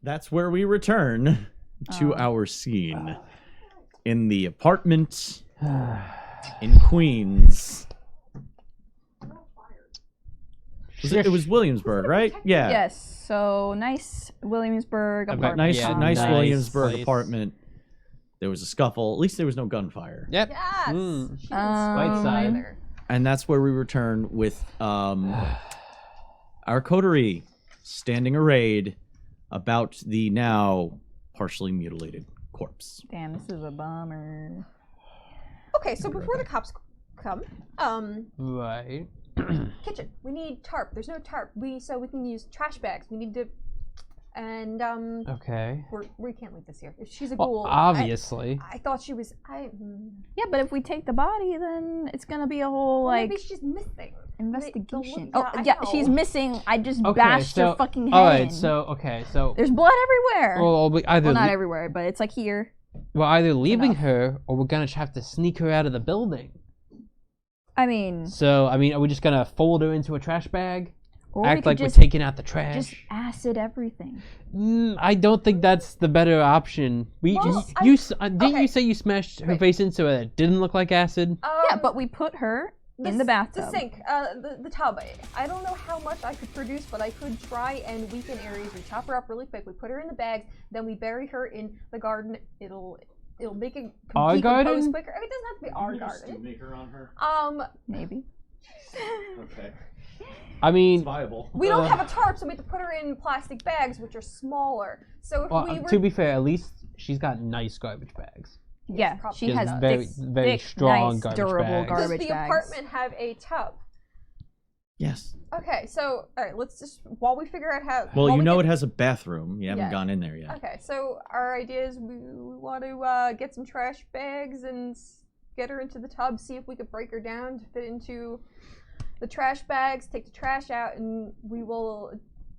that's where we return to our scene in the apartment in Queens. It was Williamsburg, right? Yeah. Yes. So nice Williamsburg apartment. Nice Williamsburg apartment. There was a scuffle. At least there was no gunfire. Yep. Yes. She didn't White side. either. And that's where we return with our coterie standing arrayed about the now partially mutilated corpse. Damn, this is a bummer. Okay, so before the cops come, Right. kitchen. We need tarp. There's no tarp. So we can use trash bags. We need to, and Okay. we can't leave this here. If she's a Well, ghoul, obviously. I thought she was. Yeah, but if we take the body, then it's gonna be a whole like maybe she's missing. investigation. Yeah, I yeah, know. she's missing. I just Okay, bashed so her fucking head. all right. So There's blood everywhere. well, we either Well, not everywhere, but it's like here. we're either leaving enough. her or we're gonna have to sneak her out of the building. I mean, So I mean, are we just gonna fold her into a trash bag? or we Act could like just, we're taking out the trash? just acid everything. I don't think that's the better option. Well, Didn't okay. you say you smashed her Wait. face into it? It didn't look like acid. Yeah, but we put her in the bathtub. The sink, the tub. I don't know how much I could produce, but I could try and weaken areas. We chop her up really quick. We put her in the bags. Then we bury her in the garden. It'll make it Our decompose garden? quicker. It doesn't have to be our garden. Maker on her. Maybe. Okay. I mean, Viable. We don't have a tarp, so we have to put her in plastic bags, which are smaller. So if we were to be fair, at least she's got nice garbage bags. Yeah, probably. she She has has thick, very thick, strong nice, garbage durable bags. does garbage the bags. apartment have a tub? Yes. Okay, so all right, let's just while we figure out how. Well, while you we know get- it has a bathroom. You haven't Yeah. gone in there yet. Okay, so our idea is we want to get some trash bags and get her into the tub, see if we could break her down to fit into the trash bags, take the trash out, and we will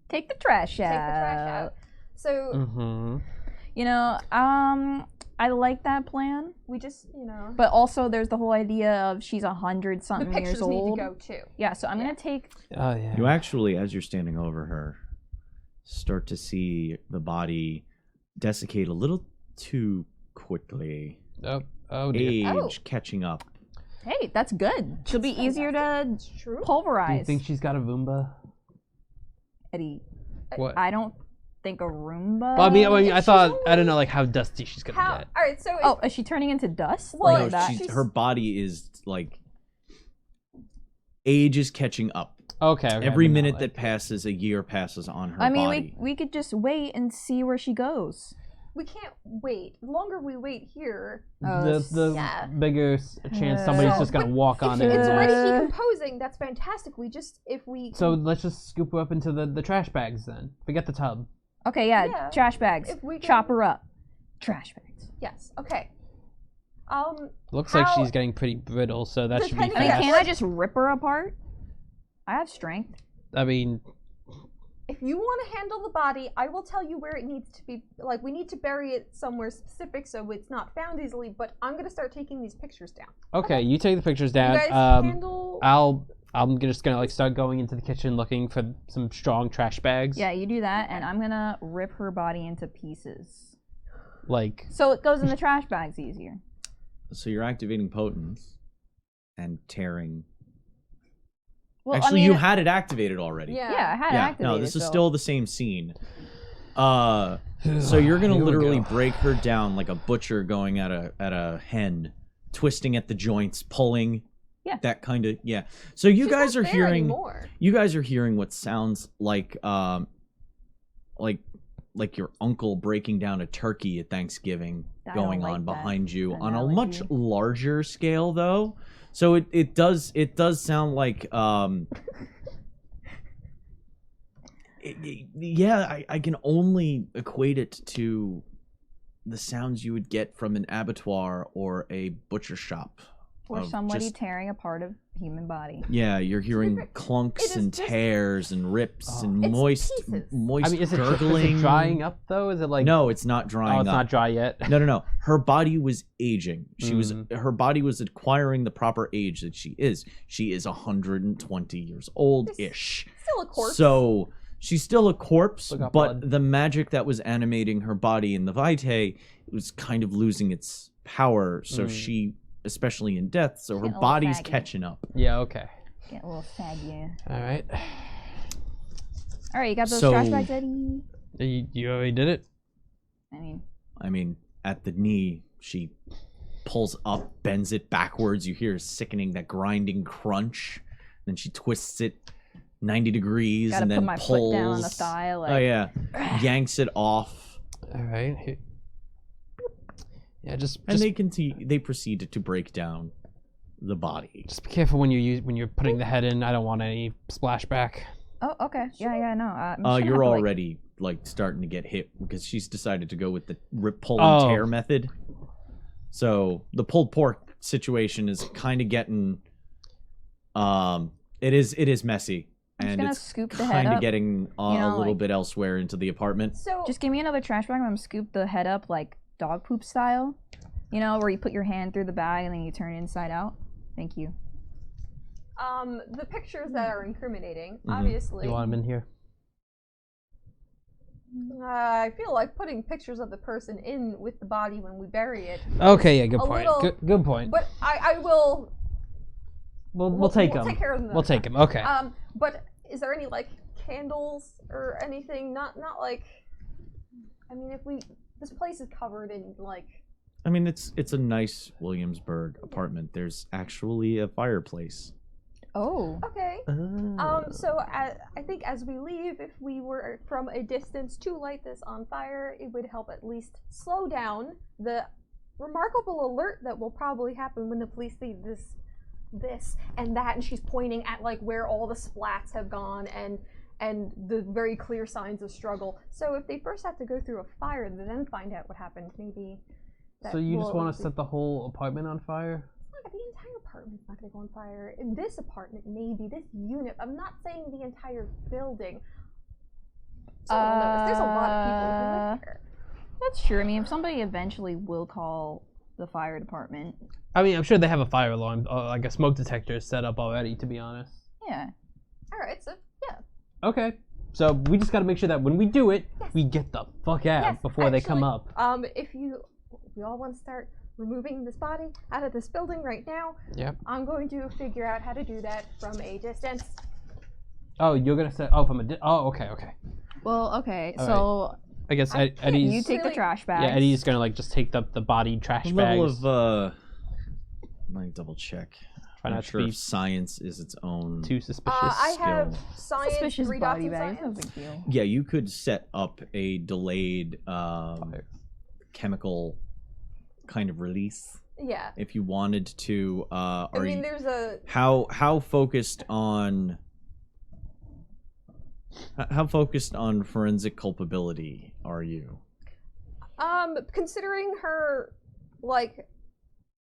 Take the trash take out. the trash out. So Mm-hmm. You know, I like that plan, we just, but also there's the whole idea of she's the 100-something years pictures need old. to go too. Yeah, so I'm Yeah. gonna take. Oh yeah. You actually, as you're standing over her, start to see the body desiccate a little too quickly. Oh dear. Age catching up. Hey, that's good. She'll be easier to It's true. Do you pulverize. think she's got a Roomba? Eddie, What? I don't think a Roomba. Well, I mean, if I she's thought I only- don't know, like how dusty she's gonna How? get. All right, so Oh, is she turning into dust? Well, like No, that? her body is like age is catching up. Okay. Every but not minute like- that passes, a year passes on her I mean, body. we could just wait and see where she goes. we can't wait. The longer we wait here, the yeah. bigger chance somebody's just gonna walk on if it. it's and- already decomposing, that's fantastic. If we So let's just scoop her up into the trash bags then. Forget the tub. Okay, yeah, Yeah, trash bags. if we Chop can- her up. Trash bags. yes, okay. Looks like How- she's getting pretty brittle, so that should be Depending I mean, Yeah. fast. can't I just rip her apart? I have strength. I mean, If you want to handle the body, I will tell you where it needs to be. Like, we need to bury it somewhere specific so it's not found easily, but I'm going to start taking these pictures down. okay, you take the pictures You down. guys handle... I'm just gonna like start going into the kitchen looking for some strong trash bags. Yeah, you do that, and I'm gonna rip her body into pieces. Like So it goes in the trash bags easier. So you're activating potence and tearing. Well, Actually, I mean, you had it activated already. Yeah. Yeah, I had it Yeah. activated. No, this is so- still the same scene. So you're gonna Here we literally go. break her down like a butcher going at a hen, twisting at the joints, pulling. Yeah. That kind of So you She's guys not are there hearing. anymore. You guys are hearing what sounds like your uncle breaking down a turkey at Thanksgiving I don't going like on that behind you on a much analogy. larger scale though. So it does sound like I can only equate it to the sounds you would get from an abattoir or a butcher shop. Or of somebody just- tearing a part of human body. Yeah, you're hearing it clunks is and just- tears and rips and It's moist pieces. moist I mean, is it gurgling. drying up though? Is it like No, it's not drying Oh, it's up. not dry yet. No. Her body was aging. Mm. Her body was acquiring the proper age that she is. She is 120 years old ish. Still a corpse. She's still a corpse, Look up but blood. the magic that was animating her body in the Vitae was kind of losing its power. So she, especially in death, so her Getting a little body's saggy. catching up. Yeah, okay. Get a little sad, yeah. All right. All right, you got those So- trash bags, Eddie? You already did it? I mean, At the knee, she pulls up, bends it backwards. You hear sickening, that grinding crunch. Then she twists it 90 degrees gotta and put then my pulls. foot down on the thigh, like. Oh yeah, yanks it off, All right. Yeah, just and they proceed to break down the body. just be careful when you're putting the head in. I don't want any splashback. Oh, okay. Yeah, no. I'm just gonna You're have to, like- already like starting to get hit because she's decided to go with the rip, pull, Oh. and tear method. So the pulled pork situation is kind of getting, it is messy, I'm just and gonna it's scoop the head kind of up. getting you a know, little like- bit elsewhere into the apartment. So Just give me another trash bag and I'm gonna scoop the head up like dog poop style. You know, where you put your hand through the bag and then you turn it inside out. Thank you. the pictures that are incriminating, Mhm. obviously. You want him in here? I feel like putting pictures of the person in with the body when we bury it. Okay, yeah, good A point. little- Good point. But I will. We'll take him. We'll take care of them. We'll take him. Okay. But is there any like candles or anything? Not like. I mean, this place is covered in like. I mean, it's a nice Williamsburg apartment. There's actually a fireplace. Oh. Okay. So I think as we leave, if we were from a distance to light this on fire, it would help at least slow down the remarkable alert that will probably happen when the police see this and that, and she's pointing at like where all the splats have gone and the very clear signs of struggle. So if they first have to go through a fire and then find out what happened, maybe. So you just want to set the whole apartment on fire? The entire apartment's not going to go on fire. In this apartment, maybe this unit. I'm not saying the entire building. So there's a lot of people who live here. That's true. I mean, if somebody eventually will call the fire department. I mean, I'm sure they have a fire alarm, like a smoke detector set up already, to be honest. Yeah. All right, so yeah. Okay. So we just got to make sure that when we do it, we get the fuck out Yes, before they come actually, up. If we all want to start removing this body out of this building right now, Yep. I'm going to figure out how to do that from a distance. Oh, you're gonna say? Oh, from a. Oh, okay. Well, okay. All So I guess I can't Eddie's. you take the really- trash bag. Yeah, Eddie's gonna like just take the body trash What bags. level of let me double check. Try I'm not not to sure be if science is its own. too suspicious. I have skill. science, Suspicious 3 dots body in bag. No science. big deal. Yeah, you could set up a delayed chemical kind of release Yeah. if you wanted to. I mean, there's a How focused on forensic culpability are you? considering her like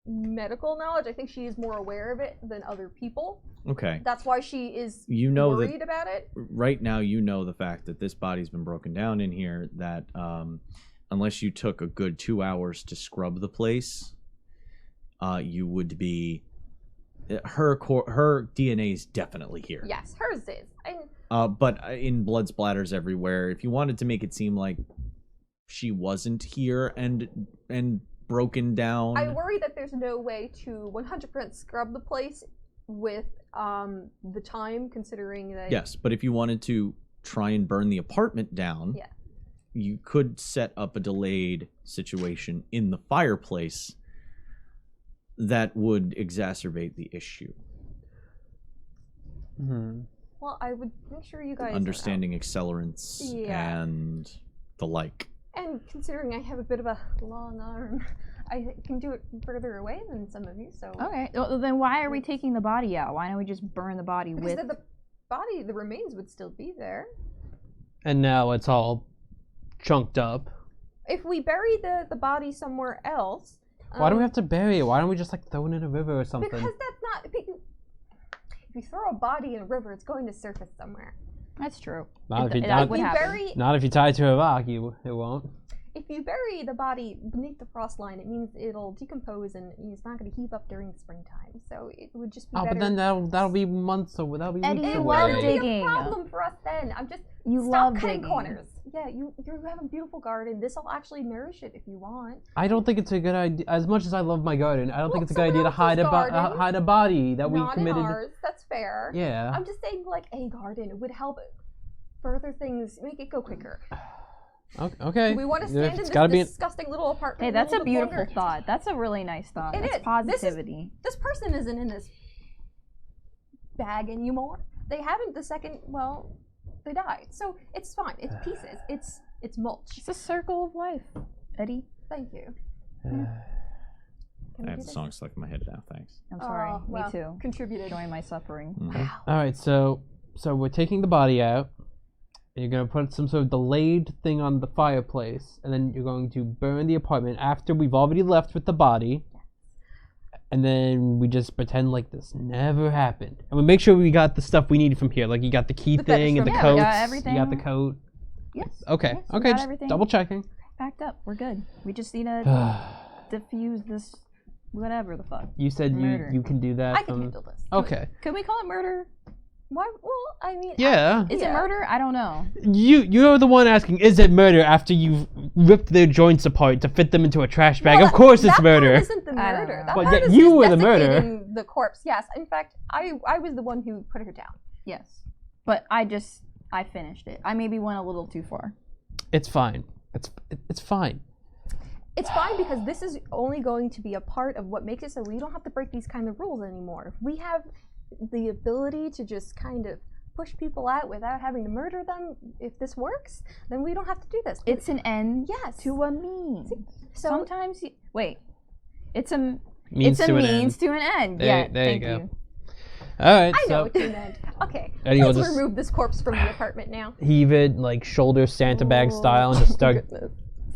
medical knowledge, I think she is more aware of it than other people. Okay. That's why she is You know worried that about it. right now you know the fact that this body's been broken down in here, that unless you took a good 2 hours to scrub the place, you would be her DNA is definitely here. Yes, hers is. And But in blood splatters everywhere. If you wanted to make it seem like she wasn't here and broken down, I worry that there's no way to 100% scrub the place with the time, considering that. yes, but if you wanted to try and burn the apartment down, Yeah. you could set up a delayed situation in the fireplace that would exacerbate the issue. Mhm. Well, I would make sure you guys are Understanding accelerants Yeah. and the like. out. And considering I have a bit of a long arm, I can do it further away than some of you. So Okay. Well, then why are we taking the body out? Why don't we just burn the body because with? then the body, the remains would still be there. And now it's all chunked up. If we bury the body somewhere else. Why do we have to bury it? Why don't we just like throw it in a river or something? Because that's not. If you throw a body in a river, it's going to surface somewhere. That's true. Not if you that not, would you happen. bury not if you tie it to a rock, it won't. if you bury the body beneath the frost line, it means it'll decompose and it's not going to heat up during the springtime. So it would just be better. But then that'll be months away. That'll be Eddie, weeks you away. love It'll be digging. a problem for us then. I'm just You stop love cutting digging. corners. Yeah, you have a beautiful garden. This will actually nourish it if you want. I don't think it's a good idea. As much as I love my garden, I don't think Well, it's a good idea to someone else's garden. hide a body that we Not committed. in ours. That's fair. Yeah. I'm just saying, like, a garden would help further things, make it go quicker. Okay. Do we want to stand in It's this gotta be. disgusting little apartment? Hey, that's a little bit beautiful longer? thought. That's a really nice thought. It That's is. positivity. This person isn't in this bag anymore. They haven't the second, well, they died. So it's fine. It's pieces. It's mulch. It's a circle of life, Eddie. Thank you. I have the song stuck in my head now. Thanks. I'm sorry. Oh, well, Me too. Contributed. Join my suffering. All right. So we're taking the body out. And you're gonna put some sort of delayed thing on the fireplace, and then you're going to burn the apartment after we've already left with the body. And then we just pretend like this never happened, and we make sure we got the stuff we needed from here. Like you got the key The thing and the fetish room. coats. Yeah, we got everything. You got the coat. Yes. Okay. Yes, we Okay. got Just everything. double checking. Packed up. We're good. We just need to diffuse this, whatever the fuck. You said Murder. you can do that. I can handle this. Okay. Can we call it murder? Why? Well, I mean, Yeah. Is it murder? I don't know. You're the one asking, is it murder after you've ripped their joints apart to fit them into a trash bag? Well, of course it's that murder. Part isn't the I don't murder. know. That Well, part yeah, is you just were the murder. desiccating the corpse. Yes. In fact, I was the one who put her down. Yes. But I finished it. I maybe went a little too far. It's fine. It's fine. It's fine because this is only going to be a part of what makes it so we don't have to break these kind of rules anymore. If we have the ability to just kind of push people out without having to murder them, if this works, then we don't have to do this. It's an end Yes. to a means. So- Sometimes wait. It's a Means it's a to an means end. to an end. There- Yeah. there you thank go. All right. I know So what you meant. Okay, Eddie will let's just- remove this corpse from the apartment now. heave it like shoulder Santa bag style and just start Goodness.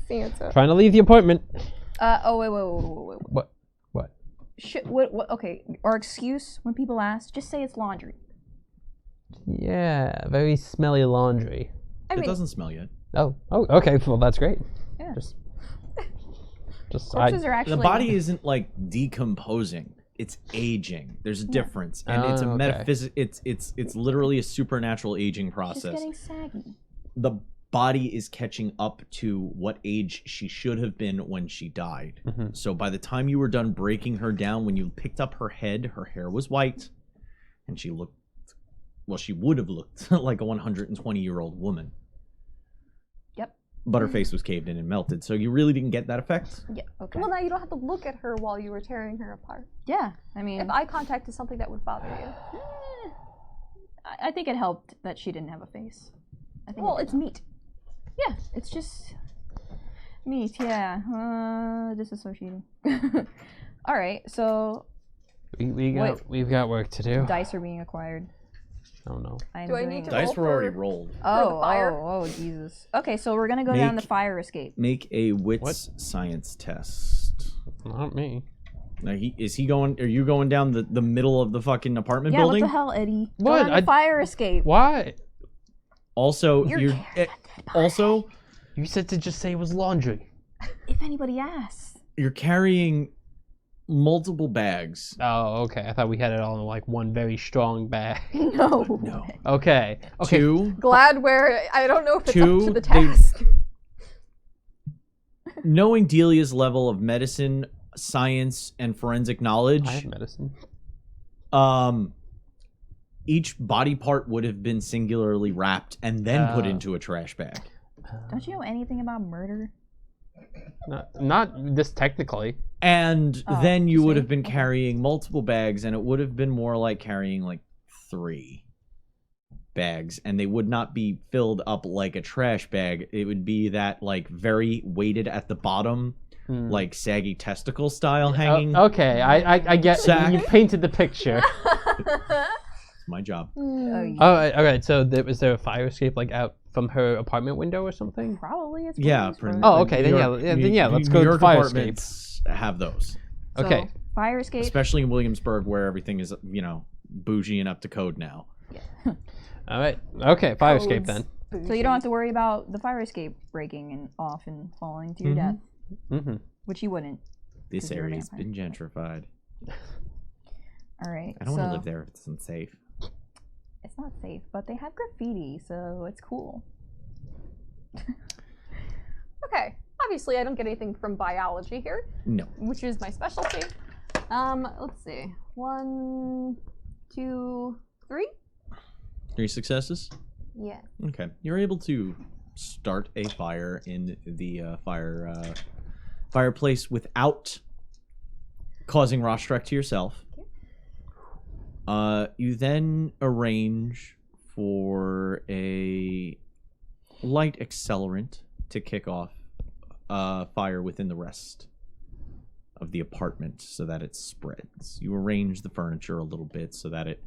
Santa. trying to leave the apartment. Oh wait. What? What? Okay. Our excuse when people ask, just say it's laundry. Yeah, very smelly laundry. I It mean, doesn't smell yet. Oh, okay. Well, that's great. Yeah. Just Corpses are actually The body isn't like decomposing; it's aging. There's a difference, and it's a Oh, okay. metaphysic. It's literally a supernatural aging just process. getting saggy. The body is catching up to what age she should have been when she died. Mhm. So by the time you were done breaking her down, when you picked up her head, her hair was white, and she looked. Well, she would have looked like a 120-year-old woman. Yep. But her face was caved in and melted, so you really didn't get that effect. Yeah. Okay. well, now you don't have to look at her while you were tearing her apart. yeah. I mean, If eye contact is something that would bother you. I think it helped that she didn't have a face. I think. Well, it it's did. meat. Yeah. It's just meat. Yeah. Disassociating. All right. So we've got work to do. dice are being acquired. Oh no. I'm Do I doing need to it. Dice were already rolled. Oh, fire? oh, Jesus. Okay, so we're gonna go down the Make- fire escape. Make a wits science test. Not me. Now is he going? Are you going down the middle of the fucking apartment Yeah, building? what the hell, Eddie? Go What? down the fire escape. Why? Also, You're also You said to just say it was laundry. If anybody asks. you're carrying multiple bags. Oh, okay. I thought we had it all in like one very strong bag. No. No. Okay. Okay. Two, Glad where I don't know if it's up Two, to the they- task. knowing Delia's level of medicine, science, and forensic knowledge, I have medicine. each body part would have been singularly wrapped and then put Oh. into a trash bag. Don't you know anything about murder? Not this technically. And Oh, then you would see? have been Okay. carrying multiple bags, and it would have been more like carrying like 3 bags, and they would not be filled up like a trash bag. It would be that like very weighted at the bottom, Hmm. like saggy testicle style hanging. Okay, I get. Sack. You painted the picture. It's my job. Oh, yeah. All right. So was there a fire escape like out from her apartment window or something? Probably it's Yeah, Williamsburg. pretty Oh, okay, New then York- then yeah, let's New go to York fire apartments have those, So, Okay. fire escape. especially in Williamsburg where everything is bougie and up to code now. All right. Okay, fire escape Codes. then. So you don't have to worry about the fire escape breaking and off and falling to your death, which you wouldn't. This 'cause you're a area's been vampire. gentrified. All right. I don't want to live there if it's unsafe. It's not safe, but they have graffiti, so it's cool. Okay. Obviously, I don't get anything from biology here, No. which is my specialty. Let's see. 1, 2, 3. 3 successes? Yeah. Okay. You're able to start a fire in the fireplace without causing Rostrek to yourself. You then arrange for a light accelerant to kick off fire within the rest of the apartment so that it spreads. You arrange the furniture a little bit so that it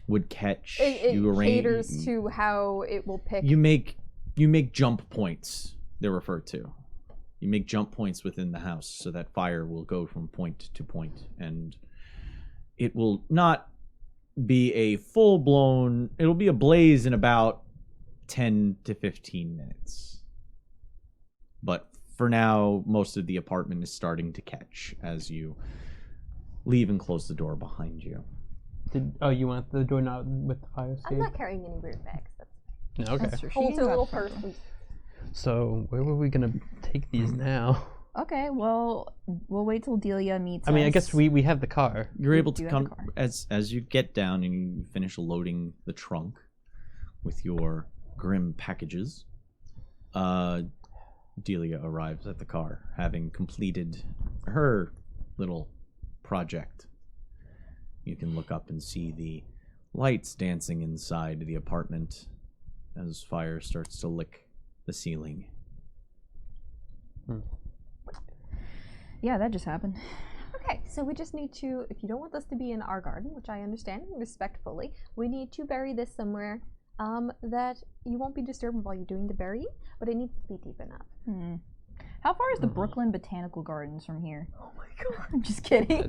would catch. It you arrange, caters to how it will pick. You make jump points. They're referred to. You make jump points within the house so that fire will go from point to point, and it will not be a full blown. It'll be a blaze in about 10 to 15 minutes. But for now, most of the apartment is starting to catch as you leave and close the door behind you. You want the door not with the fire escape? I'm not carrying any weird bags. That's No, okay. That's true. hold She to a got little fun. purse, please. So where were we gonna take these now? Okay, well, we'll wait till Delia meets I mean, I us. guess we have the car. You're able do to have the come car. as you get down and you finish loading the trunk with your grim packages. Delia arrives at the car, having completed her little project. You can look up and see the lights dancing inside the apartment as fire starts to lick the ceiling. Yeah, that just happened. Okay, so we just need to, if you don't want this to be in our garden, which I understand respectfully, we need to bury this somewhere that you won't be disturbed while you're doing the burying, but it needs to be deep enough. How far is the Brooklyn Botanical Gardens from here? Oh my god. I'm just kidding.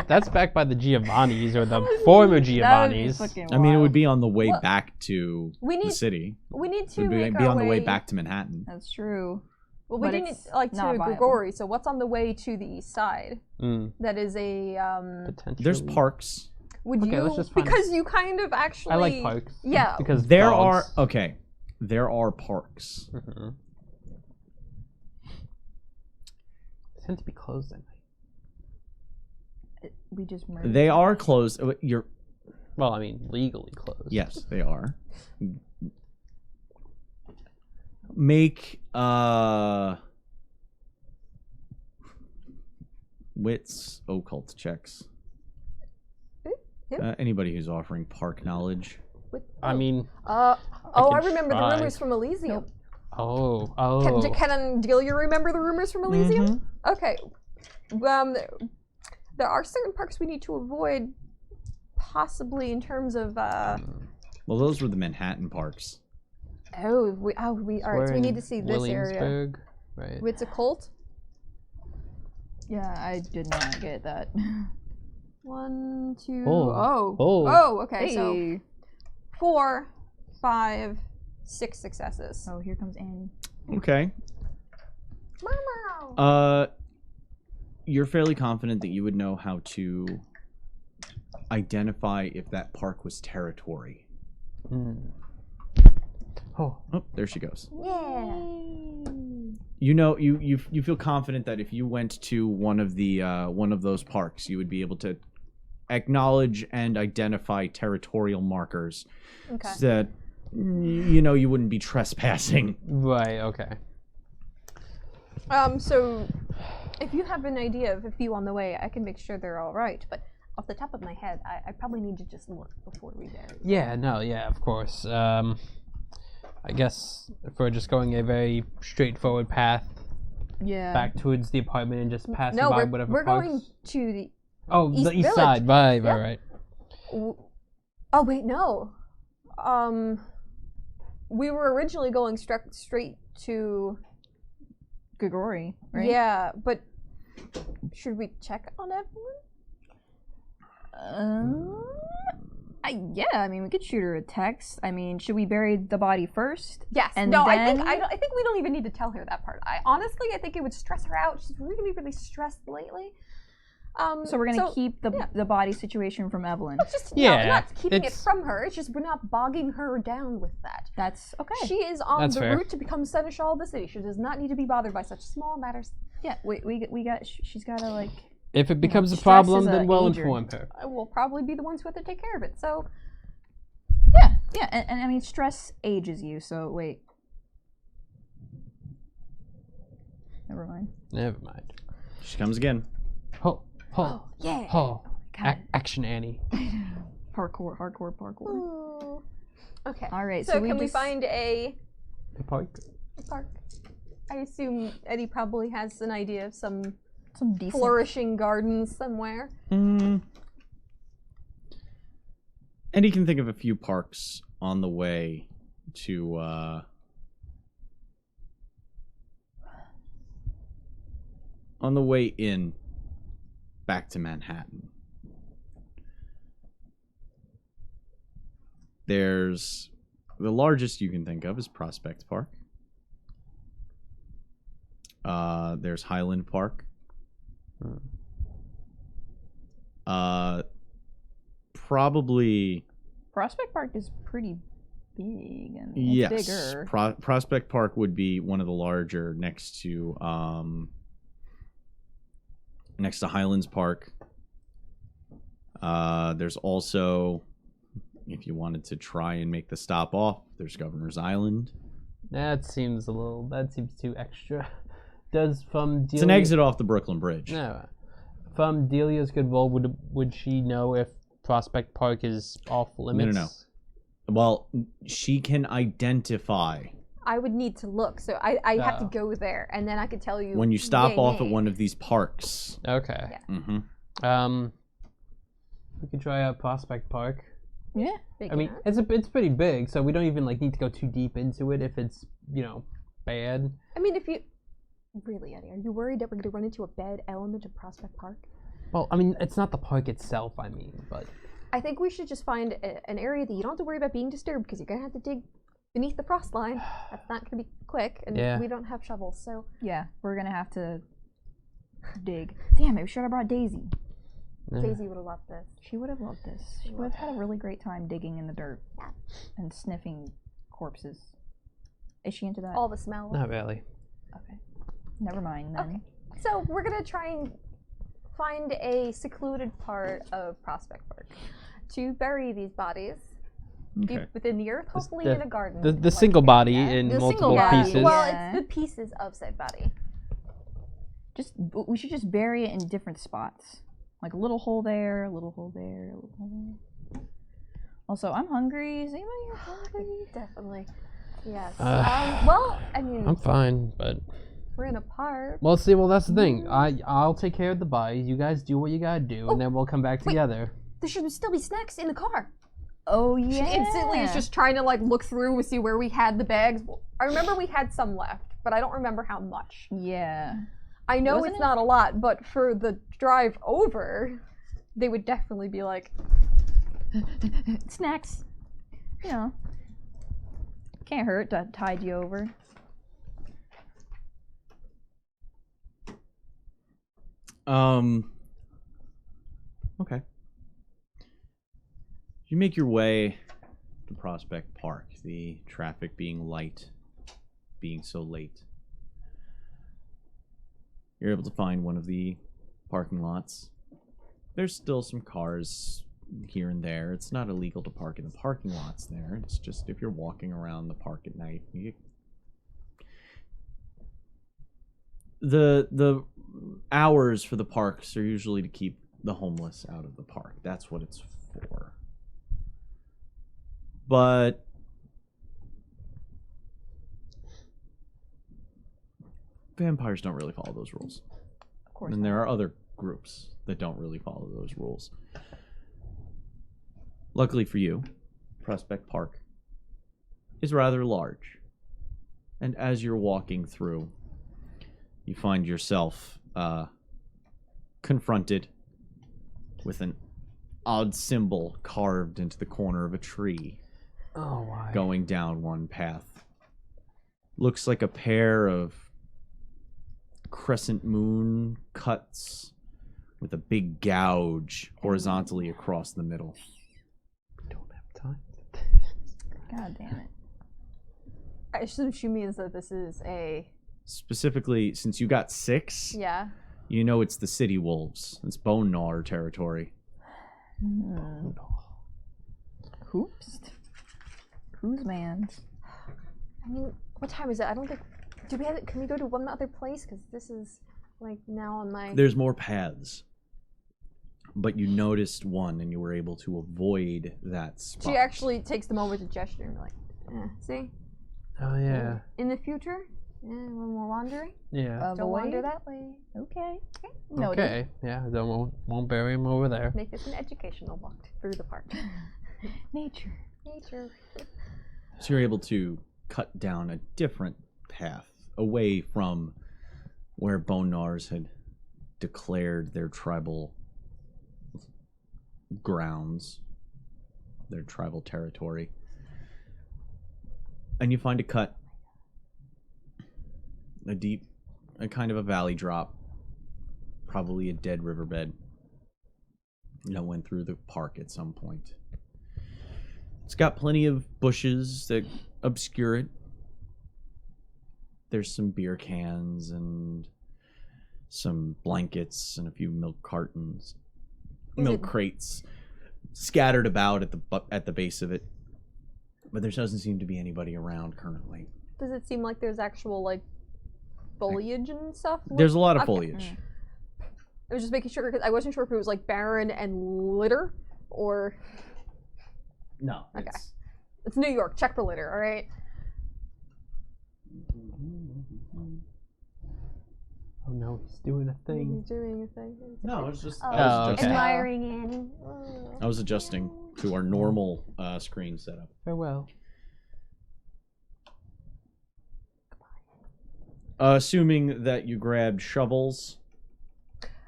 That's back by the Giovanni's or the former Giovanni's. I mean, it would be on the way back to We the need- city. We need It to would make be our on the way way back to Manhattan. That's true. Well, we but do need it's like to not viable. Grigori. So what's on the way to the east side? Mm, That is a potentially. There's parks. Would Okay, you? let's just find- Because you kind of actually. I like parks. Yeah. Because There dogs. are there are parks. Mhm. They tend to be closed at night. We just murdered. They are closed. You're Well, I mean, legally closed. yes, they are. Make wits occult checks. Yep. Anybody who's offering park knowledge. I mean, I can remember try. the rumors from Elysium. Nope. oh. Can Delia remember the rumors from Elysium? Mm-hmm. Okay. There are certain parks we need to avoid, possibly in terms of. Well, those were the Manhattan parks. All right. So we need to see this area. Williamsburg, right? It's a cult. Yeah, I did not get that. 1, 2. Oh. Oh. Okay. So Hey. 4, 5, 6 successes. Oh, here comes Annie. Okay. Mama. You're fairly confident that you would know how to identify if that park was territory. Mm. Oh, Oh, there she goes. Yeah. You know, you feel confident that if you went to one of those parks, you would be able to acknowledge and identify territorial markers, Okay. so that you wouldn't be trespassing. right. Okay. So if you have an idea of a few on the way, I can make sure they're all right. But off the top of my head, I probably need to just look before we bury. Yeah. No. Yeah. Of course. I guess if we're just going a very straightforward path Yeah. back towards the apartment and just passing No, by we're whatever going parks. to the. Oh, East the east Village. side. Right. Yeah. Right. Oh wait, no. We were originally going straight to. Grigori, right? Yeah, but should we check on everyone? Yeah, I mean, we could shoot her a text. I mean, should we bury the body first? Yes. And no, then... I think we don't even need to tell her that part. I think it would stress her out. She's really, really stressed lately. So we're gonna keep the body situation from Evelyn. Just not keeping it from her. It's just we're not bogging her down with that. That's okay. She is on the fair. route to become seneschal of the city. She does not need to be bothered by such small matters. Yeah, she's gotta like. If it becomes a stress problem, is a then we'll ager. inform her. We'll probably be the ones who have to take care of it. So Yeah, and I mean, stress ages you. So wait. Never mind. Never mind. She comes again. Ho, Oh yeah. ho. God. Action Annie. Parkour, hardcore parkour. Ooh. Okay. All right. So we can we just- find a Park. park? I assume Eddie probably has an idea of some decent flourishing gardens somewhere. And he can think of a few parks on the way to in back to Manhattan. There's the largest you can think of is Prospect Park. There's Highland Park. Probably Prospect Park is pretty big and yes. it's bigger. Prospect Park would be one of the larger next to Highlands Park. There's also, if you wanted to try and make the stop off, there's Governor's Island. That seems too extra. It's an exit off the Brooklyn Bridge. No. From Delia's good roll, would she know if Prospect Park is off limits? No. Well, she can identify I would need to look, so I have to go there, and then I could tell you when you stop off yay. at one of these parks. Okay. Yeah. Mm-hmm. We could try out Prospect Park. Yeah. Big I mean, enough. it's pretty big, so we don't even need to go too deep into it if it's bad. I mean, if you really, Eddie, are you worried that we're going to run into a bad element of Prospect Park? Well, I mean, it's not the park itself. I mean, but I think we should just find an area that you don't have to worry about being disturbed, because you're going to have to dig beneath the frost line. That's not going to be quick, and Yeah. we don't have shovels, so... Yeah, we're gonna have to dig. Damn, I should have brought Daisy. Daisy would have loved this. She would have loved this. She would have had a really great time digging in the dirt and sniffing corpses. Is she into that? All the smells. not really. Okay. Never mind then. Okay. So we're going to try and find a secluded part of Prospect Park to bury these bodies. Okay. Deep within the earth, hopefully in a garden. The like single they body had. in The multiple single body, pieces. Well, Yeah. it's the pieces of said body. We should just bury it in different spots. Like a little hole there, a little hole there, a little hole there. Also, I'm hungry. Is anybody here hungry? Definitely. Yes. Uh, well, I mean, I'm fine, but we're in a park. well, see, that's the thing. I'll take care of the bodies. You guys do what you gotta do, and then we'll come back together. There should still be snacks in the car. Oh yeah. She instantly is just trying to look through and see where we had the bags. I remember we had some left, but I don't remember how much. Yeah. I know Wasn't it's it? not a lot, but for the drive over, they would definitely be like, Snacks. You know. Can't hurt to tide you over. Okay. You make your way to Prospect Park, the traffic being light, being so late. You're able to find one of the parking lots. There's still some cars here and there. It's not illegal to park in the parking lots there. It's just if you're walking around the park at night, the hours for the parks are usually to keep the homeless out of the park. That's what it's for. But vampires don't really follow those rules. Of course. And there are other groups that don't really follow those rules. Luckily for you, Prospect Park is rather large. And as you're walking through, you find yourself confronted with an odd symbol carved into the corner of a tree. Oh, why? Going down one path. Looks like a pair of crescent moon cuts with a big gouge horizontally across the middle. Don't have time. God damn it. I assume she means that this is a... Specifically, since you got 6, Yeah. you know it's the City Wolves. It's Bone Gnawer territory. Oops. Whose man's? I mean, what time is it? I don't think... Do we have it? Can we go to one other place? Because this is, like, now on my... There's more paths. But you noticed one and you were able to avoid that spot. She actually takes the moment to gesture and be like, see? Oh, yeah. In the future, when we're wandering, Yeah. don't wander that way. Okay. Okay. Yeah, then won't bury him over there. Make this an educational walk through the park. Nature. Nature. So you're able to cut down a different path away from where Bone Gnawers had declared their tribal grounds, their tribal territory. And you find a cut, a kind of a valley drop, probably a dead riverbed that went through the park at some point. It's got plenty of bushes that obscure it. There's some beer cans and some blankets and a few milk cartons, milk crates scattered about at the base of it. But there doesn't seem to be anybody around currently. Does it seem like there's actual, like, foliage and stuff? There's a lot of Okay. foliage. I was just making sure, because I wasn't sure if it was, like, barren and litter, or... No. Okay. It's New York. Check for litter, all right? Oh no, he's doing a thing. He's doing a thing. No, it's just. Oh, I was okay. adjusting. Admiring Annie. Oh. I was adjusting to our normal screen setup. Farewell. Assuming that you grabbed shovels,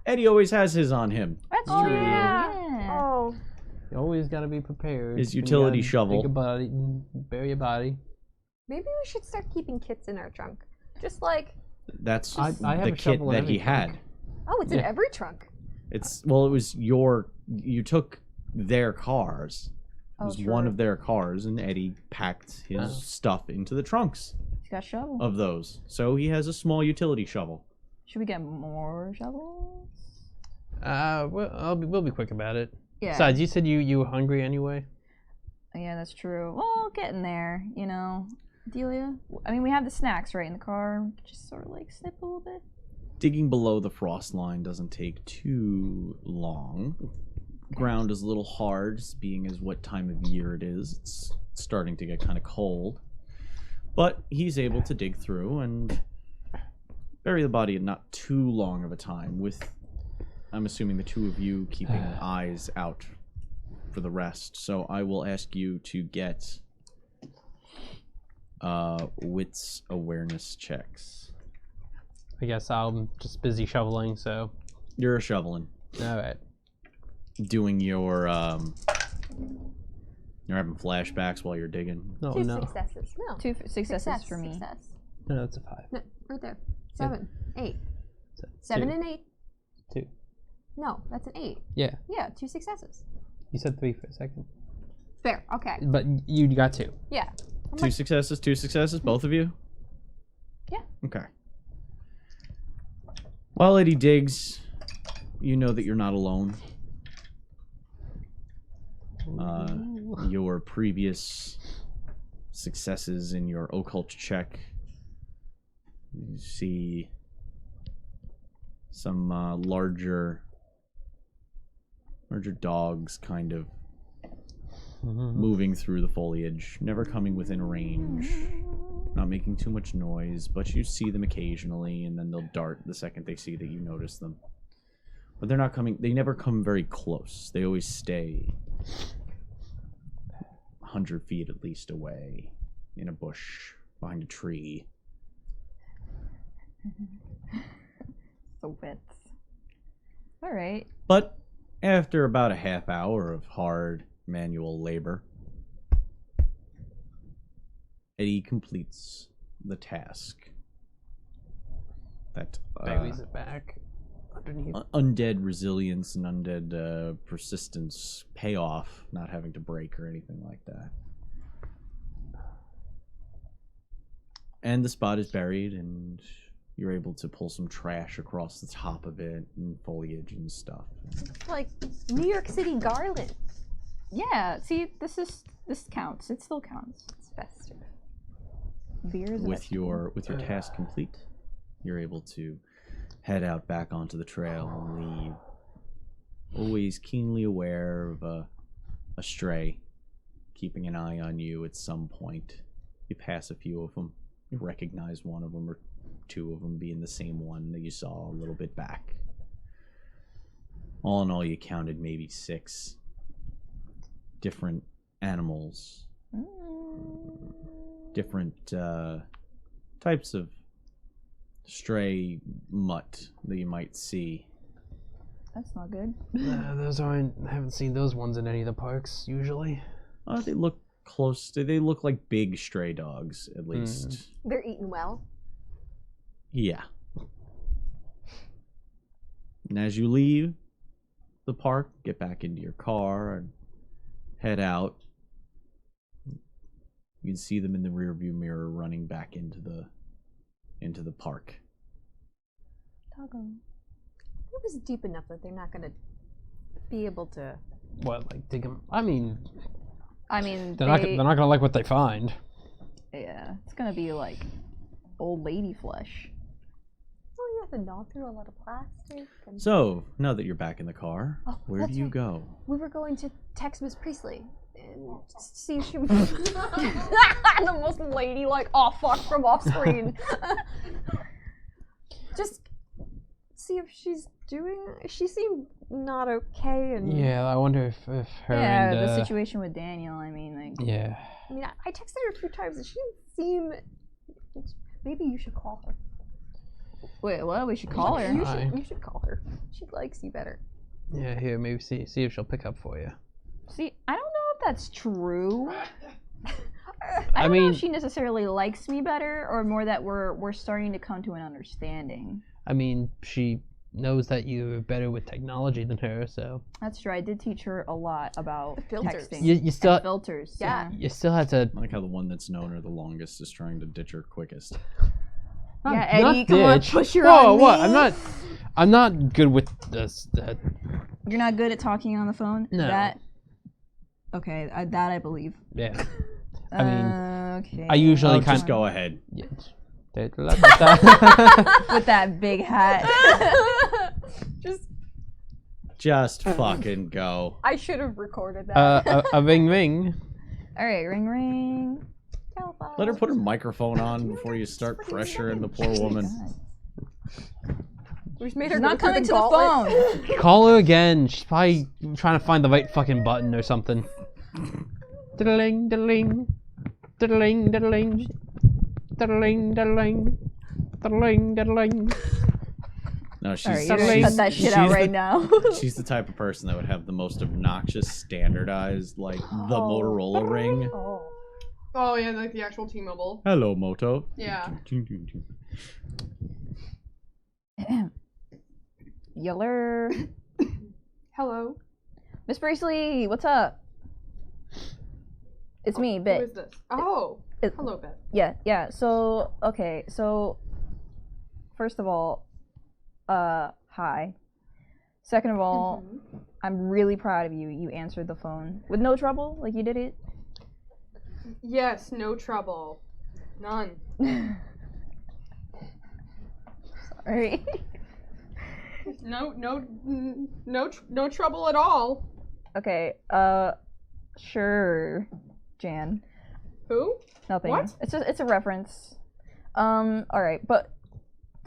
Eddie always has his on him. That's Oh, true. yeah. Oh. You always gotta be prepared. His when you utility gotta shovel. Dig a body, bury a body. Maybe we should start keeping kits in our trunk. Just like, That's I have the a kit shovel in that he every trunk. had. oh, it's in Yeah. every trunk. It was you took their cars. It was one of their cars, and Eddie packed his Oh. stuff into the trunks He's got a shovel. of those. So he has a small utility shovel. Should we get more shovels? We'll be quick about it. Yeah. Besides, you said you were hungry anyway. Yeah, that's true. Well, getting there, you know. Delia? I mean, we have the snacks right in the car. We could just sort of like snip a little bit. Digging below the frost line doesn't take too long. Ground is a little hard, being as what time of year it is. It's starting to get kind of cold. But he's able to dig through and bury the body in not too long of a time, with, I'm assuming, the two of you keeping eyes out for the rest. So I will ask you to get wits awareness checks. I guess I'm just busy shoveling, so. You're shoveling. Alright. Doing your you're having flashbacks while you're digging. No, Two no. successes. No. Two successes for me. Success. No, that's a 5. No, right there. 7, 8. So, 7 2. and 8. 2. No, that's an 8. Yeah, Yeah, 2 successes. you said 3 for a second. Fair. Okay. But you got 2. Yeah. Two successes, both of you? Yeah. Okay. While Eddie digs, you know that you're not alone. Your previous successes in your occult check, you see some larger dogs kind of moving through the foliage, never coming within range, not making too much noise, but you see them occasionally, and then they'll dart the second they see that you notice them. But they're not coming, they never come very close. They always stay 100 feet at least away, in a bush, behind a tree. The wits. Alright. But After about a half hour of hard manual labor, Eddie completes the task. That Buries it back underneath. Undead resilience and undead persistence pay off, not having to break or anything like that. And the spot is buried, and you're able to pull some trash across the top of it and foliage and stuff. It's like New York City garland. Yeah, see, this counts. It still counts. It's festive. Beer is a With vegetable. your task complete, you're able to head out back onto the trail and leave. Always keenly aware of a stray, keeping an eye on you at some point. You pass a few of them. You recognize one of them or two of them being the same one that you saw a little bit back. All in all, you counted maybe 6 different animals. Different types of stray mutt that you might see. That's not good. Those aren't. I haven't seen those ones in any of the parks usually. They look close. They look like big stray dogs, at least. They're eating well. Yeah. And as you leave the park, get back into your car and head out. You can see them in the rearview mirror running back into the park. Taco. It was deep enough that they're not gonna be able to. What, like dig them? I mean, they're not gonna like what they find. Yeah, it's gonna be like old lady flesh. Oh, you have to gnaw through a lot of plastic. And... So, now that you're back in the car, Oh, where that's do you right. go? We were going to text Miss Priestley and just see if she. the most ladylike, oh fuck, from off screen. Just see if she's doing. She seemed not okay, and Yeah, I wonder if her Yeah, and the situation with Daniel. I mean, like, yeah. I mean, I texted her a few times, and she didn't seem. Maybe you should call her. wait, what? We should call her. You should call her. She likes you better. Yeah, here, maybe see if she'll pick up for you. See, I don't know if that's true. I I don't know mean- if she necessarily likes me better, or more that we're starting to come to an understanding. I mean, she knows that you're better with technology than her, so That's true. I did teach her a lot about The filters. texting. you still And filters. Yeah. you still have to. I like how the one that's known her the longest is trying to ditch her quickest. Yeah, not Eddie, come on, ditch. push her Whoa, on what? me. I'm not good with this. You're not good at talking on the phone. No. That. Okay, that I believe. Yeah. I mean, okay. I usually Oh, kind just go ahead. Yeah. With that big hat. Just, Just fucking go. I should have recorded that. a ring ring. All right, ring ring. Telephone. Let her put her microphone on before you start pressuring the poor woman. We just made her She's go not through coming to the gauntlet. phone. Call her again. She's probably trying to find the right fucking button or something. Diddling, diddling, diddling, diddling, diddling, diddling, diddling, diddling. No, she's, All right, you're She's- gonna cut that shit out she's right the- now. She's the type of person that would have the most obnoxious standardized, like, the Motorola ring. Oh. Oh yeah, like the actual T-Mobile. Hello, Moto. Yeah. Yeller. Hello. Miss Priestley, what's up? It's me, Who Bit. is this? Oh. It- Hello, Bit. Yeah. So, okay. So, first of all, hi. Second of all, I'm really proud of you. You answered the phone with no trouble. Like you did it. Yes, no trouble. None. Sorry. No trouble at all. Okay. Sure, Jan. Who? Nothing. What? It's a reference. All right, but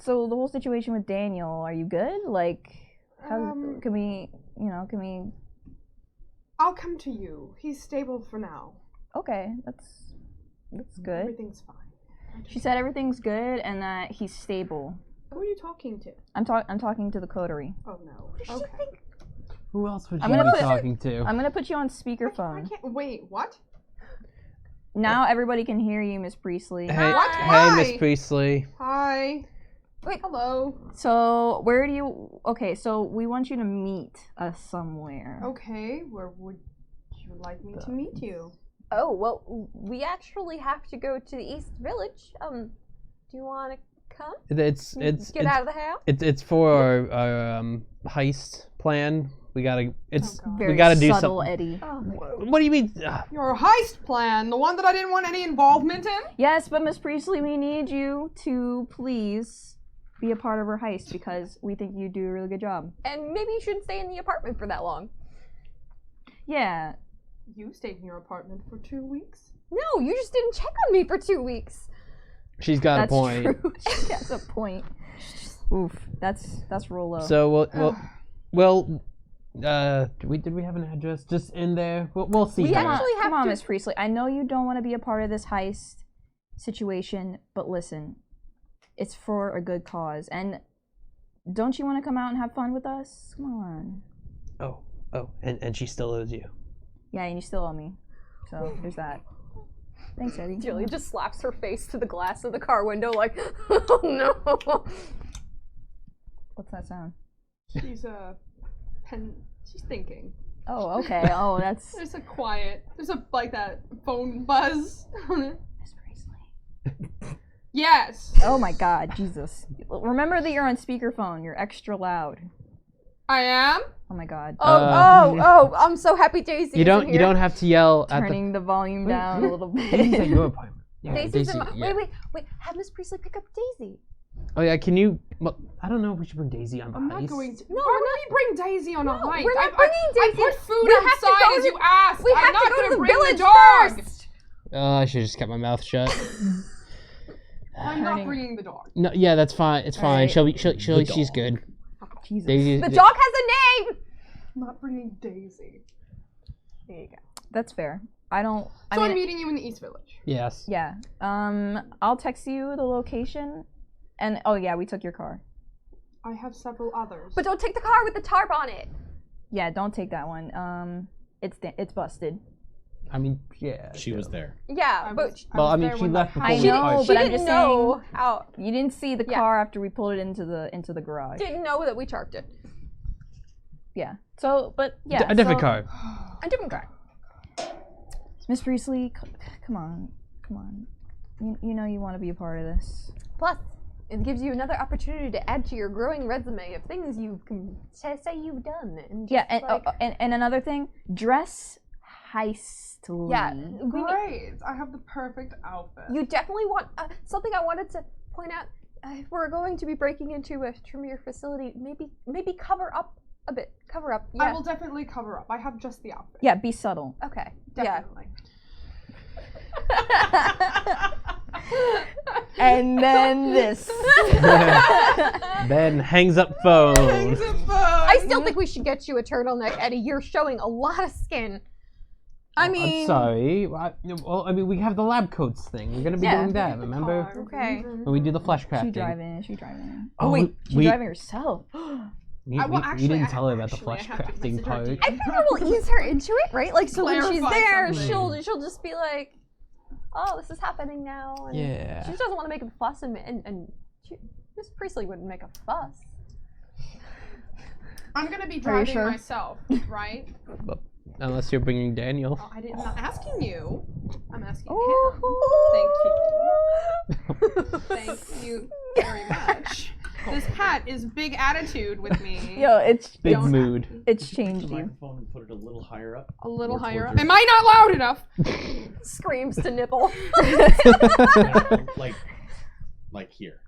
so the whole situation with Daniel, are you good? Like, how can we? I'll come to you. He's stable for now. Okay, that's good. Everything's fine. She said everything's good and that he's stable. Who are you talking to? I'm talking to the coterie. Oh no. What does Okay. she think? Who else would I'm you gonna be put- talking to? I'm gonna put you on I speakerphone. can't. Wait, what? Now everybody can hear you, Miss Priestley. Hey, What? hey, Miss Why? Priestley. Hi. Wait. Hello. So where do you? Okay, so we want you to meet us somewhere. Okay, where would you like me to meet you? Oh, well, we actually have to go to the East Village. Do you want to come? It's Get out of the house? it's for our heist plan. We gotta. It's Oh, God. Very we gotta do subtle, something. Eddie. What do you mean? Your heist plan, the one that I didn't want any involvement in? Yes, but Miss Priestley, we need you to please be a part of our heist because we think you do a really good job. And maybe you shouldn't stay in the apartment for that long. Yeah. You stayed in your apartment for 2 weeks? No, you just didn't check on me for 2 weeks. She's got That's a point. true. She has a point. Oof, that's real low. So did we have an address just in there? We'll see. We how. actually have come on, to- Miss Priestley. I know you don't want to be a part of this heist situation, but listen, it's for a good cause. And don't you want to come out and have fun with us? Come on. Oh, and she still owes you. Yeah, and you still owe me. So there's that. Thanks, Eddie. Julie just slaps her face to the glass of the car window like, oh no. What's that sound? She's she's thinking. Oh, okay. Oh, that's There's like that phone buzz on it. Miss Priestley. Yes. Oh my God, Jesus! Remember that you're on speakerphone. You're extra loud. I am. Oh my God. I'm so happy Daisy You don't have to yell at Turning the volume down a little Daisy's at bit. your apartment. Yeah, Daisy's Daisy, in my, yeah. wait, have Miss Priestley pick up Daisy. Oh yeah, can you? Well, I don't know if we should bring Daisy on the I'm heist. not going to. No, Why we're would we bring Daisy on a heist? we're not I bringing Daisy. I put food We have to outside go as to- you asked. We I'm have not to go gonna to the bring village dog. first. I should have just kept my mouth shut. I'm not Turning- bringing the dog. No, yeah, that's fine. It's fine. Alright. She's good. Jesus. Daisy. The dog has a name. I'm not bringing Daisy. There you go. That's fair. I don't. I So I'm mean, meeting you in the East Village. Yes. yeah. I'll text you the location. And oh yeah, we took your car. I have several others. But don't take the car with the tarp on it. Yeah, don't take that one. It's busted. I mean, yeah. She was there. Yeah, but Well, I mean, there she when left the before I we know, parked. she but I'm didn't just know how. You didn't see the Yeah. car after we pulled it into the garage. Didn't know that we charked it. Yeah. So, but yeah. A different so- car. A different car. Miss Priestley, come on. You know you want to be a part of this. Plus, it gives you another opportunity to add to your growing resume of things you can say you've done. And Yeah, just, and like, and another thing, dress heistily. yeah, Great. I have the perfect outfit. you definitely want something I wanted to point out. If we're going to be breaking into a Tremere facility, maybe cover up a bit. Cover up. Yeah. I will definitely cover up. I have just the outfit. Yeah, be subtle. Okay. Definitely. And then this. Then hangs up phone. I still think we should get you a turtleneck, Eddie. You're showing a lot of skin. I mean, I'm sorry. Well, I mean, we have the lab coats thing. We're gonna be Yeah. doing that. Remember Okay. when we do the flesh She crafting? driving. Oh, Oh wait, she's we- driving herself. You, I- well, you actually, didn't I- tell her about the actually, I flesh have to crafting message her part. DM. I figure we'll ease her into it, right? Like, so when she's Clarify there, something. she'll just be like, "Oh, this is happening now." And Yeah. She just doesn't want to make a fuss, and Miss Priestley wouldn't make a fuss. I'm gonna be Are you driving sure? myself, right? Unless you're bringing Daniel. Oh, I'm not asking you. I'm asking Oh. him. Thank you very much. This hat is big attitude with me. Yo, it's Big Don't- mood. it's changed you. Microphone and put it a little higher up. A little More higher towards up. your- Am I not loud enough? Screams to nipple. like here.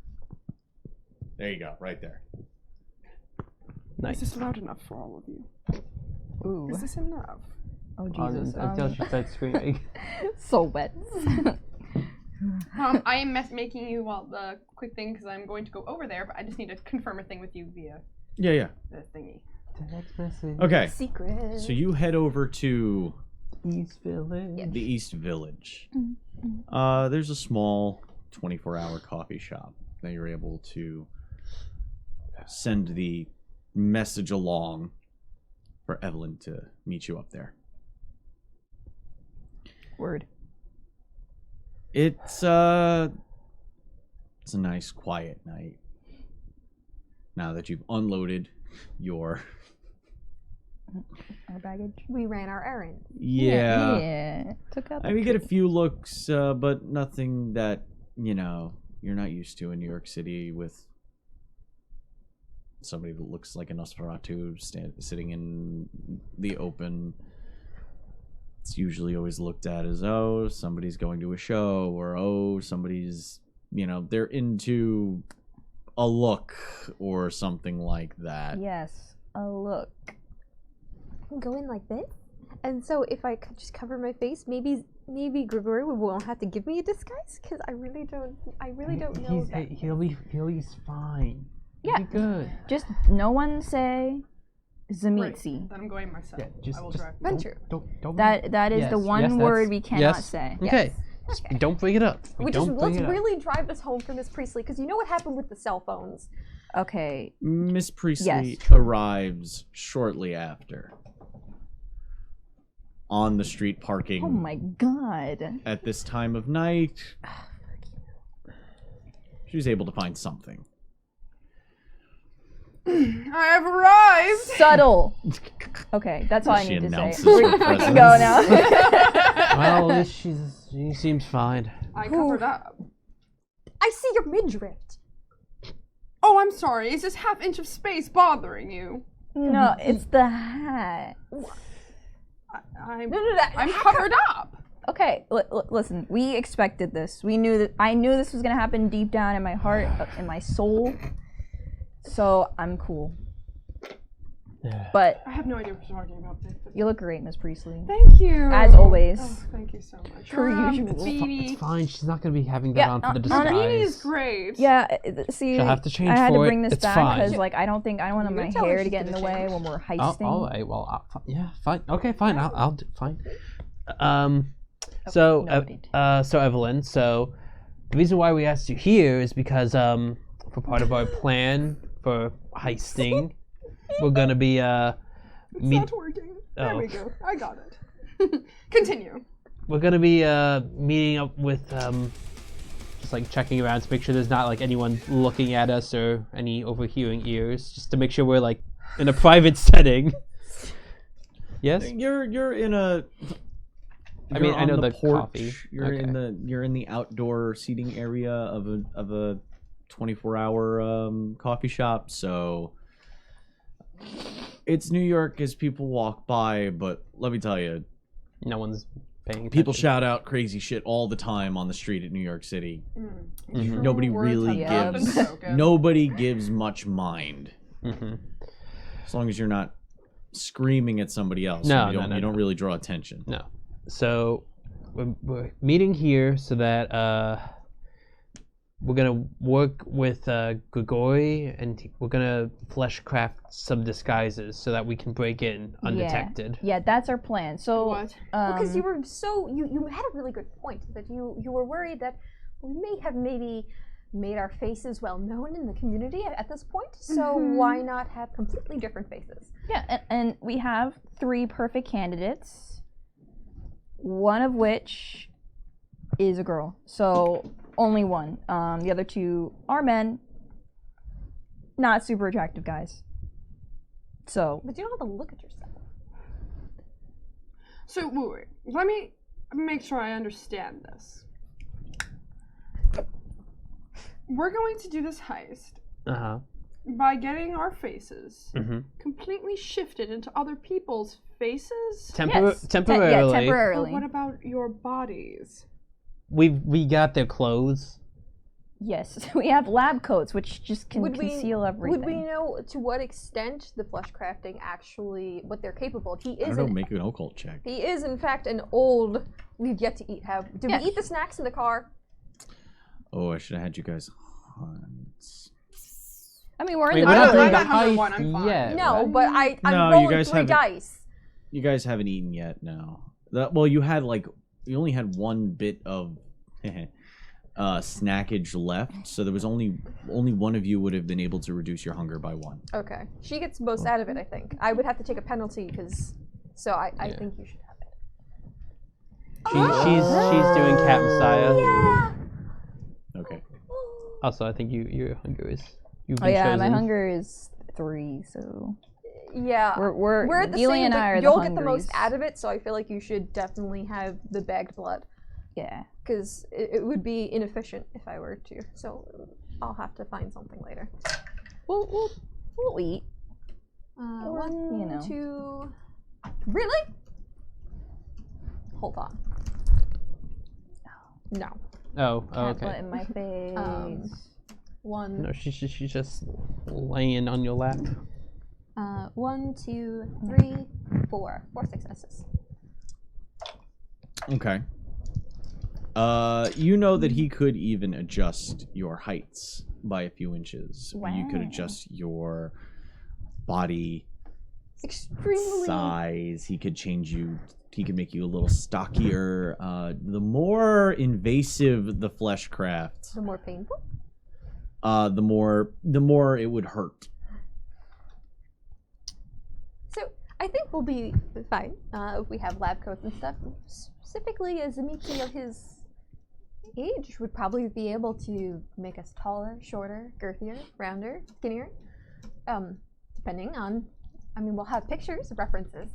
There you go, right there. Nice. Is this loud enough for all of you? Ooh. Is this enough? Oh Jesus. Until she starts screaming. So wet. I am making you the quick thing because I'm going to go over there, but I just need to confirm a thing with you via Yeah. the thingy. Text message. Okay. Secret. So you head over to East Village. the East Village. There's a small 24-hour coffee shop that you're able to send the message along for Evelyn to meet you up there. Word. It's a nice quiet night. Now that you've unloaded your Our baggage. We ran our errand. Yeah. Took out. I mean, we get a few looks, but nothing that, you know, you're not used to in New York City with somebody that looks like a Nosferatu sitting in the open. It's usually always looked at as, oh, somebody's going to a show, or, oh, somebody's, you know, they're into a look or something like that. Yes, a look. Go in like this? And so if I could just cover my face, maybe Gregory won't have to give me a disguise, because I really don't know that. He'll be fine. Yeah. He'll be good. Just no one say Great. Zamitsi. Then I'm going myself. Yeah, I will drive. Venture. Don't. That is the one word we cannot say. Okay. Just don't bring it up. Let's really drive this home for Miss Priestley, because you know what happened with the cell phones. Okay. Miss Priestley Yes. arrives shortly after on the street parking. Oh my god. At this time of night. She's able to find something. I have arrived. Subtle. Okay, that's all I She need to say. announces We her can presence. go now. Well, at least she seems fine. I covered up. I see your midriff. Oh, I'm sorry. Is this half-inch of space bothering you? No, it's the hat. I'm covered up. Okay, listen. We expected this. We knew that. I knew this was gonna happen deep down in my heart, in my soul. So I'm cool. But I have no idea what you're talking about. you look great, Miss Priestley. Thank you. As always. Oh, thank you so much. Per usual. Beanie. It's fine. She's not gonna be having that Yeah, on for the on- disguise. Beanie is great. Yeah, see, She'll have to change I had to for it. bring this It's back fine. because, like, I don't want You my can tell her hair to she's get in the gonna way change. when we're Oh, heisting. all right. Well, yeah, fine. Okay, fine. I'll do fine. So Evelyn. So the reason why we asked you here is because for part of our plan for heisting, we're gonna be It's not working. There Oh. we go. I got it. Continue. we're gonna be meeting up with just like checking around to make sure there's not like anyone looking at us or any overhearing ears, just to make sure we're like in a private setting. Yes. You're in a. I mean, you're I know on the porch. coffee. You're Okay. you're in the outdoor seating area of a 24-hour coffee shop. So it's New York as people walk by, but let me tell you, No one's paying attention. people shout out crazy shit all the time on the street at New York City. Mhm. Nobody Words really have been gives. spoken. Nobody gives much mind Mhm. as long as you're not screaming at somebody else. No, you don't, no, you no. don't really draw attention. No. So we're meeting here so that we're gonna work with Grigori, and we're gonna fleshcraft some disguises so that we can break in undetected. Yeah, that's our plan. So What? Because you were so you had a really good point that you were worried that we may have maybe made our faces well known in the community at this point. So why not have completely different faces? Yeah, and we have 3 perfect candidates, one of which is a girl. So only one. The other 2 are men. Not super attractive guys. So But you don't have to look at yourself. So wait. Let me make sure I understand this. We're going to do this heist Uh-huh. by getting our faces Mm-hmm. completely shifted into other people's faces. yes, Temporarily. But temporarily. what about your bodies? We got their clothes. Yes, we have lab coats, which just can Would we- conceal everything. Would we know to what extent the flesh crafting actually what they're capable of? I don't know. Make an occult check. He is in fact an old. We've yet to eat. Did Yeah. we eat the snacks in the car? Oh, I should have had you guys hunt. I mean, we're in Wait, the we're not I'm doing not the having heist one, I'm fine. yet, No, right? but I'm No, you rolling guys 3 haven't- dice. You guys haven't eaten yet. No. Well, you only had one bit of snackage left, so there was only one of you would have been able to reduce your hunger by 1. Okay. She gets most out of it, I think. I would have to take a penalty because. So I think you should have it. She's doing Cat Messiah. Yeah. Okay. Also, I think your hunger is. You've Oh been yeah, chosen. my hunger is 3, so Yeah. we're at the Neely same, and I but are you'll the get the most hungries. out of it, so I feel like you should definitely have the bagged blood. Yeah. Because it would be inefficient if I were to. So I'll have to find something later. We'll eat. Or, One, you know. 2. Really? Hold on. No. Oh, Cat okay. butt in my face. 1. No, she's just laying on your lap. 1, 2, 3, 4. 4 successes. Okay. You know that he could even adjust your heights by a few inches. You could Wow. adjust your body Extremely. size. He could change you. He could make you a little stockier. The more invasive the fleshcraft, The more painful. the more it would hurt. So I think we'll be fine if we have lab coats and stuff. Specifically, as Amici of his age would probably be able to make us taller, shorter, girthier, rounder, skinnier. Depending on, I mean, we'll have pictures, references.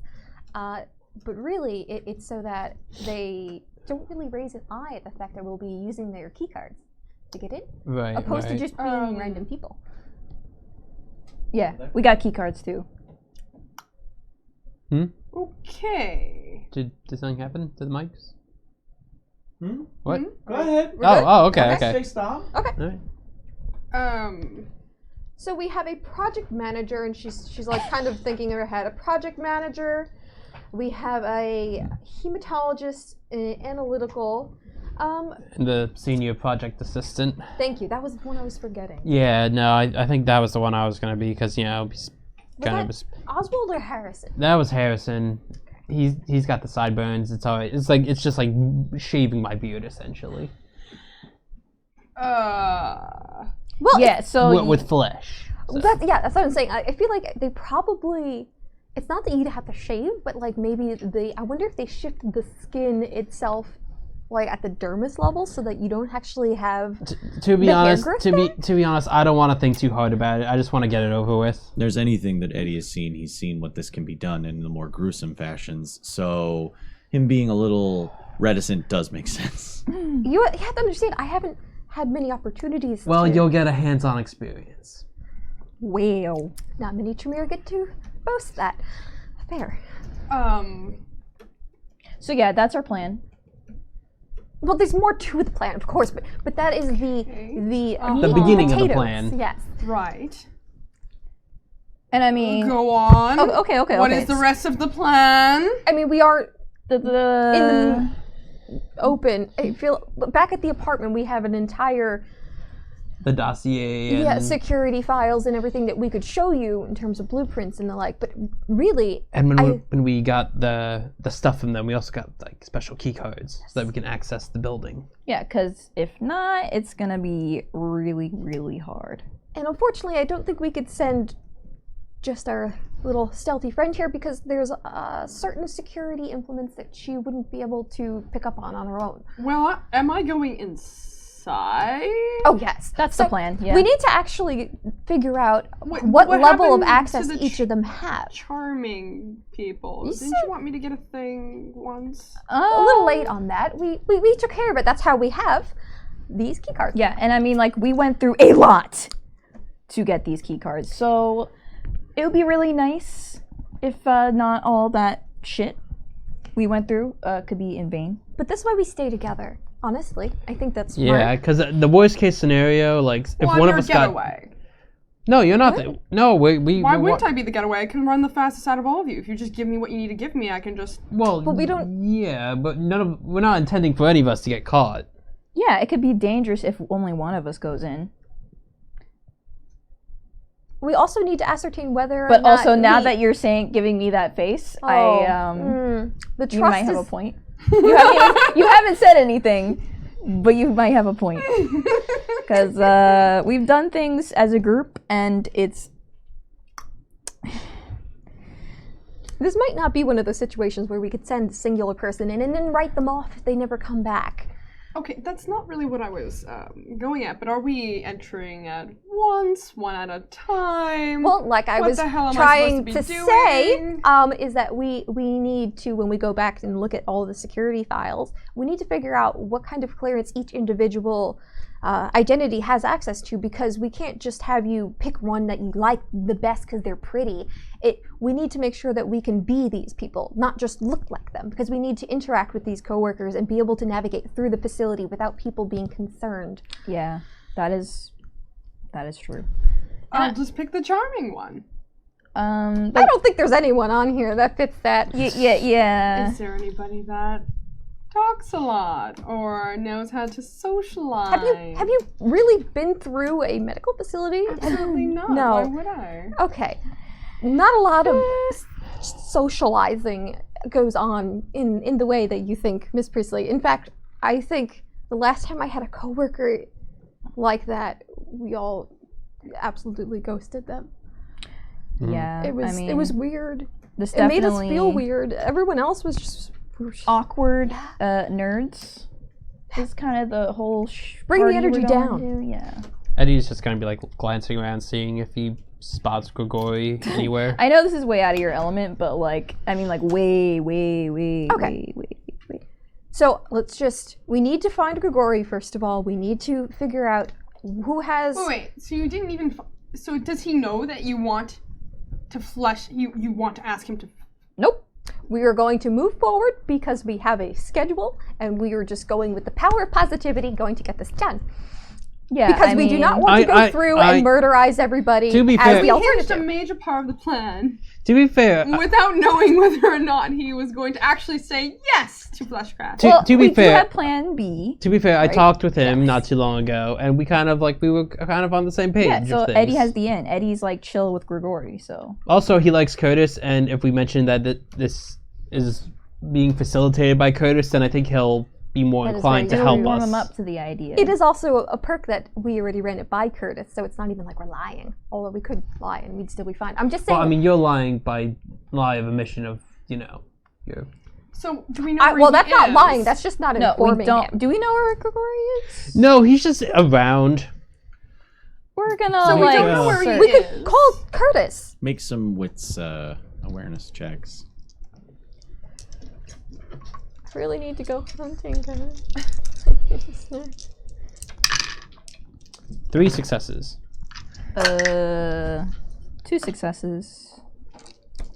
But really, it's so that they don't really raise an eye at the fact that we'll be using their key cards to get in, Right. opposed to right. just being random people. Yeah, we got key cards too. Okay. Did something happen to the mics? Hmm? What? Go ahead. Oh, okay, Okay. okay. Stop. All right. So we have a project manager, and she's like kind of thinking in her head. A project manager. We have a hematologist, an analytical. And the senior project assistant. Thank you. That was the one I was forgetting. Yeah, no, I think that was the one I was gonna be because he's kind Was of. Oswald or Harrison? That was Harrison. He's got the sideburns. It's alright. It's just like shaving my beard essentially. Well, Yeah, so With flesh. So. that's what I'm saying. I feel like they probably. It's not that you'd have to shave, but like maybe I wonder if they shift the skin itself, like at the dermis level, so that you don't actually have. To be the hair honest, growth to be honest, I don't want to think too hard about it. I just want to get it over with. There's anything that Eddie has seen, he's seen what this can be done in the more gruesome fashions. So him being a little reticent does make sense. You have to understand. I haven't had many opportunities. Well, to, you'll get a hands-on experience. Well, not many Tremere get to boast that. Fair. So yeah, that's our plan. Well, there's more to the plan, of course, but that is the The beginning of the potatoes, plan. Yes. Right. And I mean, Go on. oh, okay. What is the rest of the plan? I mean, we are the in the open. I feel back at the apartment, we have an entire The dossier. And, security files and everything that we could show you in terms of blueprints and the like. But really, And when we got the stuff from them, we also got like special key cards so that we can access the building. yeah, because if not, it's gonna be really, really hard. and unfortunately, I don't think we could send just our little stealthy friend here because there's certain security implements that she wouldn't be able to pick up on her own. Well, am I going inside? Oh yes, That's the plan. Yeah. We need to actually figure out Wait, what level of happened to access the each of them have. Charming people. You Didn't said- you want me to get a thing once? A little late on that. We took care of it. That's how we have these key cards. Yeah, and I mean, like, we went through a lot to get these key cards, so it would be really nice if not all that shit we went through could be in vain. But this way we stay together. Honestly, I think that's smart. Yeah, because the worst case scenario, like if Well, one I'm of your us getaway. got. No, you're not. No, we. Why wouldn't I be the getaway? I can run the fastest out of all of you. If you just give me what you need to give me, I can just. Well, But we don't- Yeah, but we're not intending for any of us to get caught. Yeah, it could be dangerous if only one of us goes in. We also need to ascertain whether. But or not also, now we- that you're giving me that face, the you trust might have is a point. You haven't said anything. but you might have a point. Because we've done things as a group, and it's... This might not be one of those situations where we could send a singular person in and then write them off if they never come back. Okay, that's not really what I was going at, but are we entering at once, one at a time? Well, like I What was the hell am I trying supposed to to be say, doing? is that we need to, when we go back and look at all the security files, we need to figure out what kind of clearance each individual identity has access to, because we can't just have you pick one that you like the best because they're pretty. We need to make sure that we can be these people, not just look like them, because we need to interact with these coworkers and be able to navigate through the facility without people being concerned. Yeah, that is true. I'll just pick the charming one. I don't think there's anyone on here that fits that. Yeah. Is there anybody that talks a lot or knows how to socialize? Have you really been through a medical facility? Absolutely not. No. Why would I? Okay. Not a lot of socializing goes on in the way that you think, Miss Priestley. In fact, I think the last time I had a coworker like that, we all absolutely ghosted them. Yeah, It was weird. This It made us definitely feel weird. Everyone else was just awkward nerds. Is kind of the whole Bring the party energy we're going down. to, yeah. Eddie's just gonna be like glancing around, seeing if he spots Grigori anywhere. I know this is way out of your element, but like, I mean, like way. Okay. So we need to find Grigori first of all. We need to figure out who has... Wait, so you didn't even... So does he know that you want to flesh... You want to ask him to... Nope. We are going to move forward because we have a schedule and we are just going with the power of positivity going to get this done. Yeah, Because we do not want to go through and murderize everybody To be as fair- the He hinged a alternative. major part of the plan To be fair, without knowing whether or not he was going to actually say yes to Fleshcraft. To be we do fair- have Plan B. I talked with him not too long ago, and we were kind of on the same page. Yeah, so of things. Eddie has the in. Eddie's like chill with Grigori, so. Also, he likes Curtis, and if we mention that this is being facilitated by Curtis, then I think he'll be more That is inclined to very help true. Warm us. him up to the idea. It is also a perk that we already ran it by Curtis, so it's not even like we're lying. Although we could lie and we'd still be fine. I'm just saying. Well, I mean, you're lying by lie of omission of, your... So do we know where well, he that's not is? lying. That's just not No, we informing don't. him. Do we know where Grigori is? No, he's just around. We're gonna So we like. don't know where he search. We is. could call Curtis. Make some wits awareness checks. I really need to go hunting, guys. 3 successes. 2 successes.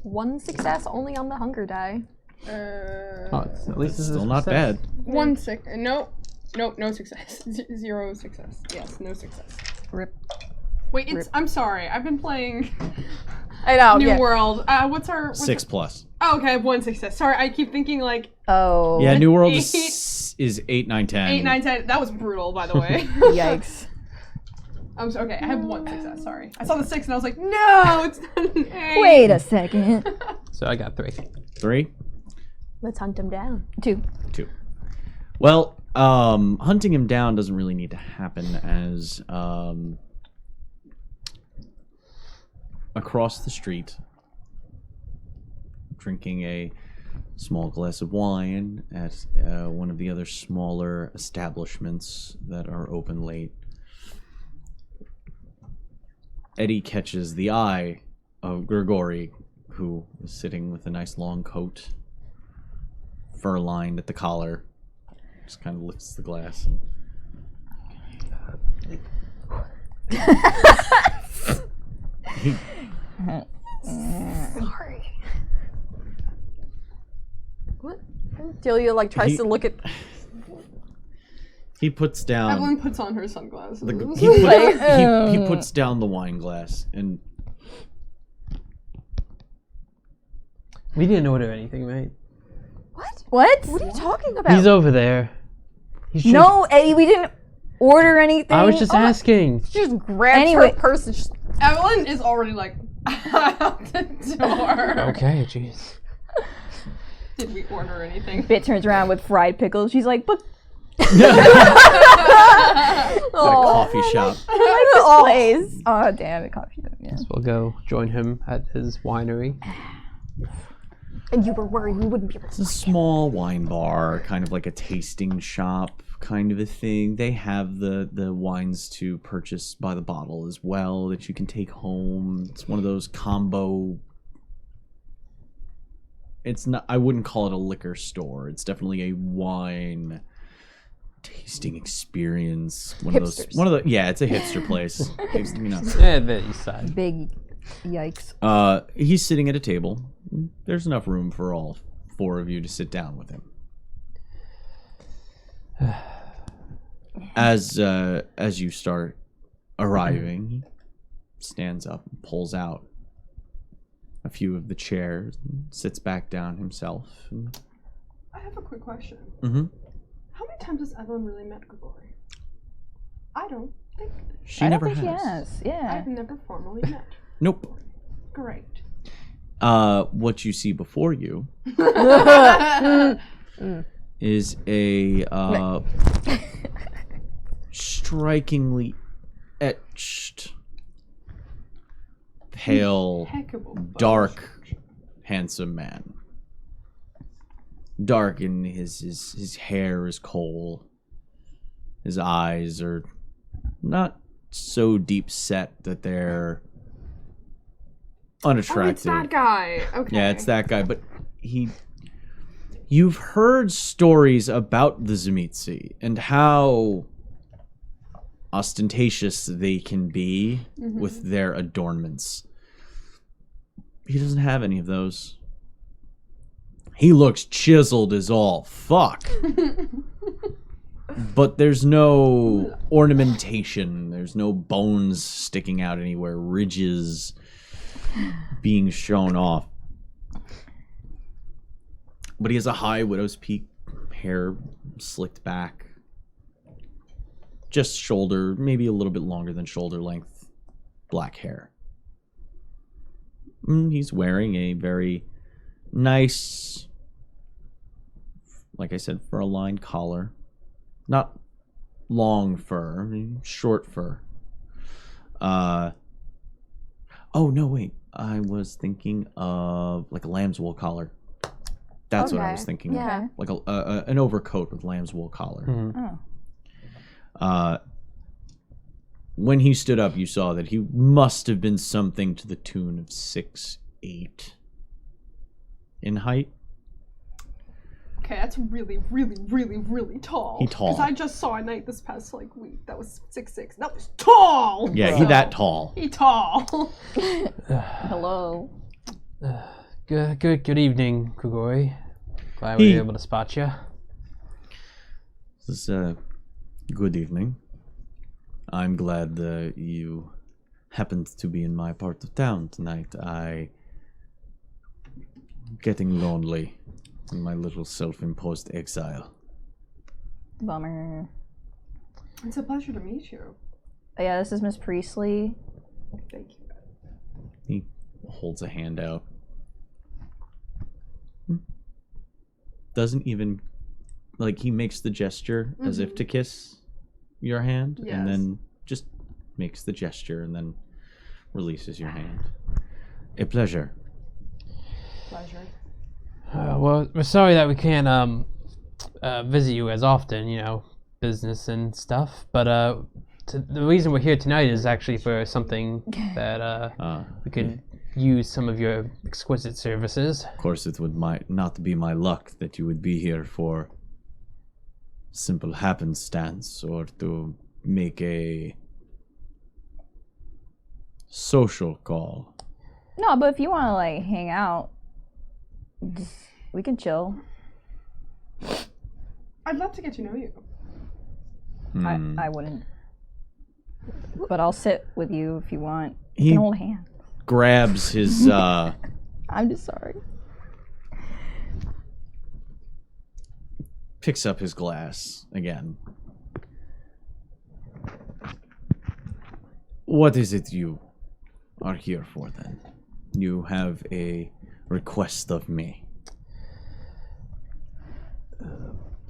1 success only on the hunger die. At least this is Still a not success. bad. Nope, no success. 0 success. Yes, no success. Rip. Wait, I'm sorry. I've been playing I know. New yeah. World. What's our... 6 plus. Oh, okay, I have 1 success. Sorry, I keep thinking like Oh. Yeah, New World 8, is 8, 9, 10. 8, 9, 10. That was brutal, by the way. Yikes. Okay, I have 1 success, sorry. I saw the 6 and I was like, no, it's not an 8. Wait a second. So I got 3. 3? Let's hunt him down. 2. 2. Well, hunting him down doesn't really need to happen as across the street, drinking a small glass of wine at one of the other smaller establishments that are open late, Eddie catches the eye of Grigori, who is sitting with a nice long coat, fur-lined at the collar. Just kind of lifts the glass. Sorry. What? Delia tries to look at. He puts down. Evelyn puts on her sunglasses. He puts down the wine glass and. We didn't order anything, right? What? What are you talking about? He's over there. He's just, No, Eddie, we didn't order anything. I was just asking. She just grabs Anyway. her purse and just, Evelyn is already like out the door. Okay, jeez. Did we order anything? Bit turns around with fried pickles. She's like, but At a coffee shop. I like this place. Oh, damn it, coffee shop. Yeah. We'll go join him at his winery. And you were worried we wouldn't be able It's to. a small wine bar, kind of like a tasting shop kind of a thing. They have the wines to purchase by the bottle as well that you can take home. It's one of those combo. It's not. I wouldn't call it a liquor store. It's definitely a wine tasting experience. Hipsters. Yeah, it's a hipster place. You know. Yeah, the east side. Big yikes. He's sitting at a table. There's enough room for all four of you to sit down with him. As you start arriving, he stands up and pulls out a few of the chairs and sits back down himself. I have a quick question. Mm-hmm. How many times has Evelyn really met Grigori? I don't think. She I never don't think has. she has. Yeah. I've never formally met. Nope. Great. What you see before you is a strikingly etched, pale, Impeccable. dark, handsome man. Dark, and his hair is coal. His eyes are not so deep set that they're unattractive. Oh, it's that guy. Okay. Yeah, it's that guy. But you've heard stories about the Tzimisce and how ostentatious they can be with their adornments. He doesn't have any of those. He looks chiseled as all fuck. But there's no ornamentation. There's no bones sticking out anywhere. Ridges being shown off. But he has a high widow's peak, hair slicked back. Just shoulder, maybe a little bit longer than shoulder length, black hair. He's wearing a very nice, like I said, fur-lined collar. Not long fur, short fur. Oh, no, wait. I was thinking of like a lamb's wool collar. That's what I was thinking Yeah. of. Like an overcoat with lamb's wool collar. Oh. When he stood up, you saw that he must have been something to the tune of 6'8" in height. Okay, that's really, really, really, really tall. He tall. Because I just saw a knight this past week that was 6'6". That was tall. Yeah, he that tall. He tall. Hello. Good evening, Grigori. Glad we were able to spot you. This is good evening. I'm glad that you happened to be in my part of town tonight. Getting lonely in my little self-imposed exile. Bummer. It's a pleasure to meet you. Yeah, this is Miss Priestley. Thank you. He holds a hand out. Doesn't even, like, he makes the gesture as if to kiss your hand, Yes. and then just makes the gesture and then releases your hand. A pleasure. Pleasure. Well, we're sorry that we can't visit you as often, business and stuff. But the reason we're here tonight is actually for something that we could use some of your exquisite services. Of course, it would not be my luck that you would be here for simple happenstance or to make a social call. No, but if you want to like hang out, we can chill. I'd love to get to know you. I wouldn't. But I'll sit with you if you want. We He can hold hands. grabs his I'm just sorry. picks up his glass again. What is it you are here for then? You have a request of me.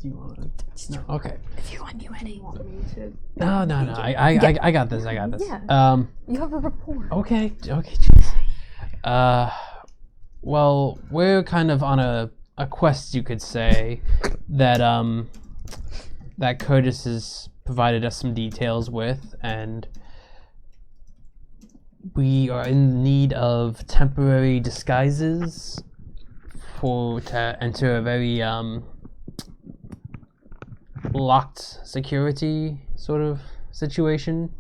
Do you want to? No. Okay. If you want any. No. I got this. Yeah. You have a rapport. Okay. Jeez. Well, we're kind of on a quest, you could say, that that Curtis has provided us some details with, and we are in need of temporary disguises to enter a very locked security sort of situation.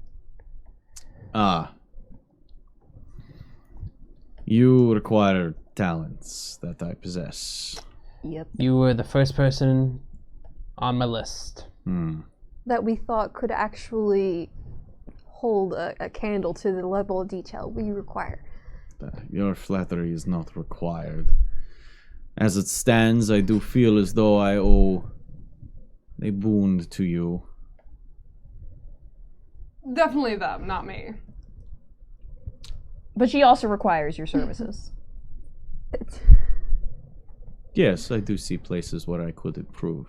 You require talents that I possess. Yep. You were the first person on my list. That we thought could actually hold a candle to the level of detail we require. Your flattery is not required. As it stands, I do feel as though I owe a boon to you. Definitely them, not me. But she also requires your services. Yes, I do see places where I could improve.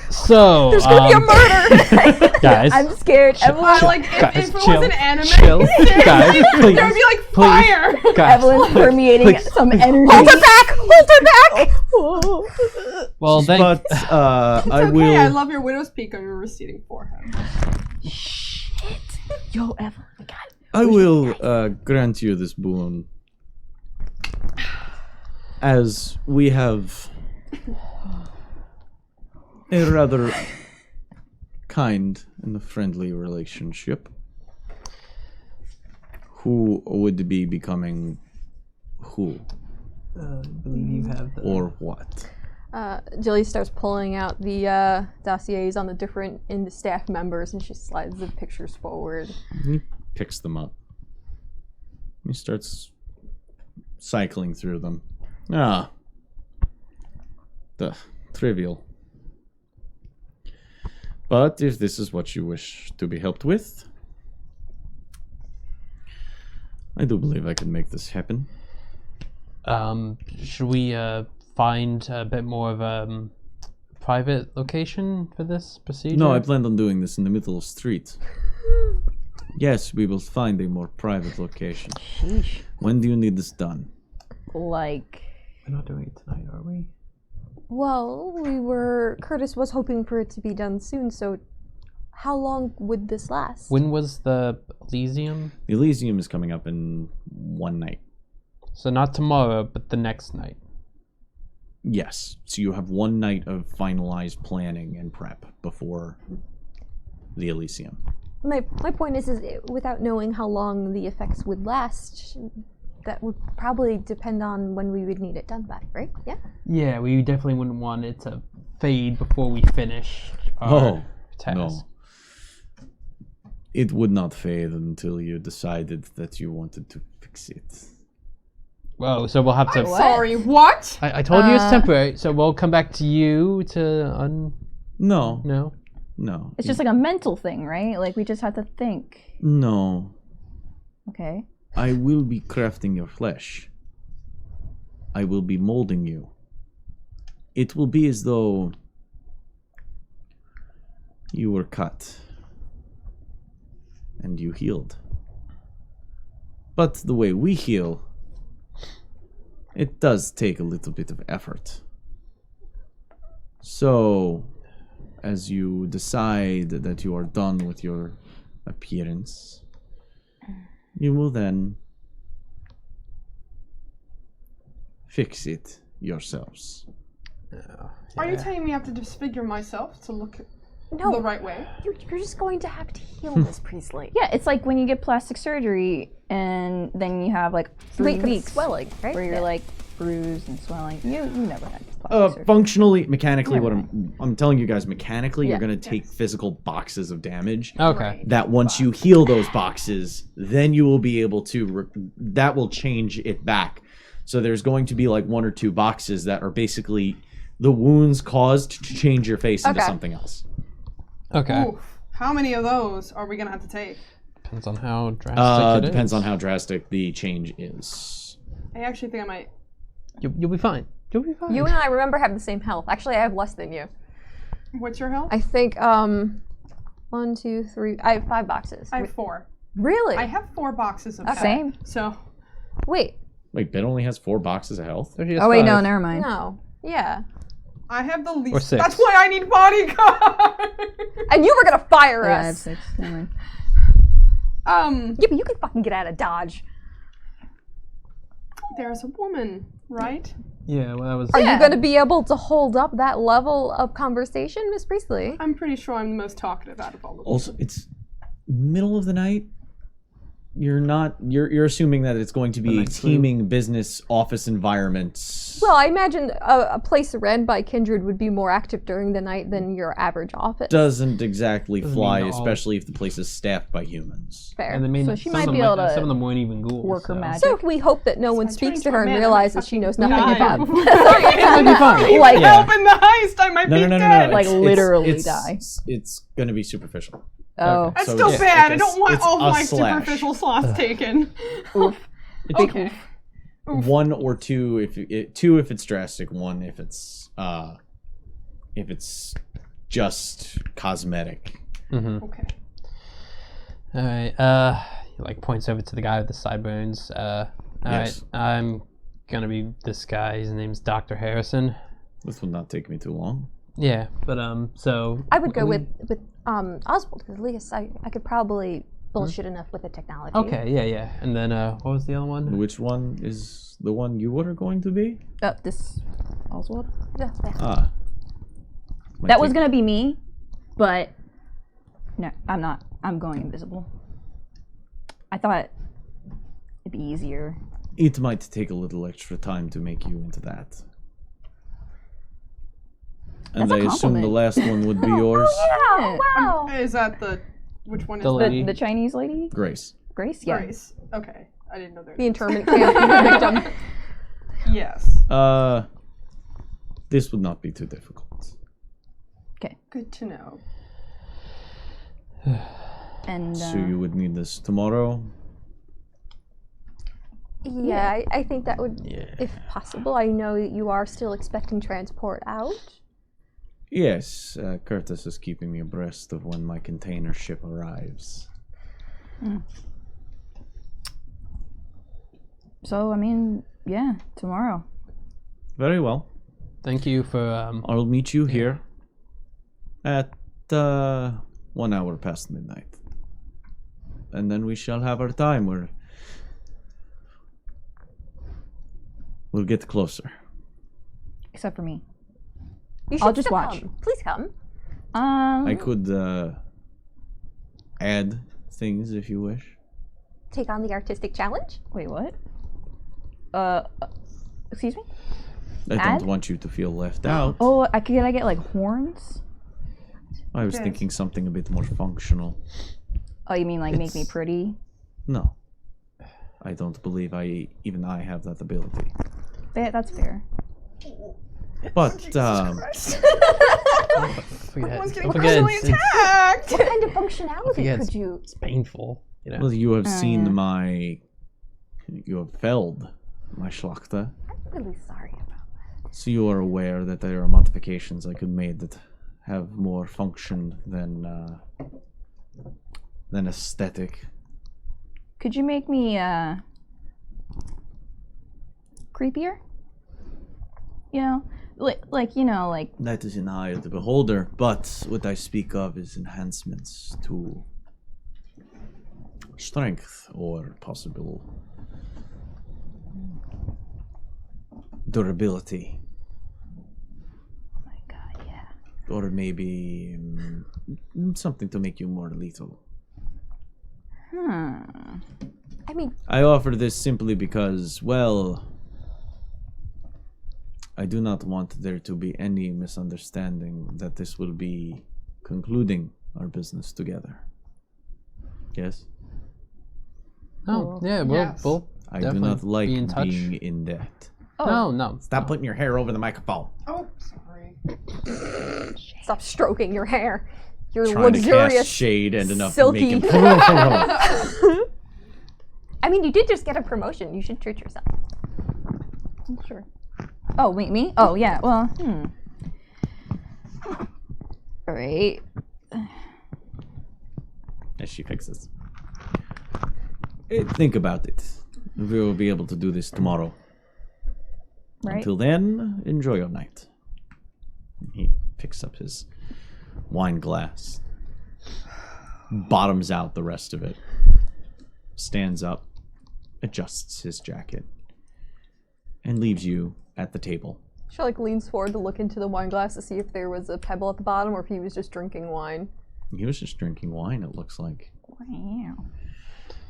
So There's gonna be a murder! guys, I'm scared. Evelyn, Like, Guys, if it chill. was an anime, Chill. Guys, there please. would be like fire. Guys, Evelyn's permeating please. some energy. Hold her back! Hold her back! well, then, But I Okay, will. I love your widow's peak on your receding forehead. Shit. Yo, Evelyn, we got it. I will grant you this boon, as we have a rather kind and friendly relationship. Who would be becoming who I believe you have the. or what? Jilly starts pulling out the dossiers on the different staff members, and she slides the pictures forward. He picks them up. He starts cycling through them. Trivial. But if this is what you wish to be helped with, I do believe I can make this happen. Should we find a bit more of a private location for this procedure? No, I planned on doing this in the middle of the street. Yes, we will find a more private location. Sheesh. When do you need this done? Like, We're not doing it tonight, are we? Well, Curtis was hoping for it to be done soon, so how long would this last? When was the Elysium? The Elysium is coming up in one night. So not tomorrow, but the next night. Yes, so you have one night of finalized planning and prep before the Elysium. My point is without knowing how long the effects would last, that would probably depend on when we would need it done by, right? Yeah? Yeah, we definitely wouldn't want it to fade before we finish our task. No. It would not fade until you decided that you wanted to fix it. Whoa, so we'll have to... Sorry, what? I told you it's temporary, so we'll come back to you to No. No? No. it's just like a mental thing, right? Like, we just have to think. No. Okay. I will be crafting your flesh. I will be molding you. It will be as though you were cut and you healed. But the way we heal, it does take a little bit of effort. So, as you decide that you are done with your appearance, you will then fix it yourselves. Are you telling me I have to disfigure myself to look No, the right way? you're just going to have to heal this, Priestley. Yeah, it's like when you get plastic surgery and then you have like 3 weeks swelling, right? where you're Yeah. like bruised and swelling. You never had plastic surgery. Functionally, mechanically, what I'm telling you guys, mechanically, Yeah. you're going to take physical boxes of damage. Okay. That once you heal those boxes, then you will be able to, that will change it back. So there's going to be like 1 or 2 boxes that are basically the wounds caused to change your face into Okay. something else. Okay. Oof. How many of those are we gonna have to take? Depends on how drastic it is. Depends on how drastic the change is. I actually think I might. You'll be fine. You'll be fine. You and I remember have the same health. Actually, I have less than you. What's your health? I think 1, 2, 3. I have 5 boxes. I have 4. Really? I have 4 boxes of health. Same. So Wait. Wait, Ben only has 4 boxes of health? So she has Oh wait, no, 5. never mind. No. Yeah. I have the least. Or 6. That's why I need bodyguard. And you were gonna fire Oh, yeah, I have us. 6. Never mind. Yeah, but you can fucking get out of Dodge. There's a woman, right? Yeah, well, that was. Are you gonna be able to hold up that level of conversation, Miss Priestley? I'm pretty sure I'm the most talkative out of all of them. Also, it's middle of the night. You're assuming that it's going to be a teeming business office environment. Well, I imagine a place run by Kindred would be more active during the night than your average office. Doesn't exactly Doesn't fly, mean all. especially if the place is staffed by humans. Fair. And they may So not- she some might of them be able to Some of them weren't even ghouls. work her so. magic. So if we hope that no one I speaks turn to her into a and man, realizes I she knows fucking nothing die. about It'll be fine. Like, Need help in the heist. I might be No. dead. Like, literally die. It's going to be superficial. Oh. That's So still it's bad. like I don't want it's all a my slash. superficial slots taken. Okay. 1 or 2 if it's drastic. 1 if it's just cosmetic. Mm-hmm. Okay. All right. He like points over to the guy with the sideburns. All Yes. right. I'm gonna be this guy. His name's Dr. Harrison. This would not take me too long. Yeah, but so. I would go with Oswald, because at least I could probably bullshit enough with the technology. Okay. Yeah. And then what was the other one? Which one is the one you were going to be? This Oswald? Yeah. Ah. That was gonna be me, but no, I'm not. I'm going invisible. I thought it'd be easier. It might take a little extra time to make you into that. And That's a I assume the compliment. last one would be yours. Yeah. Wow. Is that the? Which one is The that? lady. The Chinese lady? Grace. Grace? Yeah. Grace. Okay. I didn't know there. The internment camp victim. Yes. This would not be too difficult. Good to know. And So you would need this tomorrow? Yeah, I think that would, Yeah. if possible. I know that you are still expecting transport out. Yes, Curtis is keeping me abreast of when my container ship arrives. so I mean, yeah, tomorrow. Very well. Thank you for I'll meet you here at 1 hour past midnight. And then we shall have our time where we'll get closer. Except for me. You I'll should just still watch. come. Please come. I could add things if you wish. Take on the artistic challenge. Wait, what? Excuse me? I Add? don't want you to feel left out. Oh, can I get like horns? I was Yes. thinking something a bit more functional. Oh, you mean like make me It's- pretty? No. I don't believe even I have that ability. That's fair. But Forget. forget. Someone's getting Don't forget, personally it's attacked. What kind of functionality forget could you? it's painful. You know. well, you have seen yeah. you have felled my Schlachter. I'm really sorry about So you are aware that there are modifications I could make that have more function than aesthetic. Could you make me creepier? You know, like That is in the eye of the beholder, but what I speak of is enhancements to strength or possible durability. oh my god, yeah. Or maybe something to make you more lethal. I mean, I offer this simply because, well, I do not want there to be any misunderstanding that this will be concluding our business together. Yes? Oh, yeah. Well, Yes. we'll I do definitely not like be in touch. being in debt. No. Stop putting your hair over the microphone. Oh, sorry. stop stroking your hair. Your Trying to cast luxurious. shade and enough silky- making. I mean, you did just get a promotion. You should treat yourself. Sure. Oh, me? Oh, yeah. Well, All right. As she fixes. Think about it. We will be able to do this tomorrow. Right. Until then, enjoy your night. He picks up his wine glass, bottoms out the rest of it, stands up, adjusts his jacket, and leaves you at the table. She like leans forward to look into the wine glass to see if there was a pebble at the bottom or if he was just drinking wine. He was just drinking wine, it looks like. Wow.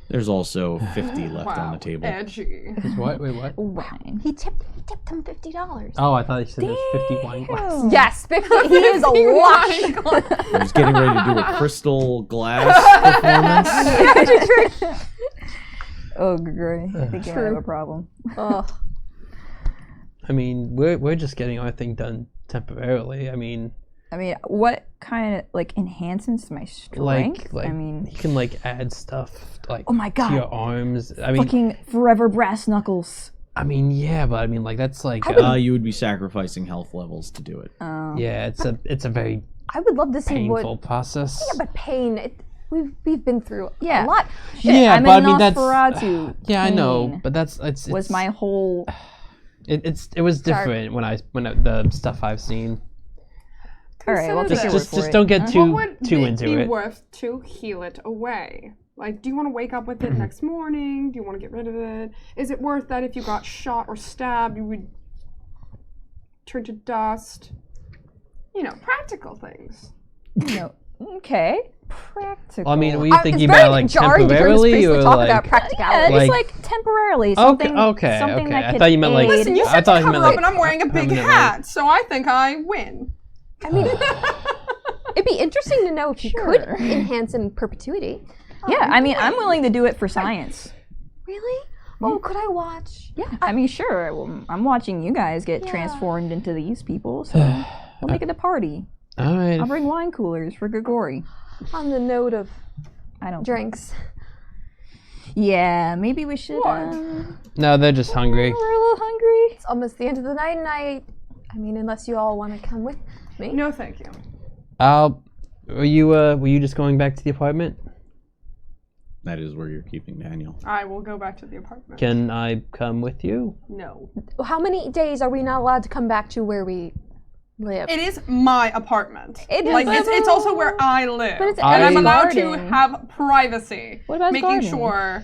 There's also 50 left on the table. Edgy. What? Wait, what? Wine. He tipped him $50. Oh, I thought you said there's 50 wine glasses. Yes, 50. He is a lush. He's getting ready to do a crystal glass performance. Oh, great. I think I have True. a problem. Ugh. I mean, we're just getting our thing done temporarily. I mean, what kind of like enhances my strength? like I mean, you can like add stuff like Oh my God. to your arms. I mean, fucking forever brass knuckles. yeah, but I mean, like that's like You would be sacrificing health levels to do it. yeah, it's a very I would love to see painful what. process. Yeah, but pain. We've been through Yeah. a lot. Yeah, I'm but in I mean that's Nosferatu. yeah, I know, Pain but it's was my whole. it was different when the stuff I've seen. All right, well, Consider take your this. word for Just it. don't get What too would too it into be it. worth to heal it away? Like, do you want to wake up with it next morning? Do you want to get rid of it? Is it worth that if you got shot or stabbed, you would turn to dust? You know, practical things. No. Okay. Practical. I mean, were you It's thinking very about like jarring to hear this temporarily priestly or talk like? about yeah, practicality. just Like- like temporarily. Something. Okay. Something that I could thought you meant like. aid- Listen, you I said thought to you cover meant up, like. and I'm wearing a big having it, hat, so I think I win. I mean, it'd be interesting to know if you could Sure. enhance in perpetuity. Yeah, I mean, I'm willing to do it for science. Really? Oh, could I watch? Yeah, I mean, sure. Well, I'm watching you guys get transformed into these people, so we'll make it a party. All right. I'll bring wine coolers for Grigori. On the note of I don't. drinks. Yeah, maybe we should. No, they're just hungry. We're a little hungry. It's almost the end of the night, and I mean, unless you all want to come with me. No, thank you. Were you just going back to the apartment? That is where you're keeping Daniel. I will go back to the apartment. Can I come with you? No. How many days are we not allowed to come back to where we live? It is my apartment. It is. Like, it's also where I live. But it's and I'm I- allowed to garden. have privacy. What about his making garden? sure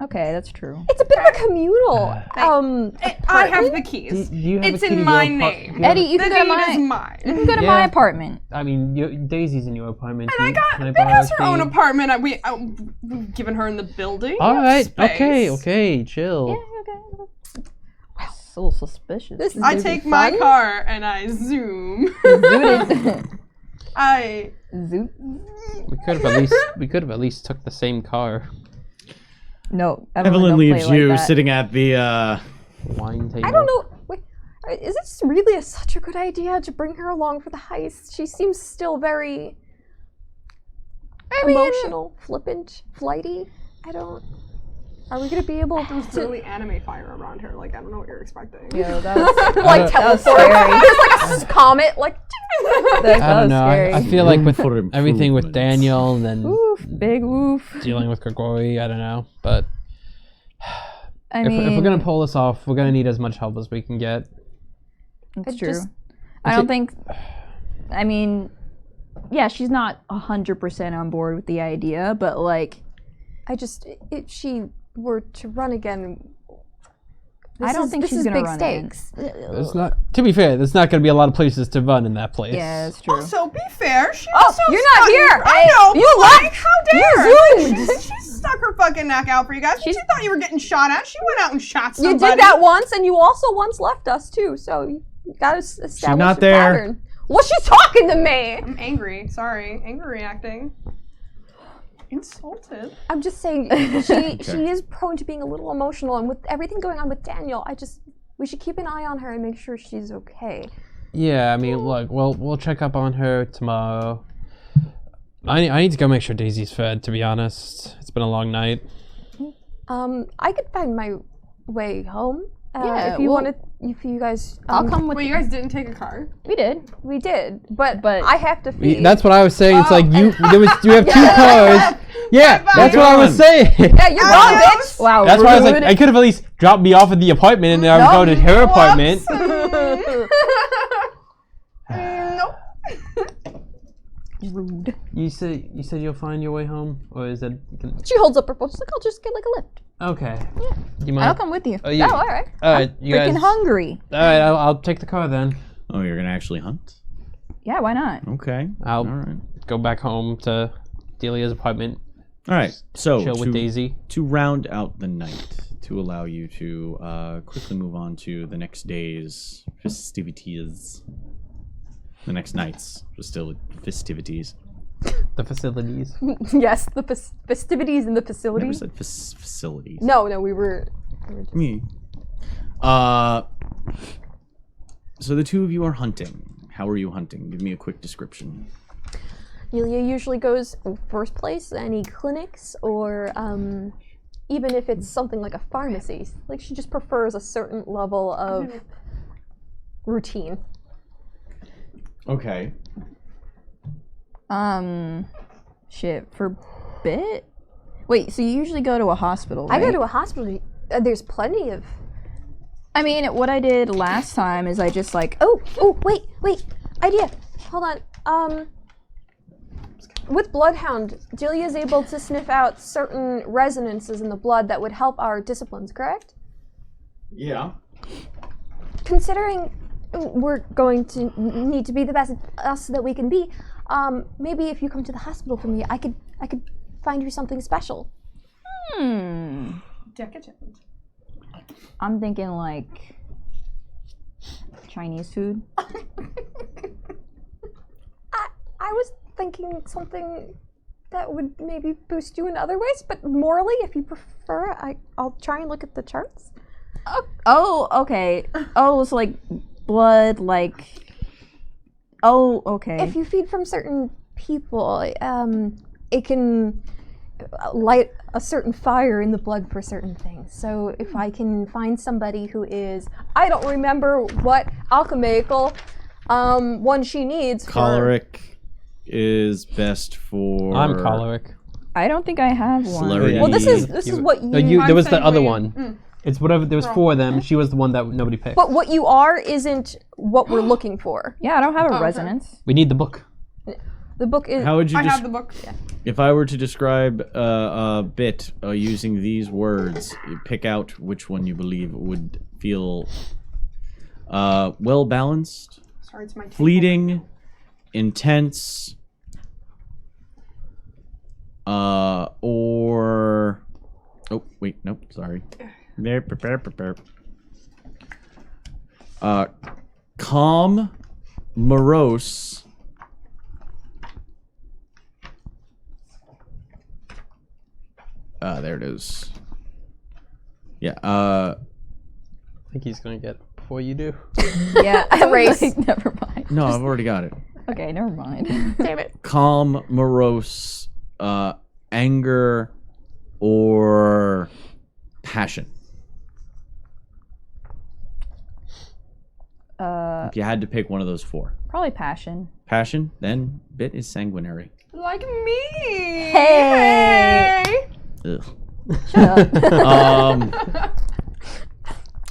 Okay, that's true. It's a bit of a communal. I have the keys. Do you have It's a key in to my your name. Eddie, you The can go to deed is my. You can mine. go to Yeah. my apartment. I mean, Daisy's in your apartment. And Can I Ben borrow has a her own key? apartment. We've given her in the building. All right. Space. Okay. Chill. Okay. It's a little suspicious. This is I gonna be take my fun. car and I zoom. Zooted. I Zoot. We could have at least took the same car. No, Evelyn don't leaves play you like that. sitting at the Wine table. I don't know. Wait, is this really such a good idea to bring her along for the heist? She seems still very emotional, flippant, flighty. I don't. Are we gonna be able There's to really anime fire around her. Like, I don't know what you're expecting. Yo, that was, like that was teleport? scary. There's like a comet, like. That I don't was know. scary. I feel like Room with for everything with improvement. Daniel and then Oof, big oof. dealing with Grigori, I don't know. But I if mean, we're gonna pull this off, we're gonna need as much help as we can get. it's I true. just- I don't think. I mean, yeah, she's not 100% on board with the idea, but like, If she were to run again. I don't think this she's is gonna big run stakes. It's not. To be fair, there's not gonna be a lot of places to run in that place. yeah, that's true. Also, be fair. She Oh, also you're not stuck- here. I know. You but, left. like, how dare? You zoomed. She stuck her fucking neck out for you guys. She thought you were getting shot at. She went out and shot somebody. You did that once, and you also once left us too. So you gotta establish not your there. pattern. Well, she's talking to me. I'm angry. Sorry. Angry reacting. Insulted. I'm just saying she is prone to being a little emotional, and with everything going on with Daniel, we should keep an eye on her and make sure she's okay. Yeah, I mean, look, we'll check up on her tomorrow. I need to go make sure Daisy's fed. To be honest, it's been a long night. I could find my way home. Yeah, if you well, want to, if you guys, I'll come with Wait, you guys didn't take a car? We did. We did, but But- I have to feed. That's what I was saying. It's Oh. like you have two cars. Yeah, that's what I was saying. Yeah, you're wrong, bitch. Wow. That's why I was like, rude. I could have at least dropped me off at the apartment and then I would go to her apartment. Nope. Rude. You said you'll find your way home, or is that She holds up her phone. She's like, I'll just get like a lift. okay? Yeah. You mind? I'll come with you. Oh, yeah. Oh, all right. All right, you Freaking guys. hungry. All right, I'll take the car then. Oh, you're gonna actually hunt? Yeah, why not? Okay. I'll All right. go back home to Delia's apartment, All right. So chill with Daisy. to round out the night, to allow you to quickly move on to the next day's festivities, the next night's festivities. The facilities. Yes, the festivities in the Never facilities. said facilities. No, we were. Me. So the two of you are hunting. How are you hunting? Give me a quick description. Yulia usually goes first place. Any clinics or even if it's something like a pharmacy, like she just prefers a certain level of routine. Okay. Shit, for bit? Wait, so you usually go to a hospital, I go right? to a hospital. There's plenty of. I mean, what I did last time is I just like, Oh, wait, idea. Hold on. With Bloodhound, Julia is able to sniff out certain resonances in the blood that would help our disciplines, correct? Yeah. Considering we're going to need to be the best us that we can be, maybe if you come to the hospital for me, I could find you something special. Decadent. I'm thinking like Chinese food. I was thinking something that would maybe boost you in other ways, but morally, if you prefer, I'll try and look at the charts. Oh, okay. Oh, so like blood, like. Oh, okay. If you feed from certain people, it can light a certain fire in the blood for certain things. So if I can find somebody who is, I don't remember what alchemical one she needs. Choleric is best for. I'm choleric. I don't think I have one. Celerity. Well, this is what you. No, you. There I'm was the other sanguine. one. It's whatever. There was four of them. She was the one that nobody picked. But what you are isn't what we're looking for. Yeah, I don't have a okay. resonance. We need the book. The book is. How would you I have the book. if I were to describe a bit using these words, you pick out which one you believe would feel well balanced, Sorry, it's my table. fleeting, intense, or oh wait, nope, sorry. Calm, morose. There it is. Yeah. I think he's gonna get it before you do. Yeah, I was Race. like, never mind. No, I've already got it. Okay, never mind. Damn it. Calm, morose, anger, or passion. If you had to pick one of those four. Probably passion. Passion, then bit is sanguinary. Like me. Hey! Ugh. Shut up.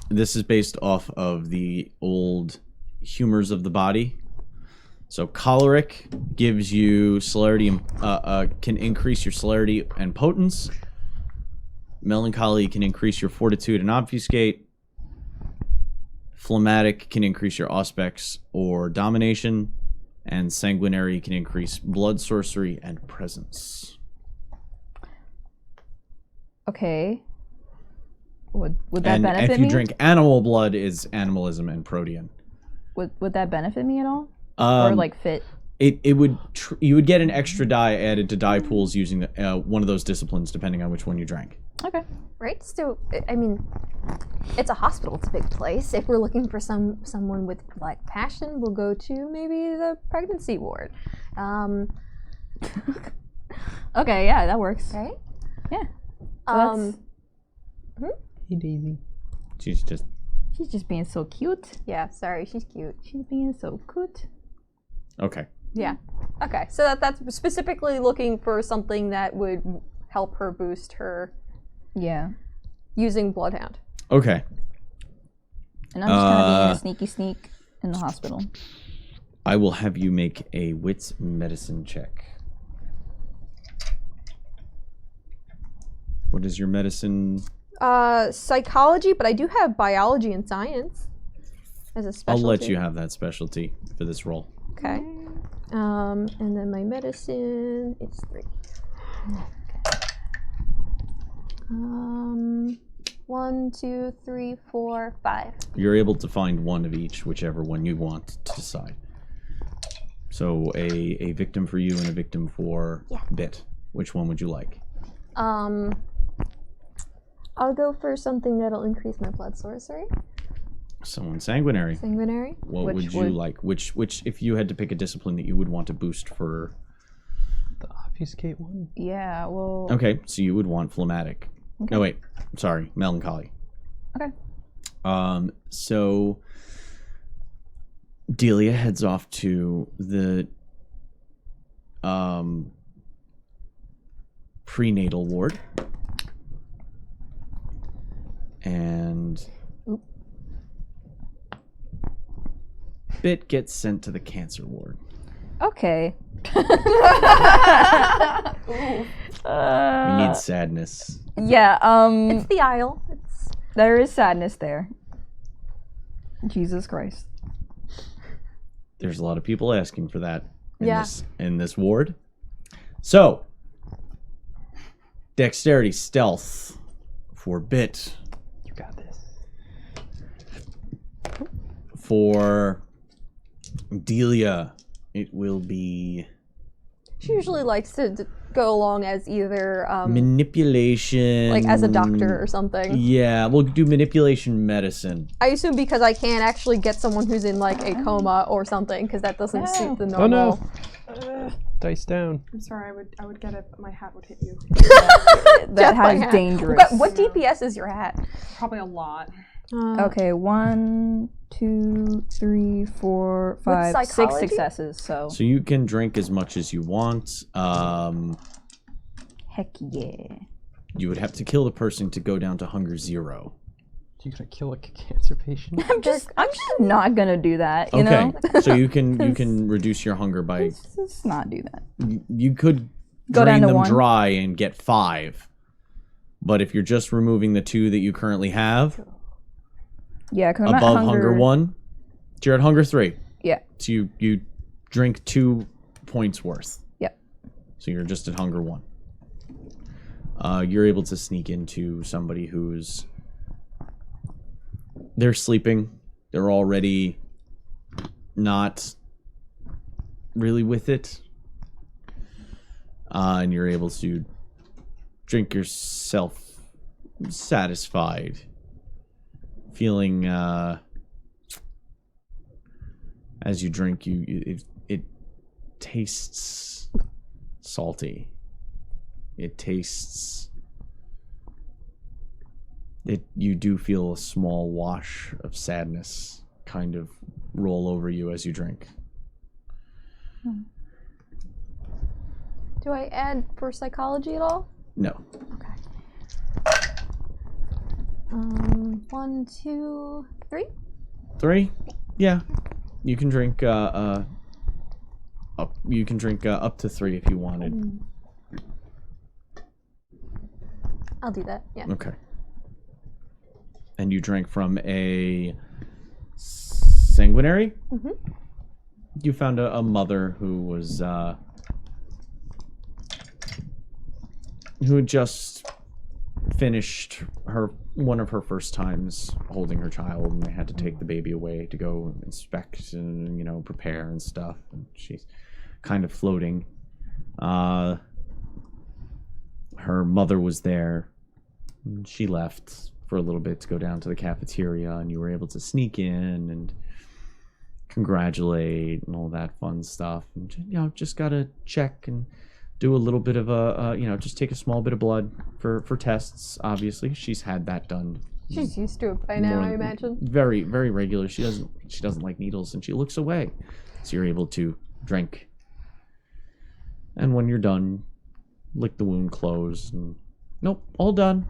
This is based off of the old humors of the body. So choleric gives you celerity and can increase your celerity and potence. Melancholy can increase your fortitude and obfuscate. Phlegmatic can increase your auspex or domination. And sanguinary can increase blood sorcery and presence. Okay. Would that And benefit if you me? drink animal blood, is animalism and protean. Would that benefit me at all? Or like fit? It would you would get an extra die added to die pools using one of those disciplines, depending on which one you drank. Okay. Right? So, I mean, it's a hospital. It's a big place. If we're looking for someone with, like, passion, we'll go to maybe the pregnancy ward. Okay, yeah, that works. Right? Yeah. So that's- Hey Daisy. She's just She's just being so cute. Yeah, sorry, she's cute. She's being so cute. Okay. Yeah. Okay, so that's specifically looking for something that would help her boost her Yeah. using Bloodhound. Okay. And I'm just kind of being a sneaky sneak in the hospital. I will have you make a wits medicine check. What is your medicine? Psychology, but I do have biology and science as a specialty. I'll let you have that specialty for this role. Okay. And then my medicine is 3. Okay. 1, 2, 3, 4, 5. You're able to find one of each, whichever one you want to decide. So a victim for you and a victim for Bit. Which one would you like? I'll go for something that'll increase my blood sorcery. Someone sanguinary. Sanguinary. What would you like? Which, if you had to pick a discipline that you would want to boost for? The obfuscate one? Yeah, well... Okay, so you would want phlegmatic. Okay. No, wait. Sorry, melancholy. Okay. So Delia heads off to the prenatal ward. And Bit gets sent to the cancer ward. Okay. We need sadness. Yeah, It's the aisle. there is sadness there. Jesus Christ. There's a lot of people asking for that Yeah. in this ward. So, dexterity stealth for Bit. You got this. For Delia, it will be She usually likes to go along as either manipulation. like as a doctor or something. Yeah, we'll do manipulation medicine. I assume because I can't actually get someone who's in like a coma or something because that doesn't suit the normal. Oh no! Dice down. I'm sorry, I would get it, but my hat would hit you. That Death by has hand. dangerous. What DPS is your hat? Probably a lot. Okay, 1, 2, 3, 4, 5, 6 psychology? successes, so... So you can drink as much as you want. Heck yeah. You would have to kill the person to go down to hunger 0. You're gonna kill a cancer patient? I'm just not gonna do that, you Okay, know? so you can reduce your hunger by. Let's not do that. You could Go down drain to them 1. dry and get 5. But if you're just removing the 2 that you currently have Yeah, because I'm above at hunger 1, you're at hunger 3. Yeah. So you drink 2 points worth. Yep. So you're just at hunger 1. You're able to sneak into somebody who's... They're sleeping. They're already not really with it. And you're able to drink yourself satisfied. Feeling, as you drink, it tastes salty. It tastes... You do feel a small wash of sadness kind of roll over you as you drink. Do I add for psychology at all? No. Okay. 1, 2, 3. 3? Yeah. You can drink up to 3 if you wanted. I'll do that. Yeah. Okay. And you drank from a sanguinary? Mm-hmm. You found a mother who was who had just finished one of her first times holding her child, and they had to take the baby away to go inspect and prepare and stuff, and she's kind of floating. Her mother was there. She left for a little bit to go down to the cafeteria, and you were able to sneak in and congratulate and all that fun stuff. And just gotta check and do a little bit of just take a small bit of blood for tests. Obviously, she's had that done She's used to it by now, I imagine. Very, very regular. She doesn't like needles, and she looks away. So you're able to drink. And when you're done, lick the wound closed. And, nope, all done.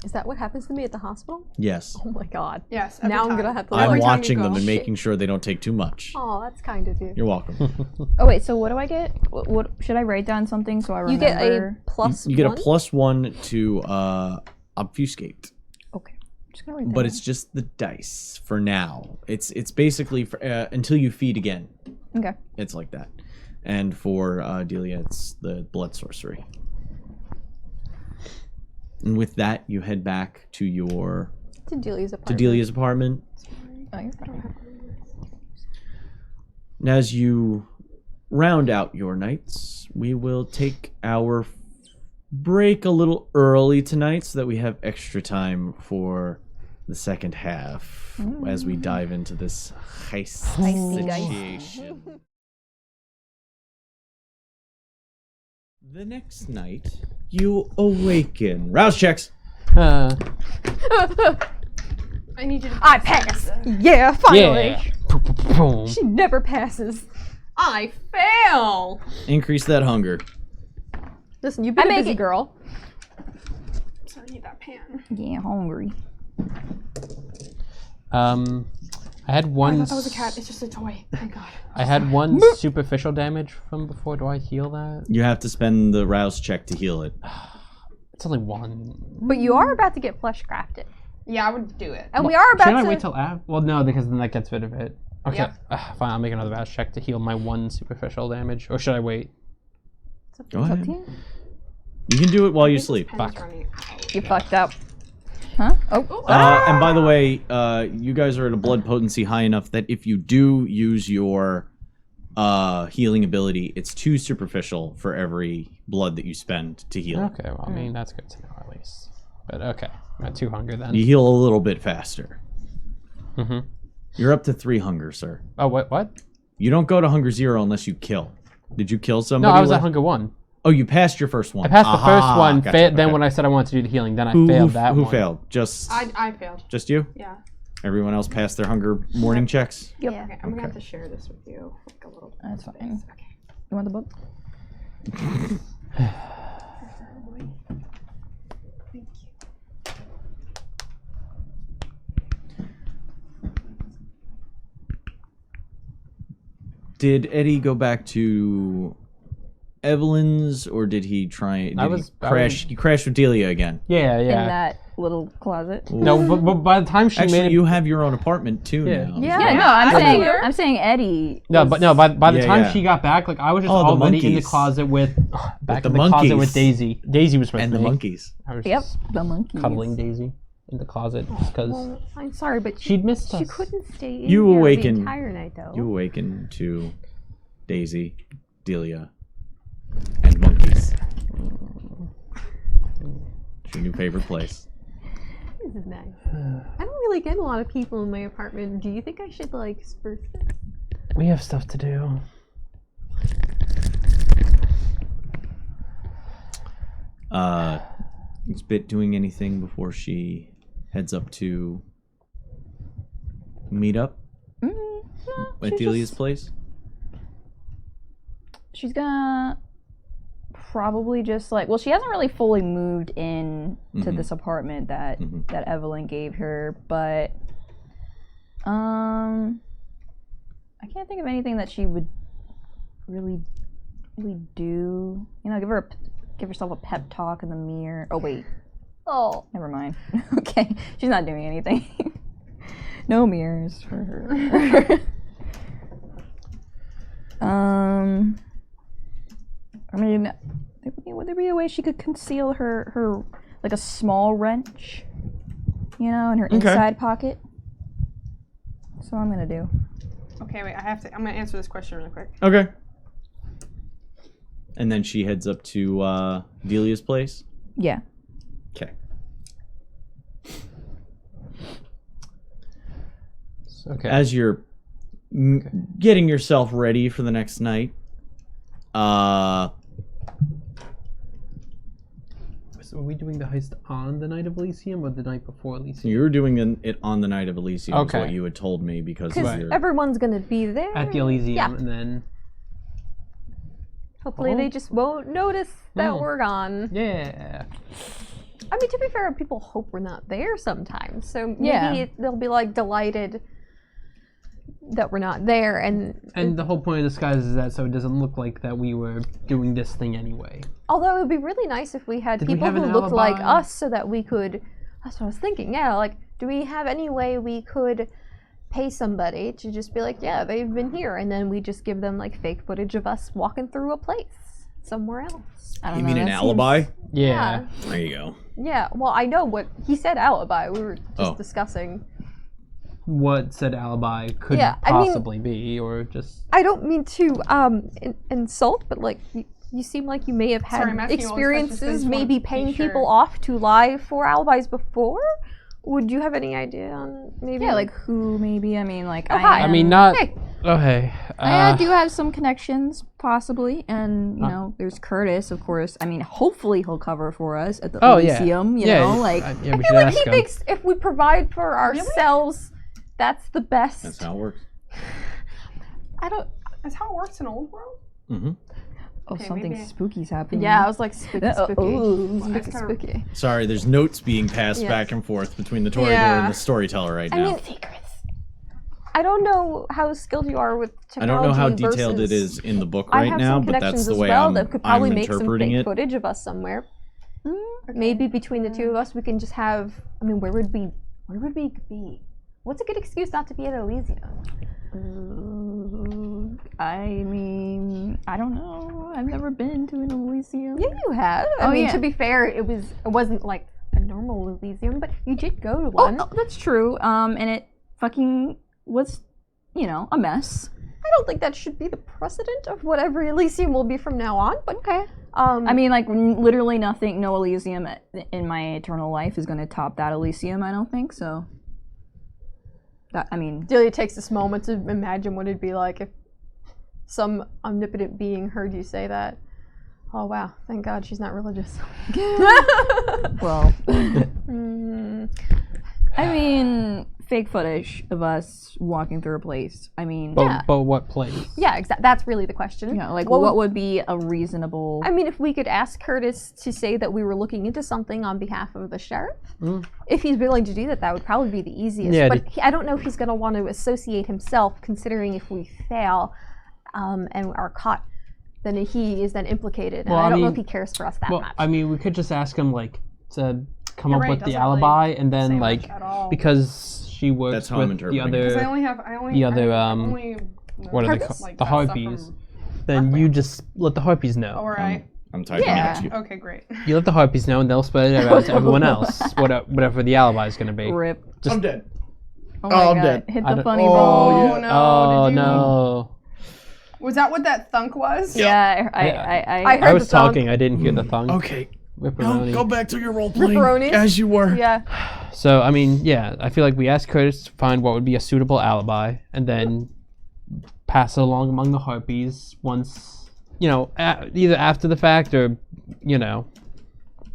Is that what happens to me at the hospital? Yes. Oh my god. Yes. Now I'm gonna have to. I'm Every time you watching them go. and making sure they don't take too much. Oh, that's kind of you. You're welcome. Oh wait, so what do I get? What should I write down something so I remember? You get a plus. You get a one? +1 to obfuscate. Okay, I'm just gonna write that. But it's just the dice for now. It's basically for, until you feed again. Okay. It's like that. And for Delia, it's the blood sorcery. And with that, you head back to your To Delia's apartment. to Delia's apartment. Oh, you're fine. And as you round out your nights, we will take our break a little early tonight so that we have extra time for the second half as we dive into this heist situation. The next night, you awaken. Rouse checks. Uh, I need you to. I pass. Yeah, finally. yeah. Boom. She never passes. I fail. Increase that hunger. Listen, you've been a make busy it. girl. So I need that pan. Yeah, hungry. I had Oh, I one. thought that was a cat. It's just a toy. Thank God. I had one superficial damage from before. Do I heal that? You have to spend the rouse check to heal it. It's only one. But you are about to get flesh crafted. Yeah, I would do it. And we are about Should I to. wait till after? Well, no, because then that gets rid of it. Okay, Yep. fine. I'll make another rouse check to heal my one superficial damage. Or should I wait? Go ahead. You can do it while you sleep. Pen's Fuck. running out. You fucked up. Huh? Oh. And by the way, you guys are at a blood potency high enough that if you do use your healing ability, it's 2 superficial for every blood that you spend to heal. Okay, well, I mean, that's good to know at least. But okay, I'm at 2 hunger then. You heal a little bit faster. Mm-hmm. You're up to 3 hunger, sir. Oh, what? You don't go to hunger 0 unless you kill. Did you kill No, somebody? I was at with- hunger 1. Oh, you passed your first one. I passed the first Aha, one, gotcha, then okay. when I said I wanted to do the healing, then I Who failed that who one. failed? Just I failed. just you? Yeah. Everyone else passed their hunger morning checks? Yep. Yeah. Okay, I'm gonna have to share this with you. Like a little. That's space. fine. Okay. You want the book? Thank you. Did Eddie go back to Evelyn's, or did he try? Did I he was- crash. He crashed with Delia again. Yeah, In yeah. that little closet. No, but by the time she Actually, made it, you have your own apartment too Yeah. now. Yeah. Yeah, no, I'm I saying hear. I'm saying Eddie. no, was- but no, by the Yeah, time yeah. she got back, like I was just Oh, the already in the monkeys. closet with back the in the closet monkeys. with Daisy. Daisy was with And me. the monkeys. I was Yep, just the monkey. cuddling Daisy in the closet because Well, I'm sorry, but she'd missed us. she couldn't stay in You here awaken- the entire night, though. You awaken to Daisy, Delia, and monkeys. It's your new favorite place. This is nice. I don't really get a lot of people in my apartment. Do you think I should like spruce this? We have stuff to do. Is Bit doing anything before she heads up to meet up No, at she's Delia's just- place? She's gonna probably just like, well, she hasn't really fully moved in to Mhm. this apartment that Mhm. that Evelyn gave her, but I can't think of anything that she would really do. You know, give herself a pep talk in the mirror. Oh wait, Oh, never mind. Okay, she's not doing anything. No mirrors for her. I mean, would there be a way she could conceal her like a small wrench, you know, in her inside pocket? That's what I'm gonna do. Okay, wait. I'm gonna answer this question really quick. Okay. And then she heads up to Delia's place. Yeah. Okay. Okay. As you're getting yourself ready for the next night, So are we doing the heist on the night of Elysium or the night before Elysium? You were doing it on the night of Elysium, is Okay. what you had told me, because of Because your... everyone's gonna be there. At the Elysium, Yeah. and then... Hopefully they just won't notice that we're gone. Yeah. I mean, to be fair, people hope we're not there sometimes. So maybe Yeah. they'll be like delighted that we're not there. And the whole point of disguise is that so it doesn't look like that we were doing this thing anyway. Although it would be really nice if we had Did we people have who an looked like alibi? us so that we could. That's what I was thinking. Yeah, like, do we have any way we could pay somebody to just be like, yeah, they've been here, and then we just give them like fake footage of us walking through a place somewhere else? I don't You know, mean an that alibi? Yeah. There you go. Yeah. Well, I know what he said. Alibi. We were just Oh. discussing. What said alibi could Yeah, I mean- possibly be, or just... I don't mean to insult, but like you seem like you may have had Sorry, I'm asking you all these questions, experiences but I just wanna maybe be paying sure. people off to lie for alibis before. Would you have any idea on maybe? Yeah, like who maybe? I mean, like hi. I mean, not... Hey. Okay. I do have some connections, possibly, and you know, there's Curtis, of course. I mean, hopefully he'll cover for us at the Oh, yeah. Elysium. You Yeah, know, yeah, like yeah, we I should feel like ask he him. thinks if we provide for ourselves, that's the best. That's how it works. I don't. That's how it works in Old World? Mm-hmm. oh, Okay, something maybe- spooky's happening. Yeah, I was like spooky, spooky. Oh, That's spooky, kinda- spooky. Sorry, there's notes being passed Yes. back and forth between the Toreador Yeah. and the storyteller right I now. mean, I don't know how skilled you are with I technology. don't know how detailed it versus- is in the book I right have now, some but that's connections the as way well I'm that could probably make some interpreting fake it. footage of us somewhere. Maybe between the two of us, we can just have. I mean, where would we be? What's a good excuse not to be at Elysium? I mean, I don't know. I've never been to an Elysium. Yeah, you have. I Oh, mean, yeah. to be fair, it wasn't like a normal Elysium, but you did go to Oh, one. that's true. And it fucking was, you know, a mess. I don't think that should be the precedent of what every Elysium will be from now on. But Okay. I I mean, like, literally nothing, no Elysium in my eternal life is going to top that Elysium, I don't think, so. That, I mean, Delia takes this moment to imagine what it'd be like if some omnipotent being heard you say that. Oh wow! Thank God she's not religious. well, Mm, I mean, fake footage of us walking through a place. I mean, But what place? yeah, exactly. That's really the question. yeah, like, What what would be a reasonable. I mean, if we could ask Curtis to say that we were looking into something on behalf of the sheriff, Mm. if he's willing to do that, that would probably be the easiest. Yeah, but I don't know if he's going to want to associate himself, considering if we fail and are caught, then he is then implicated. And Well, I don't know mean- if he cares for us that Well, much. I mean, we could just ask him, like, to come You're up right, with the doesn't really alibi, and say then, much like, at all. because she works That's how I'm with the interpreting it. Because other... I only the other, I um, only what are they Harpies? called? like The that stuff harpies. from- Then you just let the harpies know. All right. I'm typing Yeah. at you. Okay, great. You let the harpies know, and they'll spread it out to everyone else, whatever the alibi is going to be. Rip. Just- I'm dead. Oh my I'm god. dead. Hit I the don't- funny Oh, bone. yeah. no! Oh, did you? no. Was that what that thunk was? Yeah, I I heard was the thunk. talking, I didn't hear the thunk. Okay. Ripperoni. Go back to your role playing Ripperonis? as you were. Yeah. So, I mean, yeah, I feel like we asked Curtis to find what would be a suitable alibi, and then pass it along among the harpies once, you know, either after the fact or, you know,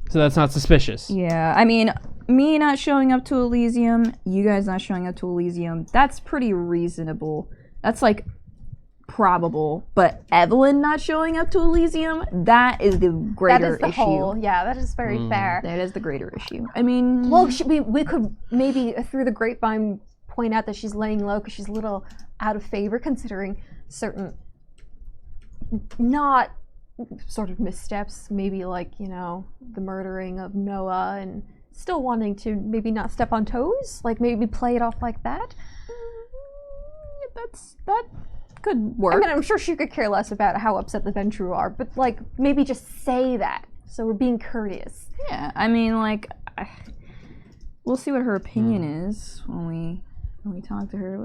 so that's not suspicious. Yeah, I mean, me not showing up to Elysium, you guys not showing up to Elysium, that's pretty reasonable. That's like probable. But Evelyn not showing up to Elysium, that is the That greater is the issue. whole. Yeah, that is very fair. That is the greater issue. I mean, Well, we could maybe through the grapevine point out that she's laying low because she's a little out of favor considering certain not sort of missteps, maybe like, you know, the murdering of Noah and still wanting to maybe not step on toes, like maybe play it off like that. that could work. I mean, I'm sure she could care less about how upset the Ventru are, but like maybe just say that. So we're being courteous. Yeah, I mean, like, we'll see what her opinion is when we talk to her.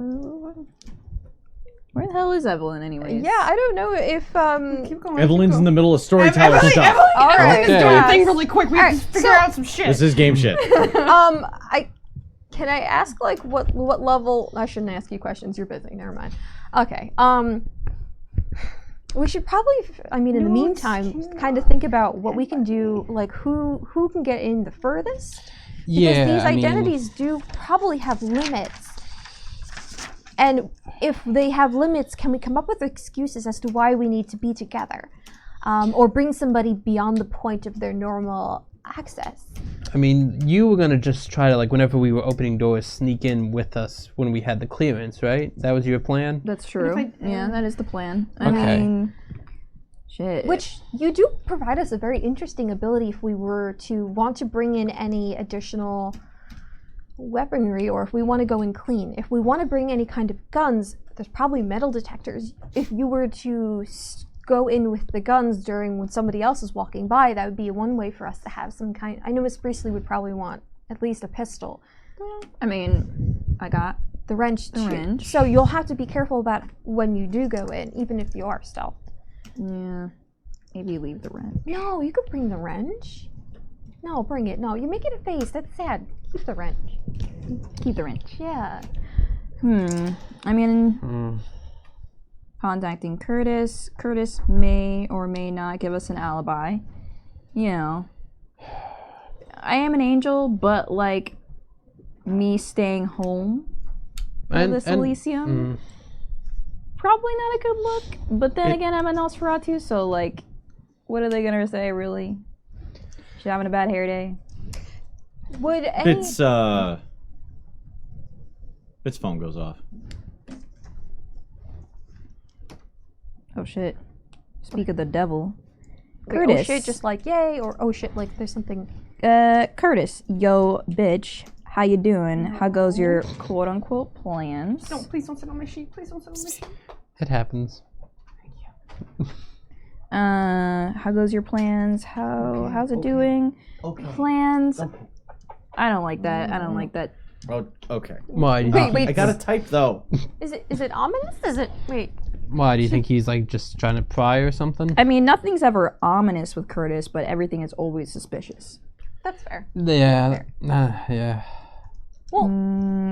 Where the hell is Evelyn, anyways? Yeah, I don't know if Keep going. Evelyn's in the middle of storyteller Evelyn, stuff. Evelyn, All Evelyn right. is doing Okay. a thing really quick. We have to Alright, figure so- out some shit. This is game shit. Can I ask like what level? I shouldn't ask you questions. You're busy. Never mind. Okay. We should probably, I mean, in the meantime, kind of think about what we can do, like who can get in the furthest. Because these identities do probably have limits. And if they have limits, can we come up with excuses as to why we need to be together? Or bring somebody beyond the point of their normal access? I mean, you were gonna just try to, like, whenever we were opening doors, sneak in with us when we had the clearance, right? That was your plan? That's true. Yeah, that is the plan. I Okay. mean, shit. Which you do provide us a very interesting ability if we were to want to bring in any additional weaponry, or if we want to go in clean. If we want to bring any kind of guns, there's probably metal detectors. If you were to go in with the guns during when somebody else is walking by, that would be one way for us to have some kind. I know Miss Priestley would probably want at least a pistol. I mean, I got The wrench. the wrench. So you'll have to be careful about when you do go in, even if you are stealth. Yeah. Maybe leave the wrench. No, you could bring the wrench. No, bring it. No, you make it a face. That's sad. Keep the wrench. Keep the wrench. Yeah. I mean, contacting Curtis. Curtis may or may not give us an alibi. You know, I am an angel, but like me staying home for this Elysium, probably not a good look. But then again, I'm a Nosferatu, so like, what are they gonna say, really? She's having a bad hair day. Would any... Its phone goes off. Oh shit. Speak of the devil. Wait, Curtis. oh shit, just like yay, or oh shit, like there's something... Curtis, yo, bitch, how you doing? How goes your quote-unquote plans? No, please don't sit on my sheet. Please don't sit on my sheet. It happens. How goes your plans? How's it doing? Plans? I don't like that. I don't like that. Oh, okay. Why do you think? Wait, I gotta type though. Is it ominous? Is it... Wait. Why do you think he's like just trying to pry or something? I mean, nothing's ever ominous with Curtis, but everything is always suspicious. That's fair. Yeah. Yeah.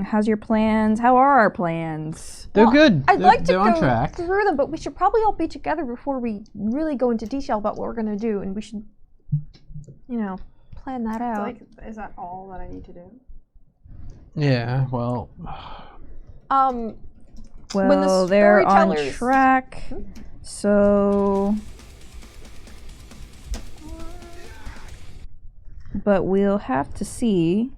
How's your plans? How are our plans? They're good. I'd like to they're on go track. through them, but we should probably all be together before we really go into detail about what we're going to do, and we should, you know, plan that out. Like, is that all that I need to do? Yeah. Well. When the Well, they're on storytellers- track, so... But we'll have to see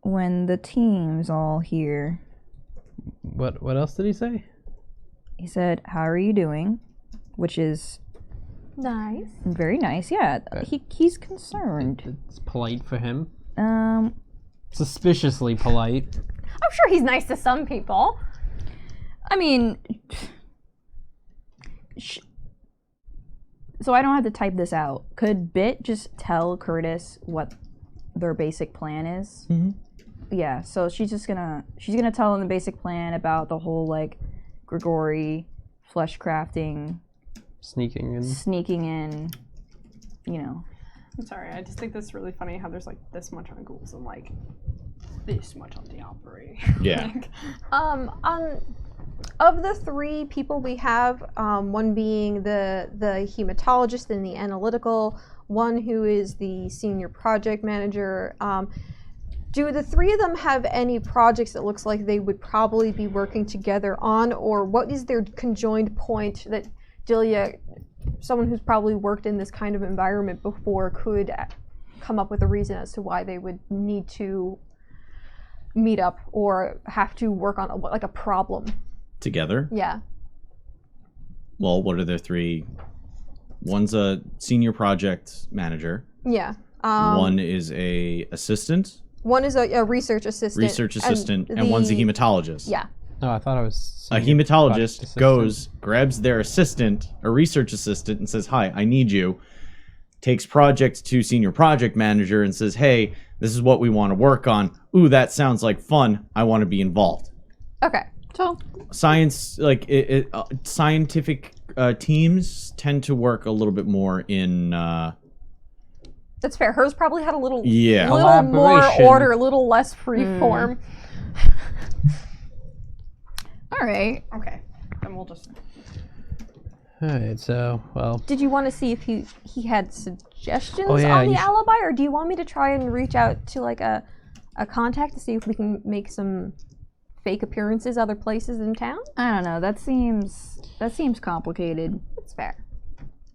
when the team's all here. What else did he say? He said, "How are you doing?" Which is Nice. very nice. Yeah, he's concerned. It's polite for him. Um, Suspiciously polite. I'm sure he's nice to some people. I mean, so I don't have to type this out. Could Bit just tell Curtis what their basic plan is? Mm-hmm. Yeah, so she's gonna tell him the basic plan about the whole like Grigori flesh crafting, Sneaking in. sneaking in, you know. I'm sorry, I just think that's really funny how there's like this much on ghouls and like this much on the Opry. Yeah. Of the three people we have, one being the hematologist and the analytical, one who is the senior project manager. Do the three of them have any projects that looks like they would probably be working together on, or what is their conjoined point that Delia, someone who's probably worked in this kind of environment before, could come up with a reason as to why they would need to meet up or have to work on like a problem Together? Yeah. Well, what are their three? One's a senior project manager. Yeah. One is a assistant. One is a research assistant. And one's a hematologist. Yeah. No, I thought I was. A senior project hematologist assistant. goes, grabs their assistant, a research assistant, and says, "Hi, I need you." Takes project to senior project manager and says, "Hey, this is what we want to work on. Ooh, that sounds like fun. I want to be involved." Okay. So Science, like scientific teams tend to work a little bit more in. That's fair. Hers probably had a little, Yeah. little more Collaboration. order, a little less free form. all right. Okay. then we'll just. Alright, so, well, Did you want to see if he had suggestions Oh, yeah, on the you should- alibi, or do you want me to try and reach out to like a contact to see if we can make some fake appearances other places in town? I don't know. That seems complicated. That's fair.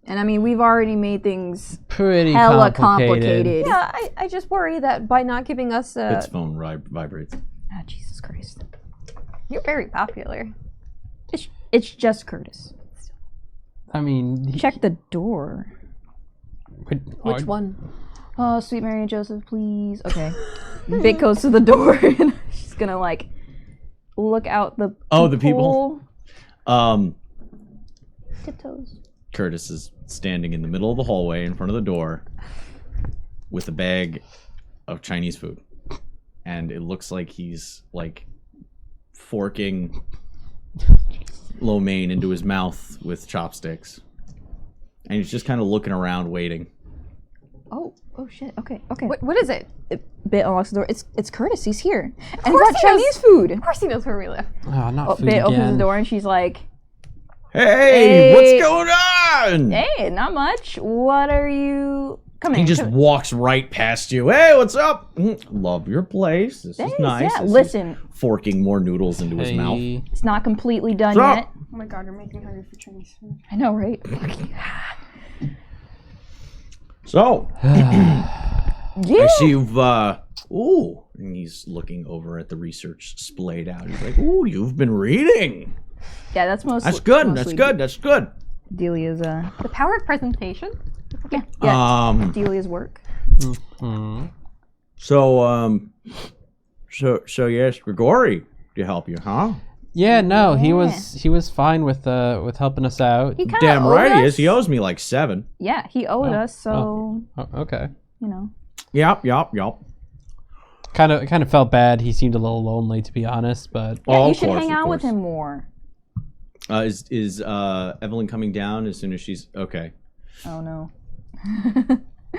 And I mean, we've already made things pretty hella complicated. complicated. Yeah, I just worry that by not giving us Its phone vibrates. Oh, Jesus Christ. you're very popular. It's just Curtis. I mean, Check the door. Which one? Oh, sweet Mary and Joseph, please. Okay. Vic goes to the door and she's gonna like look out the The people. Tiptoes. Curtis is standing in the middle of the hallway in front of the door with a bag of Chinese food. And it looks like he's like forking lo mein into his mouth with chopsticks. And he's just kind of looking around waiting. Oh shit. Okay. What is it? Bit unlocks the door. It's Curtis. He's here. And he course brought he knows. Chinese food. Of course he knows where we live. oh, not food Bit opens again. the door and she's like, Hey, Hey. what's going on? "Hey, not much. What are you? Come He in." just walks right past you. Hey, what's up? Love your place. This Thanks, is nice. Yeah. As he's Listen, forking more noodles into his mouth. Hey. it's not completely done Stop. yet. Oh my god, you're making me hungry for Chinese food. I know, right? So, Yeah. I see you've, ooh, and he's looking over at the research splayed out. He's like, ooh, you've been reading. Yeah, that's mostly. That's good, mostly that's good. Delia's The power of presentation. yeah. Delia's work. So yes, Grigori to help you, huh? Yeah, no, he Yeah. was fine with helping us out. He kind of Damn owed right he us. is. He owes me like 7. Yeah, he owed us, so Oh, okay. you know. Yep. Kind of felt bad. He seemed a little lonely, to be honest. But Yeah, Oh, you of should course, hang of out with course. him more. Is Evelyn coming down as soon as she's okay? Oh no.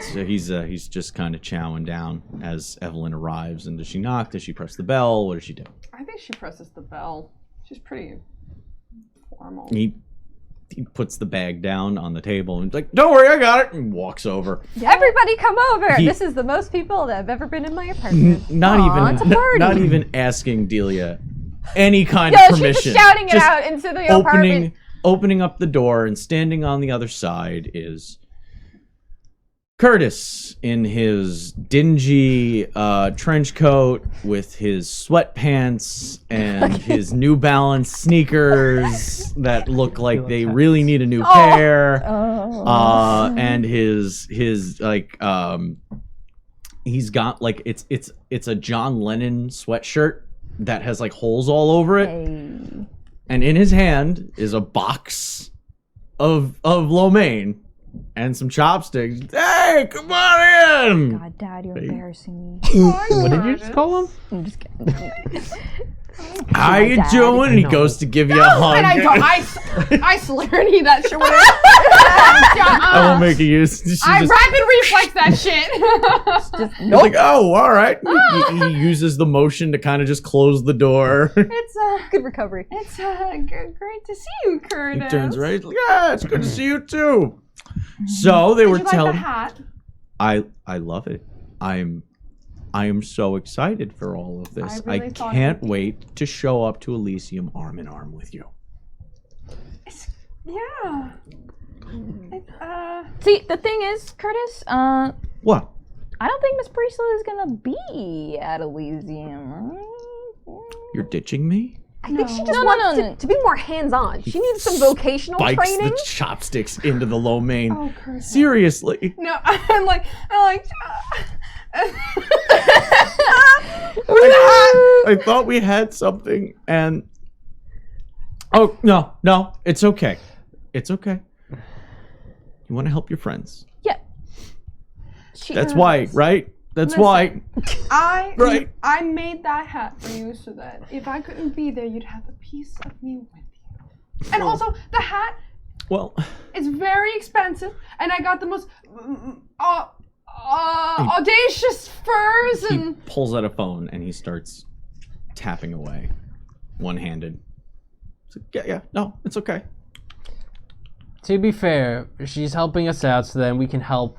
So he's just kind of chowing down as Evelyn arrives. And does she knock? Does she press the bell? What does she do? I think she presses the bell. She's pretty formal. He puts the bag down on the table and he's like, "Don't worry, I got it," and walks over. Everybody come over. He- This is the most people that have ever been in my apartment. Not Aw, it's a party. not even asking Delia any kind No, of she's permission. just shouting it Just out into the apartment. opening up the door, and standing on the other side is Curtis in his dingy trench coat with his sweatpants and his New Balance sneakers that look like they really need a new pair. Oh. And his like he's got like it's a John Lennon sweatshirt that has like holes all over it. Hey. And in his hand is a box of lo mein and some chopsticks. Hey, come on in! God, Dad, you're embarrassing me. what did you just call him? I'm just kidding. How you Dad. doing? And he goes to give you a hug. And I don't. I swear need that shit. I won't make you use. She I just- rapid reflex that shit. He's like, oh, all right. He uses the motion to kind of just close the door. It's Good recovery. it's great to see you, Curtis. He turns right. He's like, yeah, it's good to see you too. So they Did were you like telling. the hat? I love it. I am so excited for all of this. I I really thought can't it would be- wait to show up to Elysium arm in arm with you. Yeah. See, the thing is, Curtis, What? I don't think Miss Priestley is gonna be at Elysium, right? You're ditching me? I think she just No, wants no. to be more hands-on. She needs some vocational Spikes training. the chopsticks into the lo mein. Oh, Curtis. Seriously. No, I'm like. I thought we had something, and oh no, it's okay. It's okay. You want to help your friends. Yeah. That's why, right? That's why. Right. I made that hat for you so that if I couldn't be there, you'd have a piece of me with you. And also, the hat Well, is very expensive, and I got the most audacious furs he and. pulls out a phone and he starts tapping away, one-handed. So, yeah, no, it's okay. To be fair, she's helping us out, so then we can help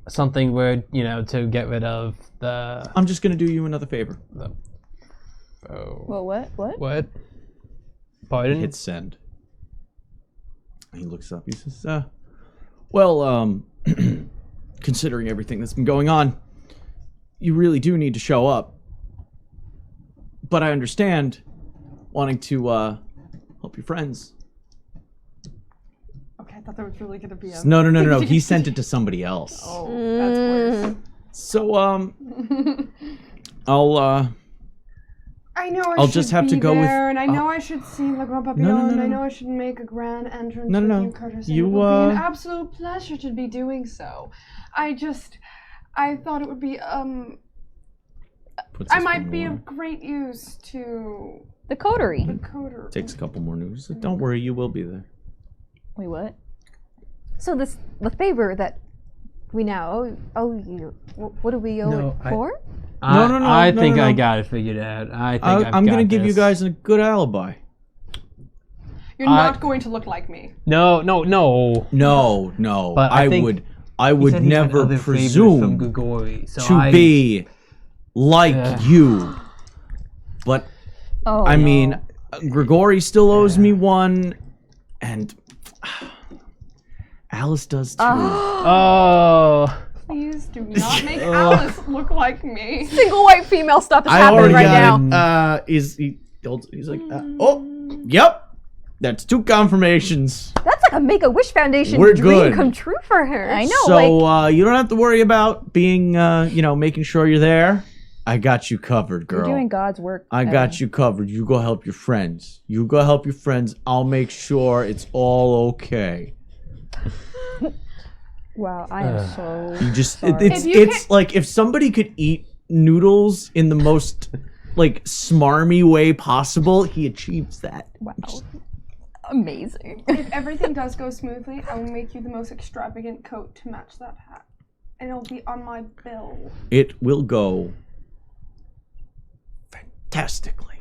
something where, to get rid of the... I'm just gonna do you another favor. Oh. Well, what? What? He Pardon? hits send. He looks up. He says, well, considering everything that's been going on, you really do need to show up. But I understand wanting to help your friends. Okay, I thought that was really gonna be a. No. He sent it to somebody else. Oh, that's worse. So, I'll I know I I'll should just have be to go with- there, and I know I should see Le Grand Papillon, No. and I know I should make a grand entrance No. with you, Curtis. And You, it would be an absolute pleasure to be doing so. I thought it would be, puts I his might phone be away. of great use to The coterie. the coder. Takes a couple more moves. Don't worry, you will be there. Wait, what? So the favor that we now owe you, what do we owe No, it I- for? No, I no, think no. I got it figured out. I'm gonna give you guys a good alibi. You're not going to look like me. No. No. But I think I He would said he had never other favors from presume Grigori, so to be like Yeah. you. But Oh, I no. mean, Grigori still owes me one, and Alice does too. Oh. Please do not make Alice look like me. Single white female stuff is I happening already right got now. it. He's like, oh, yep, that's 2 confirmations. That's like a Make-A-Wish Foundation We're dream good. come true for her. I know. So you don't have to worry about being, making sure you're there. I got you covered, girl. You're doing God's work. I got you covered. You go help your friends. I'll make sure it's all okay. Wow, I am so. You just sorry. it's like if somebody could eat noodles in the most like smarmy way possible, he achieves that. Wow. Amazing. If everything does go smoothly, I will make you the most extravagant coat to match that hat. And it'll be on my bill. It will go fantastically.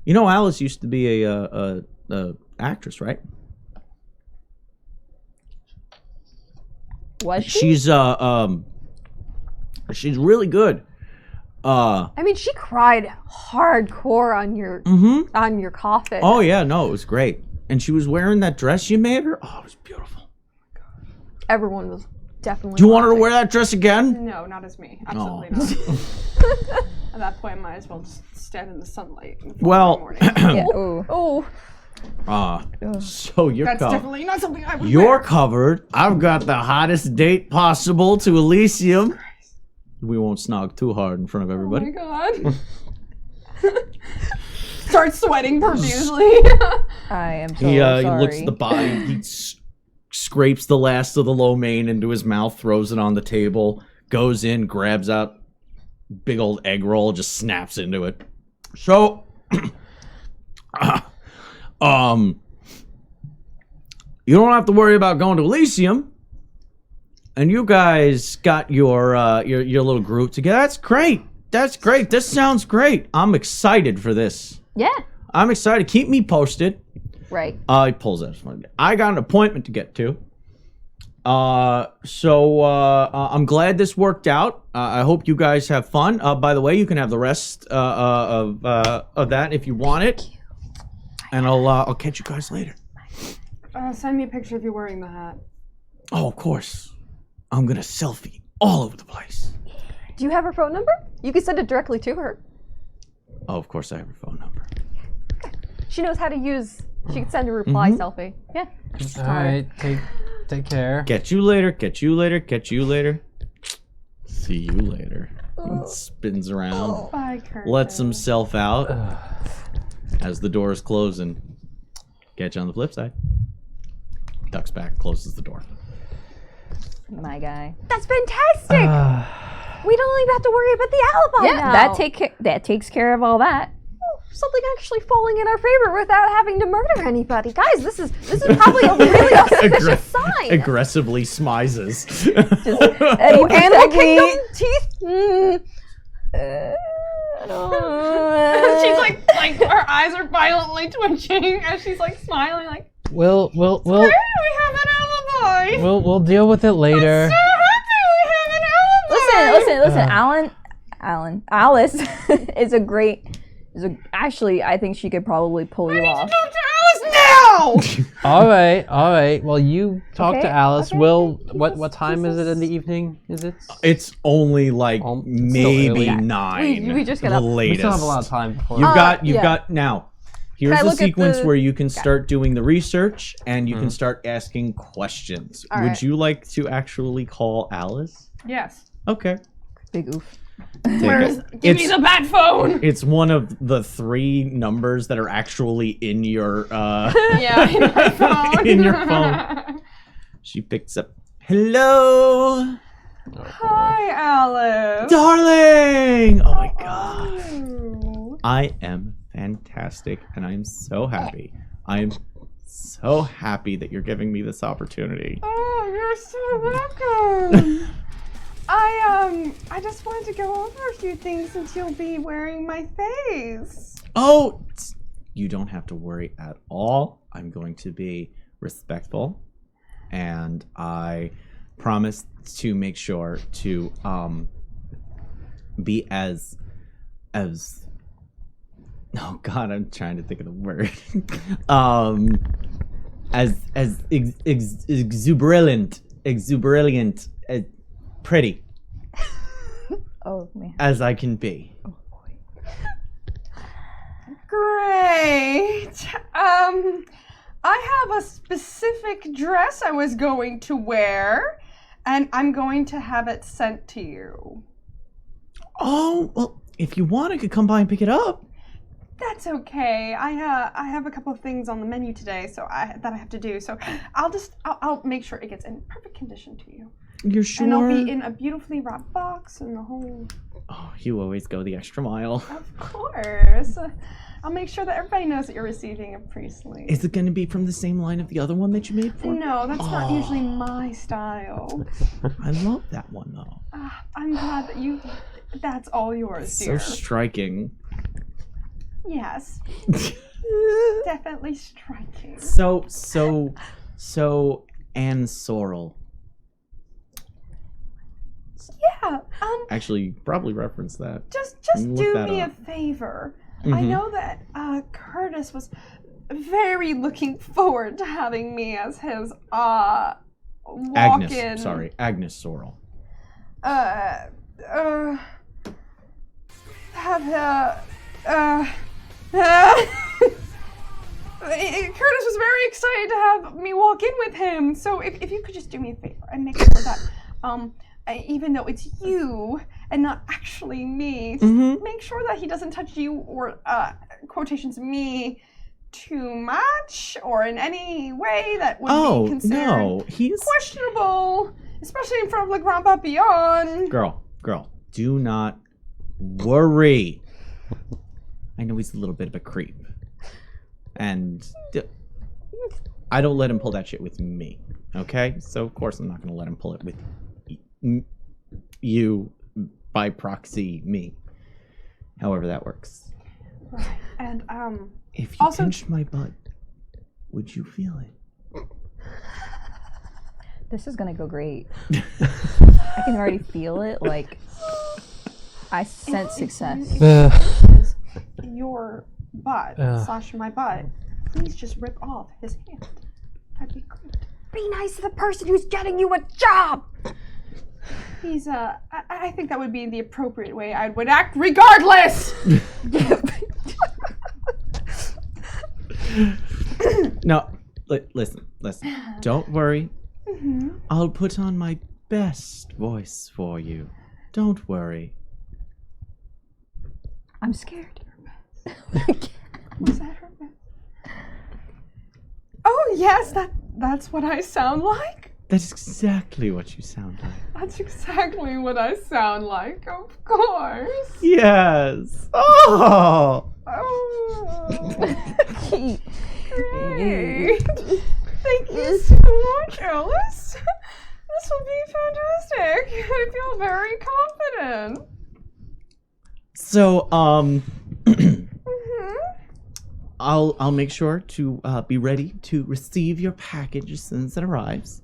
You know, Alice used to be a actress, right? Was she? She's really good. I mean, she cried hardcore on your on your coffin. Oh yeah, no, it was great. And she was wearing that dress you made her. Oh, it was beautiful. Everyone was definitely. Do you want her to laughing. wear that dress again? No, not as me. Oh. Absolutely not. At that point, I might as well just stand in the sunlight. In the Well, morning. Yeah. Ooh. Oh, so you're That's covered. definitely not something I would You're wear. covered. I've got the hottest date possible to Elysium. We won't snog too hard in front of Oh everybody. my god. Start sweating profusely. I am so He sorry. looks at the body. He scrapes the last of the lo mein into his mouth, throws it on the table, goes in, grabs out big old egg roll, just snaps into it. So, you don't have to worry about going to Elysium. And you guys got your little group together. That's great. That's great. This sounds great. I'm excited for this. Yeah. I'm excited. Keep me posted. Right. He pulls out his phone. I got an appointment to get to. So I'm glad this worked out. I hope you guys have fun. By the way, you can have the rest of that if you want it. And I'll catch you guys later. Send me a picture of you wearing the hat. Oh, of course. I'm gonna selfie all over the place. do you have her phone number? You can send it directly to her. Oh, of course I have her phone number. She knows how to use. She can send a reply selfie. Yeah. All right, take care. Catch you later. Catch you later. Catch you later. See you later. Spins around. Bye, Kurt. Lets himself out as the door is closing. Catch you on the flip side. Ducks back, closes the door. My guy. That's fantastic. We don't even have to worry about the alibi Yeah, now. that takes care of all that. Something actually falling in our favor without having to murder anybody. Guys, this is probably a really auspicious sign. Aggressively smizes. Animal Kingdom teeth. I don't- She's like, like her eyes are violently twitching as she's like smiling, like, We'll "Hey, we have an alibi. we'll deal with it later. So happy we have an alibi." Listen. Alice actually, I think she could probably pull you off. Talk to Alice now. All right. Well, you talk Okay, to Alice. okay, Will, okay. what time is it in the evening? Is it? It's only like It's still maybe early. 9. We just got the up. We latest. still have a lot of time before. You've yeah. got now. Here's I the look at sequence the where you can start doing the research and you Mhm. can start asking questions. All Would right. you like to actually call Alice? Yes. Okay. Big oof. Take Where's it. give me the bat phone? It's one of the 3 numbers that are actually in your Yeah, in my phone. in your phone. She picks up. Hello, Hi, Alice. darling. Oh my god. Oh. I am fantastic and I'm so happy. I'm so happy that you're giving me this opportunity. Oh, you're so welcome. I just wanted to go over a few things since you'll be wearing my face. Oh, you don't have to worry at all. I'm going to be respectful and I promise to make sure to be as oh god, I'm trying to think of the word. As exuberant, pretty Oh man. as I can be. Oh boy. Great. I have a specific dress I was going to wear, and I'm going to have it sent to you. Oh, well, if you want, I could come by and pick it up. That's okay. I have a couple of things on the menu today, that I have to do. So I'll make sure it gets in perfect condition to you. You're sure? And I'll be in a beautifully wrapped box and the whole. Oh, you always go the extra mile. Of course. I'll make sure that everybody knows that you're receiving a Priestley. Is it going to be from the same line of the other one that you made for? No, that's not Oh. usually my style. I love that one though. I'm glad that that's all yours, So dear. striking. Yes. Definitely striking. So, Anne Sorrel. Yeah. Actually, you probably referenced that. Just Look do that me up. a favor. I Mhm. know that Curtis was very looking forward to having me as his walk-in. Agnes Sorrel. Curtis was very excited to have me walk in with him. So if you could just do me a favor and make sure that, even though it's you and not actually me, just Mhm. make sure that he doesn't touch you or quotations me too much or in any way that would be considered no, he's questionable, especially in front of Le Grand Papillon. girl. Do not worry. I know he's a little bit of a creep, and I don't let him pull that shit with me. Okay, so of course I'm not going to let him pull it with you by proxy, me. However that works. Right. And If you Also- pinched my butt, would you feel it? This is gonna go great. I can already feel it. Like, I sense success. is your butt slash my butt, please just rip off his hand. That'd be great. Be nice to the person who's getting you a job. He's I think that would be the appropriate way I would act regardless. No, listen. Don't worry. Mm-hmm. I'll put on my best voice for you. Don't worry. I'm scared. Was that her? Oh yes, that's what I sound like. That's exactly what you sound like. That's exactly what I sound like, of course. Yes. Oh. Oh. Cute. Great. Thank you so much, Alice. This will be fantastic. I feel very confident. So, Mm-hmm. I'll make sure to be ready to receive your package as soon as it arrives.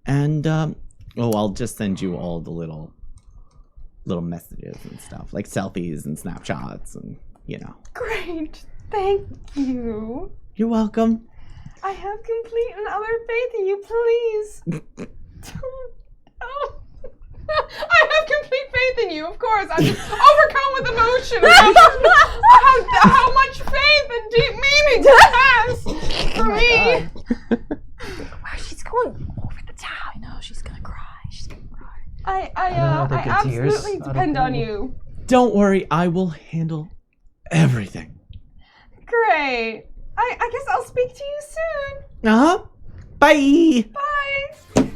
And I'll just send you all the little messages and stuff, like selfies and snapshots and Great. Thank you. You're welcome. I have complete and utter faith in you, please. Oh. I have complete faith in you, of course. I'm just overcome with emotion about how much faith and deep meaning it has for me. Wow, she's going over the top. I know, she's gonna cry. She's gonna cry. I absolutely depend on you. Don't worry, I will handle everything. Great. I guess I'll speak to you soon. Bye. Bye.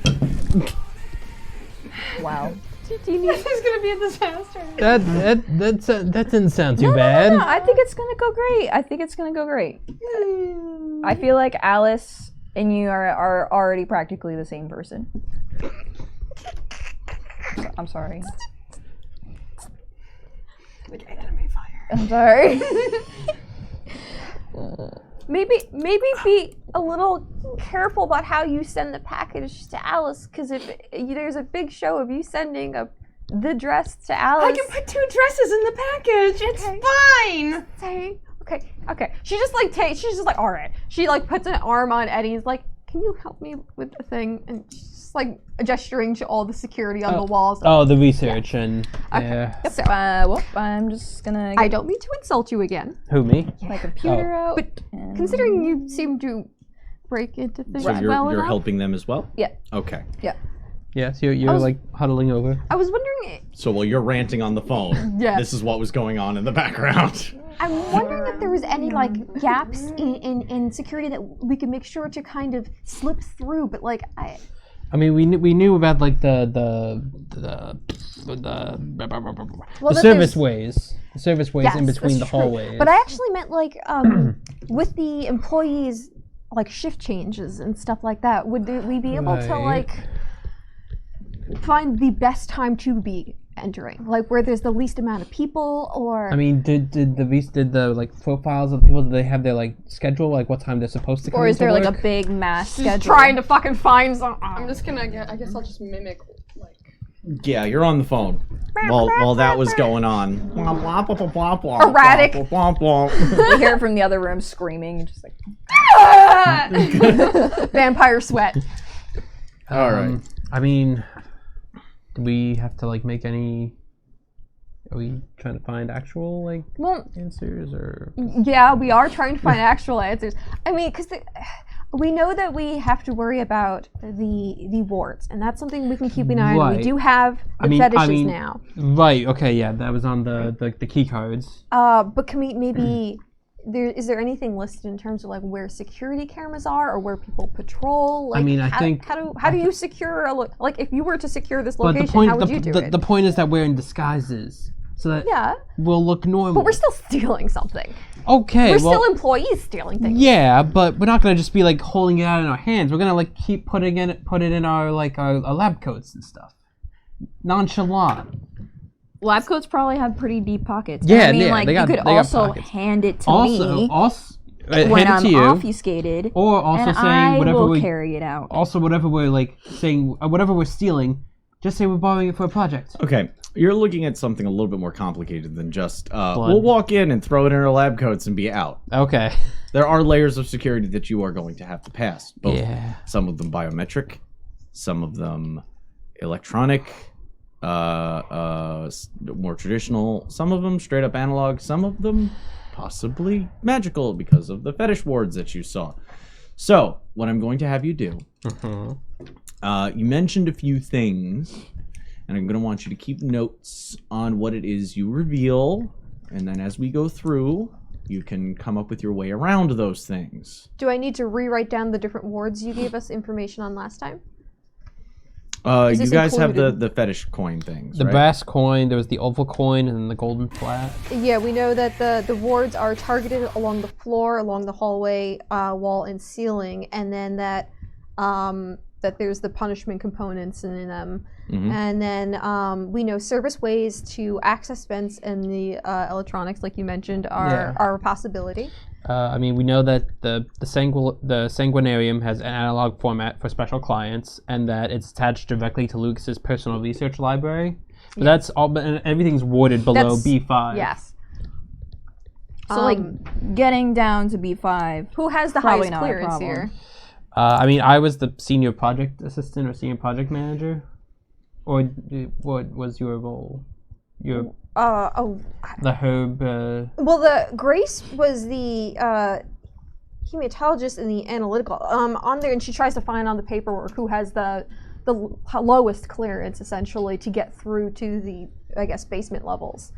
Wow. This is gonna be a disaster. That didn't sound too bad. No, I think it's gonna go great. I feel like Alice and you are already practically the same person. I'm sorry. Like enemy fire. I'm sorry. Maybe be a little careful about how you send the package to Alice, because if there's a big show of you sending the dress to Alice, I can put 2 dresses in the package. It's fine. Say okay. She's just like all right. She like puts an arm on Eddie's like, can you help me with the thing? And she's just like gesturing to all the security on the walls. Oh, the research and yeah. Yep. So, I'm just gonna I don't mean to insult you again, Who, me? my computer out. but considering you seem to break into things So well you're enough, helping them as well? Yeah. Okay. Yeah, so you're like huddling over. I was wondering. So while you're ranting on the phone, Yes. this is what was going on in the background. I'm wondering if there was any like gaps in security that we could make sure to kind of slip through, but like I mean, we knew about like the service ways. The service ways in Yes, between the that's true. hallways. But I actually meant like with the employees like shift changes and stuff like that. Would we be able to Right. like find the best time to be entering, like where there's the least amount of people, or I mean, did the like profiles of the people? Do they have their like schedule, like what time they're supposed to come? Or is into there like a work? big mass just schedule? trying to fucking find some? I'm just gonna I guess I'll just mimic like. Yeah, you're on the phone while that was going on. Erratic. We hear it from the other room screaming, just like Vampire sweat. All right. I mean, do we have to like make any? Are we trying to find actual like Well, answers or? yeah, we are trying to find actual answers. I mean, because we know that we have to worry about the wards, and that's something we can keep an eye on. Right. We do have the fetishes now. Right. Okay. Yeah, that was on the key cards. But can we maybe? Is there anything listed in terms of like where security cameras are or where people patrol? Like, I mean, I how, think- how do you secure like if you were to secure this But location, the point how would you do it? the point is that we're in disguises, so that Yeah, we'll look normal. but we're still stealing something. okay. We're well, still employees stealing things. yeah, but we're not gonna just be like holding it out in our hands. We're gonna like keep put it in our like our lab coats and stuff. Nonchalant. lab coats probably have pretty deep pockets. Yeah, I mean, yeah, like they got- you could they got also pockets. hand it to Also, me hand when it I'm to you, obfuscated, or also and saying I whatever will we carry it out. also whatever we're like saying whatever we're stealing. Just say we're borrowing it for a project. Okay, you're looking at something a little bit more complicated than just we'll walk in and throw it in our lab coats and be out. Okay. There are layers of security that you are going to have to pass. Both. Yeah. Some of them biometric, some of them electronic, more traditional, some of them straight up analog, some of them possibly magical because of the fetish wards that you saw. So, what I'm going to have you do, you mentioned a few things, and I'm going to want you to keep notes on what it is you reveal, and then as we go through, you can come up with your way around those things. Do I need to rewrite down the different wards you gave us information on last time? You this guys have included? the fetish coin things, The right? brass coin, there was the oval coin, and then the golden flat. Yeah, we know that the wards are targeted along the floor, along the hallway, wall, and ceiling, and then that that there's the punishment components in them. Mhm. And then we know service ways to access vents and the electronics, like you mentioned, are a possibility. I mean, we know that the Sanguinarium has an analog format for special clients, and that it's attached directly to Lucas's personal research library. But that's all. But everything's warded below That's- B5. Yes. So like getting down to B5. Who has the Probably highest not a clearance problem. here? I mean, I was the senior project assistant or senior project manager, or what was your role? Your the herb. Well, the Grace was the hematologist in the analytical on there, and she tries to find on the paperwork who has the lowest clearance essentially to get through to the, I guess, basement levels.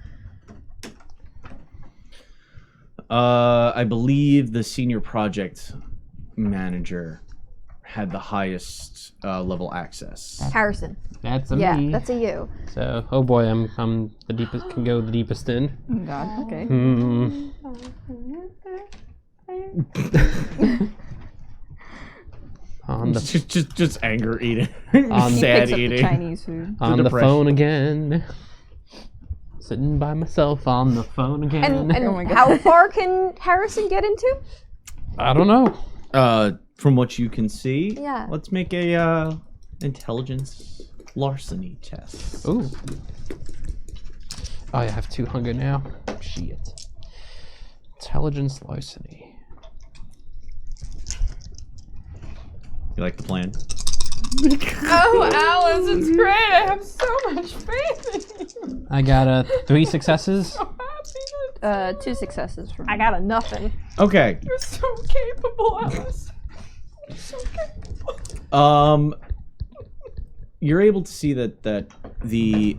I believe the senior project manager had the highest level access. Harrison. That's a Yeah, me. that's a you. So, oh boy, I'm the deepest. Can go the deepest in. Oh God. Okay. Hmm. On the just anger eating, On- He sad picks up the eating. Chinese food. on the depression. phone again. Sitting by myself on the phone again. And Oh my God. how far can Harrison get into? I don't know. From what you can see, Yeah. let's make a intelligence larceny test. Ooh. Oh, I have 2 hunger now. Shit. Intelligence larceny. You like the plan? Oh, Alice, it's great. I have so much faith in you. I got 3 successes. So happy. 2 successes from I got a nothing. Okay. You're so capable, Alice. You're so capable. You're able to see that the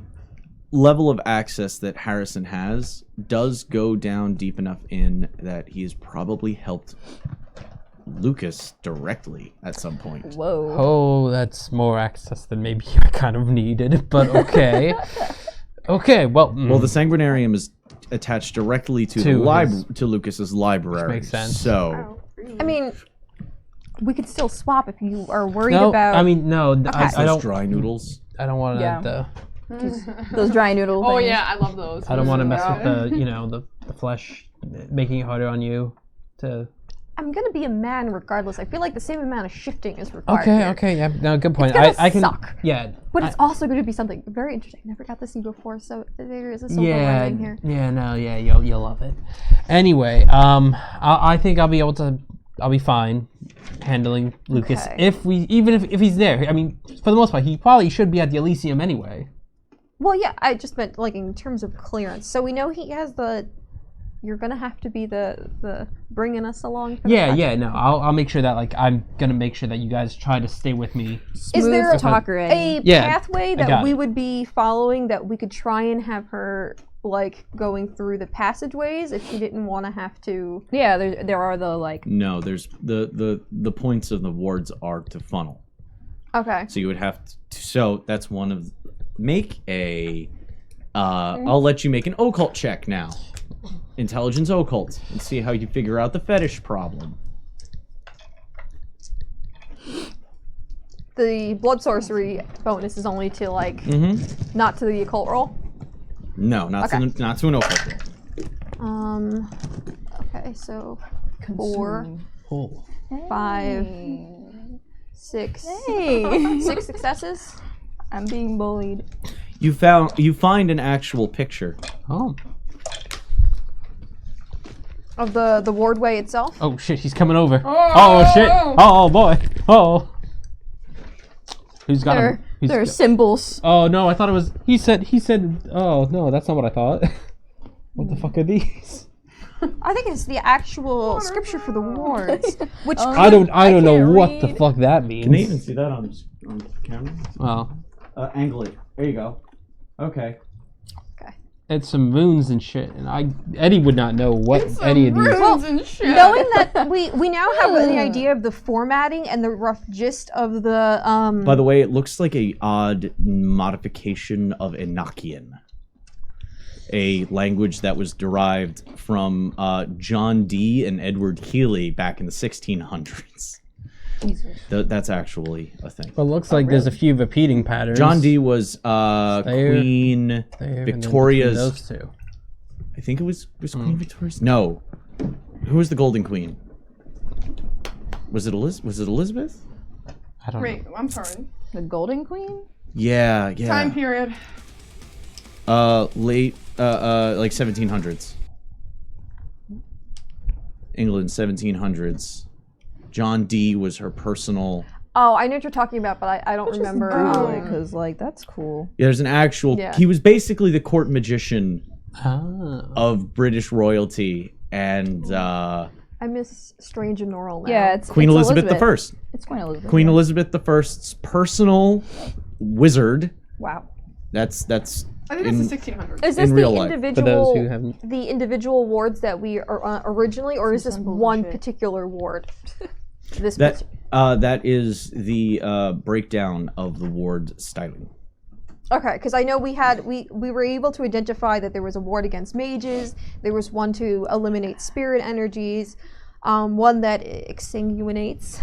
level of access that Harrison has does go down deep enough in that he has probably helped Lucas directly at some point. Whoa. Oh, that's more access than maybe I kind of needed, but okay. Okay, well, Well, the Sanguinarium is attached directly to to Lucas's library. makes sense. So, I mean, we could still swap if you are worried no, about. I mean, no, I those don't. dry noodles. I don't want to. Yeah. Those dry noodle Oh things. yeah, I love those. I don't want to mess Yeah. with the flesh, making it harder on you. To. I'm gonna be a man regardless. I feel like the same amount of shifting is required. Okay, here. okay, yeah, no, good point. gonna I can. suck. Yeah. But it's also going to be something very interesting. Never got to see before, so there is a silver Yeah, lining here. yeah, no, yeah, you'll love it. Anyway, I think I'll be able to. I'll be fine handling Lucas Okay. if he's there. I mean, for the most part, he probably should be at the Elysium anyway. Well, yeah, I just meant like in terms of clearance. So we know he has the. You're gonna have to be the bringing us along. For the Yeah, project. yeah, no, I'll make sure that like I'm gonna make sure that you guys try to stay with me. Is there Smooth talker a Yeah, pathway I got that we it. would be following that we could try and have her like going through the passageways if she didn't want to have to? Yeah, there are the like. No, there's the points of the wards are to funnel. Okay. So you would have to. So that's one of. Make a. I'll let you make an occult check now. Intelligence occult, and see how you figure out the fetish problem. The blood sorcery bonus is only to like not to the occult roll. No, not Okay. not to an occult roll. Okay, so 4, Oh. 5, 6, Hey. 6 successes. I'm being bullied. You find an actual picture. Oh. Of the wardway itself. Oh shit, he's coming over. Oh shit. Oh boy. Oh. Who's got him? There are symbols. Oh no, I thought it was. He said. Oh no, that's not what I thought. What the fuck are these? I think it's the actual scripture for the wards, which I don't know can't what the read. fuck that means. Can they even see that on camera? Oh, Angle it. There you go. Okay. it's some runes and shit, and Eddie would not know what any of these. Runes and shit. knowing that we now have the idea of the formatting and the rough gist of the By the way, it looks like a odd modification of Enochian, a language that was derived from John Dee and Edward Healy back in the 1600s. Jesus. That's actually a thing. Well, it looks like there's a few repeating patterns. John D was There, Queen there, and then between Victoria's. those two. I think it was Queen Victoria's. No, who was the Golden Queen? Was it Elizabeth? I don't Wait, know. I'm sorry. The Golden Queen? Yeah. Time period. Late, like 1700s. England, 1700s. John D was her personal. Oh, I know what you're talking about, but I don't remember. Because, like, that's cool. Yeah, there's an actual. Yeah. He was basically the court magician Ah. of British royalty, and I miss Strange and Norrell now. Yeah, it's Queen it's Elizabeth I. It's Queen Elizabeth. Queen yeah. Elizabeth I's personal wizard. Wow. That's I think it's the 1600s. Is this in the real life. For individual those who haven't. the individual wards that we are originally, or is this Some one bullshit. particular ward? This that. That is the breakdown of the ward styling. Okay, because I know we were able to identify that there was a ward against mages. There was one to eliminate spirit energies, one that exsanguinates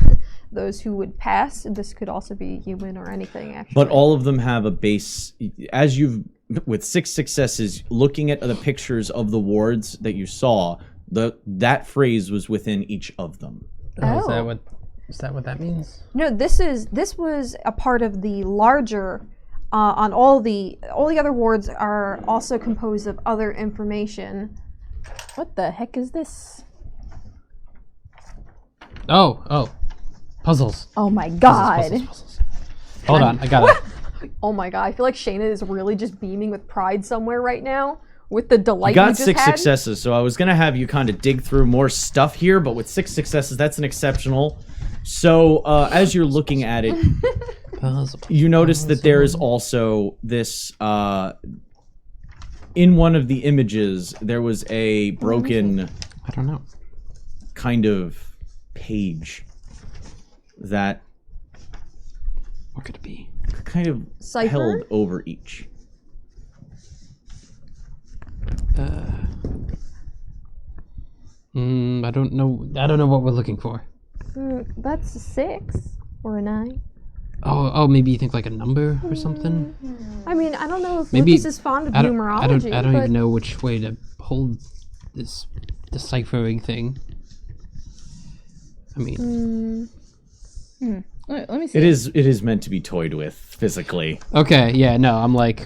those who would pass. This could also be human or anything, actually. But all of them have a base. As you've with 6 successes, looking at the pictures of the wards that you saw, that phrase was within each of them. Oh, Oh. Is that what that means? No, this was a part of the larger. On all the other wards are also composed of other information. What the heck is this? Oh. Puzzles. Oh my god. Puzzles. Hold on, I got it. Oh my god, I feel like Shayna is really just beaming with pride somewhere right now with the delight You got just 6 had. successes, so I was gonna have you kind of dig through more stuff here, but with 6 successes, that's an exceptional. So as you're looking at it, you notice that there is also this. In one of the images, there was a broken I don't know. kind of page that What could it be? kind of Cipher? held over each. I don't know. I don't know what we're looking for. That's a 6 or a 9. Oh, maybe you think like a number or something. I mean, I don't know if Maybe Lucas is fond of numerology. I don't but even know which way to hold this deciphering thing. I mean, Let me see. It is meant to be toyed with physically. okay, yeah, no, I'm like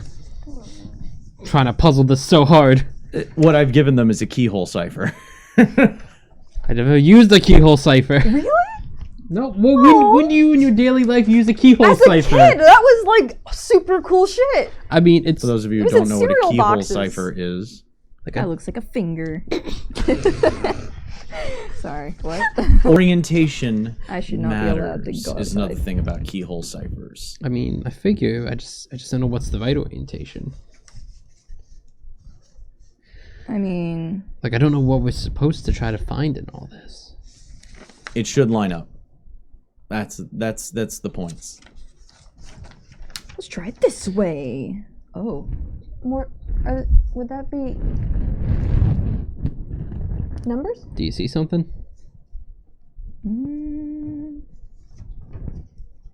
trying to puzzle this so hard. What I've given them is a keyhole cipher. I never used a keyhole cipher. Really? No, well, when do you in your daily life use a keyhole As a cipher? kid, that was like super cool shit. I mean, it's For those of you who was don't in know what a cereal keyhole boxes. cipher is, That looks like a finger. Sorry, what? orientation I should not be allowed to matters go is another outside. thing about keyhole ciphers. I mean, I figure. I just don't know what's the right orientation. I mean, Like, I don't know what we're supposed to try to find in all this. It should line up. That's the points. let's try it this way. Oh. More, would that be numbers? Do you see something?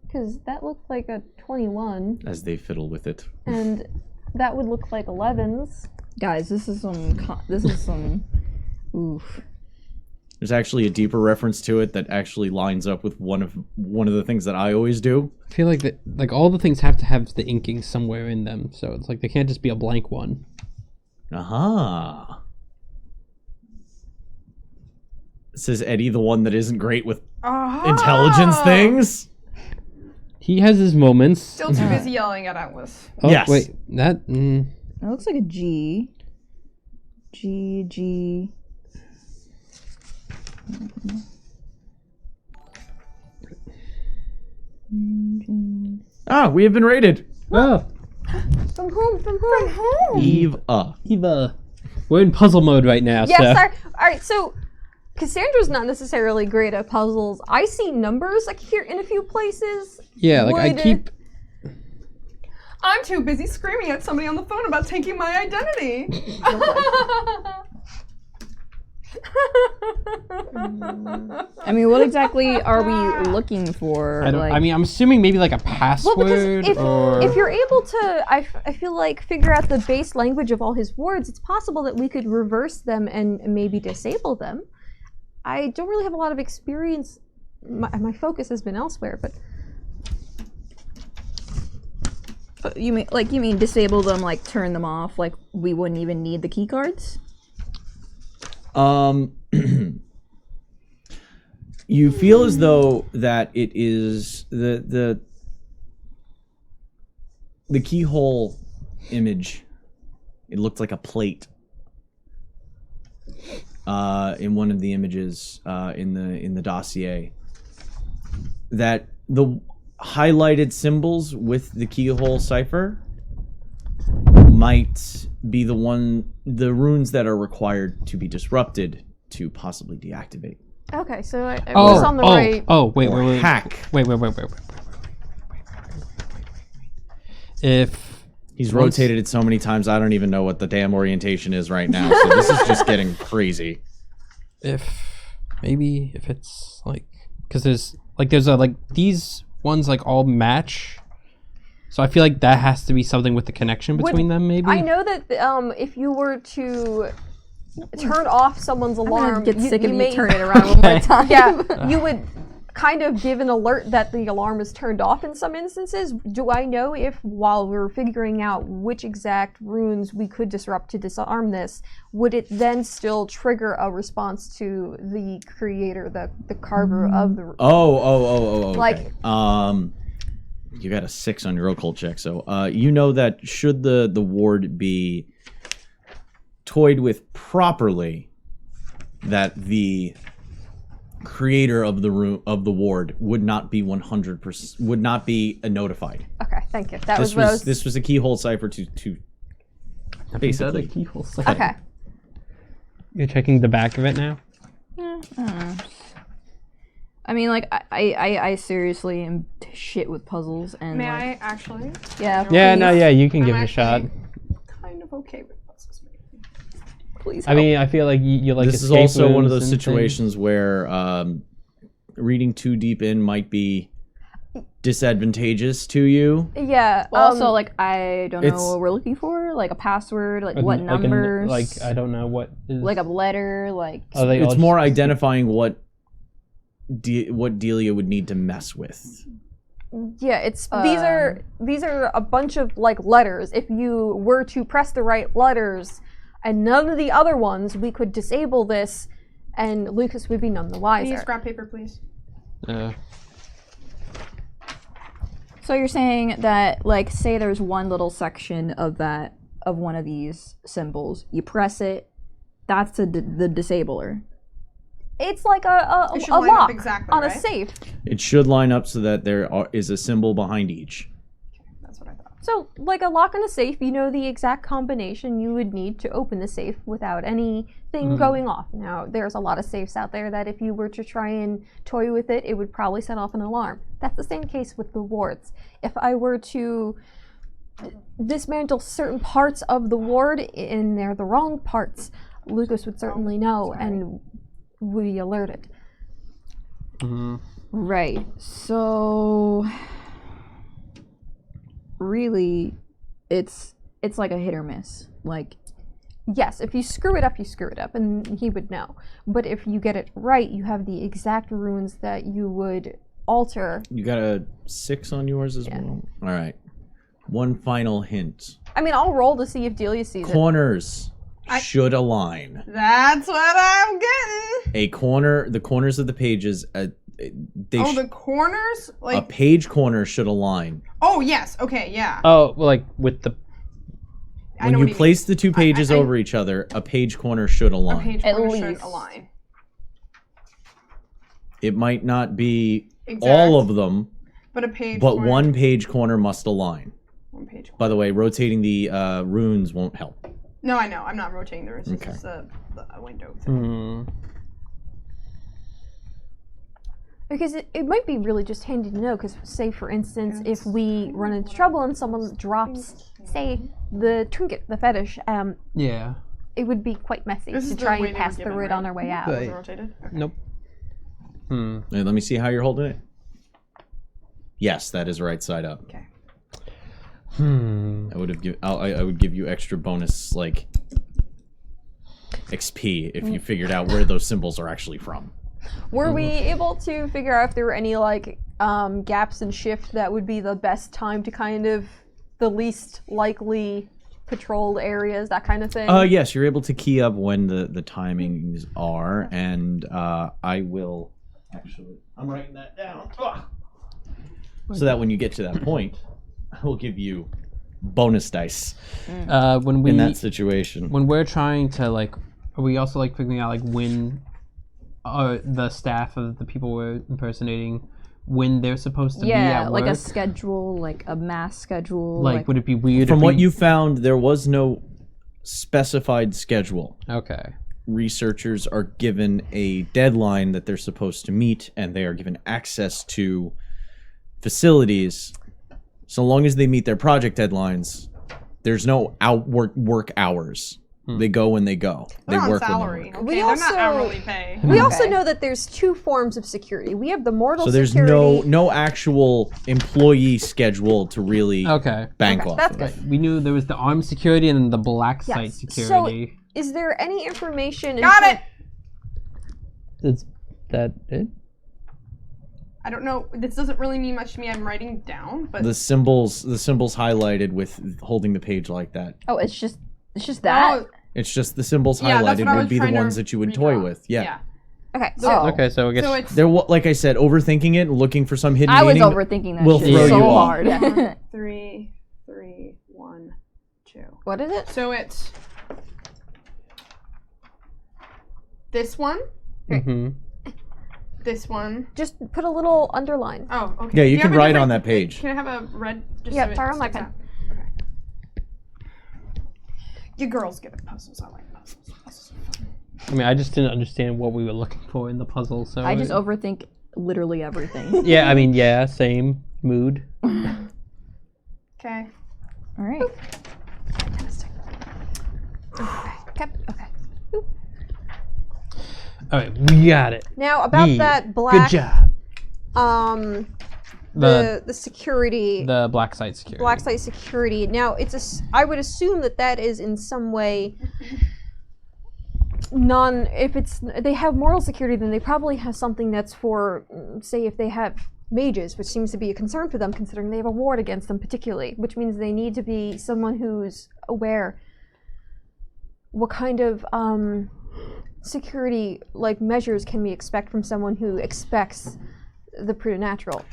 Because that looked like a 21, As they fiddle with it. and that would look like 11s. Guys, this is some oof. There's actually a deeper reference to it that actually lines up with one of the things that I always do. I feel like all the things have to have the inking somewhere in them, so it's like they can't just be a blank one. Aha. Says Eddie, the one that isn't great with intelligence things. He has his moments. Still too busy yelling at Atlas. Oh, Yes. wait, that. That looks like a G. G. Ah, we have been raided. Oh, From whom? From whom? Eva. Eva. We're in puzzle mode right now, Yes, so. alright, so Cassandra's not necessarily great at puzzles. I see numbers like here in a few places. Yeah, like I Would- keep. I'm too busy screaming at somebody on the phone about taking my identity. I mean, what exactly are we looking for? I mean, I'm assuming maybe like a password Well, because or. if you're able to, I feel like, figure out the base language of all his words, it's possible that we could reverse them and maybe disable them. I don't really have a lot of experience. My focus has been elsewhere, but you mean disable them, like turn them off, like we wouldn't even need the key cards? You feel as though that it is the keyhole image. It looked like a plate in one of the images in the dossier. That the highlighted symbols with the keyhole cipher might be the runes that are required to be disrupted to possibly deactivate. okay. So I was on the right. Wait. Hack. Wait. If He's rotated it so many times, I don't even know what the damn orientation is right now. So this is just getting crazy. if it's like, because there's these ones like all match, so I feel like that has to be something with the connection between them. Maybe I know that if you were to turn off someone's alarm, Get sick of you me may turning it around one more time. Yeah, you would kind of give an alert that the alarm is turned off in some instances. Do I know if, while we're figuring out which exact runes we could disrupt to disarm this, would it then still trigger a response to the creator, the carver of the rune? Oh. Okay. Like- You got a 6 on your occult check, so you know that should the ward be toyed with properly, that the creator of the ward would not be 100% would not be notified. Okay, thank you. That This was what I was this was a keyhole cipher to basically. keyhole. Okay. You're checking the back of it now. I mean, like, I seriously am shit with puzzles, and May like, I actually? yeah, Yeah, please, no, yeah, you can I'm give it a shot. actually kind of okay with puzzles. Maybe. please. I mean, I feel like you like. This is escape also one of rooms those and things. situations where reading too deep in might be disadvantageous to you. Yeah. Well, also, like, I don't know it's- what we're looking for, like a password, like Like, what like numbers, like I don't know what is. like a letter, like. Are they It's all more just- identifying what Delia would need to mess with. Yeah, it's these are a bunch of like letters. If you were to press the right letters and none of the other ones, we could disable this, and Lucas would be none the Can you wiser. scrap paper, please? So you're saying that, like, say there's one little section of one of these symbols, you press it, that's the disabler. It's like a It should a line up lock exactly, on a right? safe. It should line up so that is a symbol behind each. That's what I thought. So, like a lock on a safe, you know the exact combination you would need to open the safe without anything going off. Now, there's a lot of safes out there that if you were to try and toy with it, it would probably set off an alarm. That's the same case with the wards. If I were to dismantle certain parts of the ward and they're the wrong parts, Lucas would certainly know and be alerted. Right. So really, it's like a hit or miss. Like, Yes, if you screw it up, you screw it up, and he would know. But if you get it right, you have the exact runes that you would alter. You got a 6 on yours as well? All right. One final hint. I mean, I'll roll to see if Delia sees it. Corners should align. That's what I'm getting. The corners of the pages, The corners? a Like, page corner should align. oh, yes. Okay, yeah. Oh, well, like with the. I When know you what you place the two pages I- over each other, a page corner should mean. A align. page At corner should least. align. It might not be Exact. all of them, But a page but corner. one page corner must align. One page corner. By the way, rotating the runes won't help. No, I know. I'm not rotating the wrist. It's Okay. just the window. Because it might be really just handy to know, because say, for instance, if we run into trouble and someone drops, say, the trinket, the fetish, Yeah. it would be quite messy This is to the try way and they pass were through given, it on right? our way out. But- Was it rotated? Okay. Nope. Hey, let me see how you're holding it. Yes, that is right side up. Okay. I would have I would give you extra bonus like XP if you figured out where those symbols are actually from. Were we able to figure out if there were any like gaps in shift that would be the best time to kind of the least likely patrolled areas, that kind of thing? Yes, you're able to key up when the timings are, and I will actually. I'm writing that down. Ugh. So that when you get to that point, I will give you bonus dice When we in that situation. when we're trying to like, are we also like figuring out like when the staff of the people we're impersonating, when they're supposed to be Yeah, at like work? a schedule, like a mass schedule. Like, would it be weird From if what we... you found, there was no specified schedule. Okay. Researchers are given a deadline that they're supposed to meet, and they are given access to facilities. So long as they meet their project deadlines, there's no work hours. They go when they go. They They're on work salary. when they Okay, We they're also- not hourly pay. we also Okay. know that there's two forms of security. We have the mortal So there's security. no actual employee schedule to really Okay. bank Okay, off that's of. good. We knew there was the armed security and then the black site Yes. security. Is there any information? Got it! Is that it? I don't know. This doesn't really mean much to me. I'm writing down, but The symbols highlighted with holding the page like that. Oh, it's just that. Oh, It's just the symbols yeah, that's highlighted what I would was be the trying to ones that you would toy redraw. with. Yeah. Okay, So- so Okay, so I guess So it's There, like I said, overthinking it, looking for some hidden I was meaning. overthinking that will shit throw so you off. hard. 3, 3, 1, 2. what is it? So it's this one, Mhm. this one. Just put a little underline. Oh, okay. Yeah, Do you have can a wite different- on that page. Can I have a red? Just Yeah, so it sorry, on my sticks pen. out? Okay. You girls good at puzzles. I like puzzles. Puzzles are fun. I mean, I just didn't understand what we were looking for in the puzzle, so... I just overthink literally everything. Yeah, I mean, yeah, same mood. Okay. All right. Okay. Okay. Alright, we got it. Now about Yeah, that black Good job. the security The black site security. black site security. Now it's I would assume that is in some way if it's they have moral security, then they probably have something that's for, say, if they have mages, which seems to be a concern for them considering they have a ward against them particularly, which means they need to be someone who's aware what kind of security like measures can we expect from someone who expects the preternatural.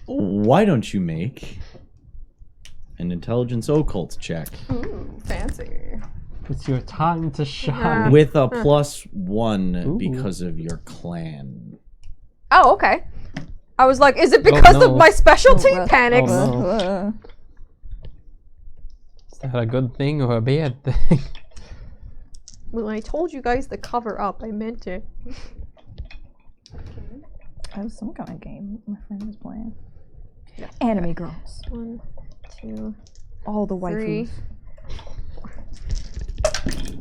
Why don't you make an intelligence occult check Ooh, fancy. It's your time to shine. with a +1 Ooh. because of your clan? Oh, okay. I was like, is it because no. of my specialty? Oh, Panics. Oh, no. Is that a good thing or a bad thing? When I told you guys to cover up, I meant it. That was some kind of game my friend was playing. Anime girls. 1, 2, All the 3. waifus.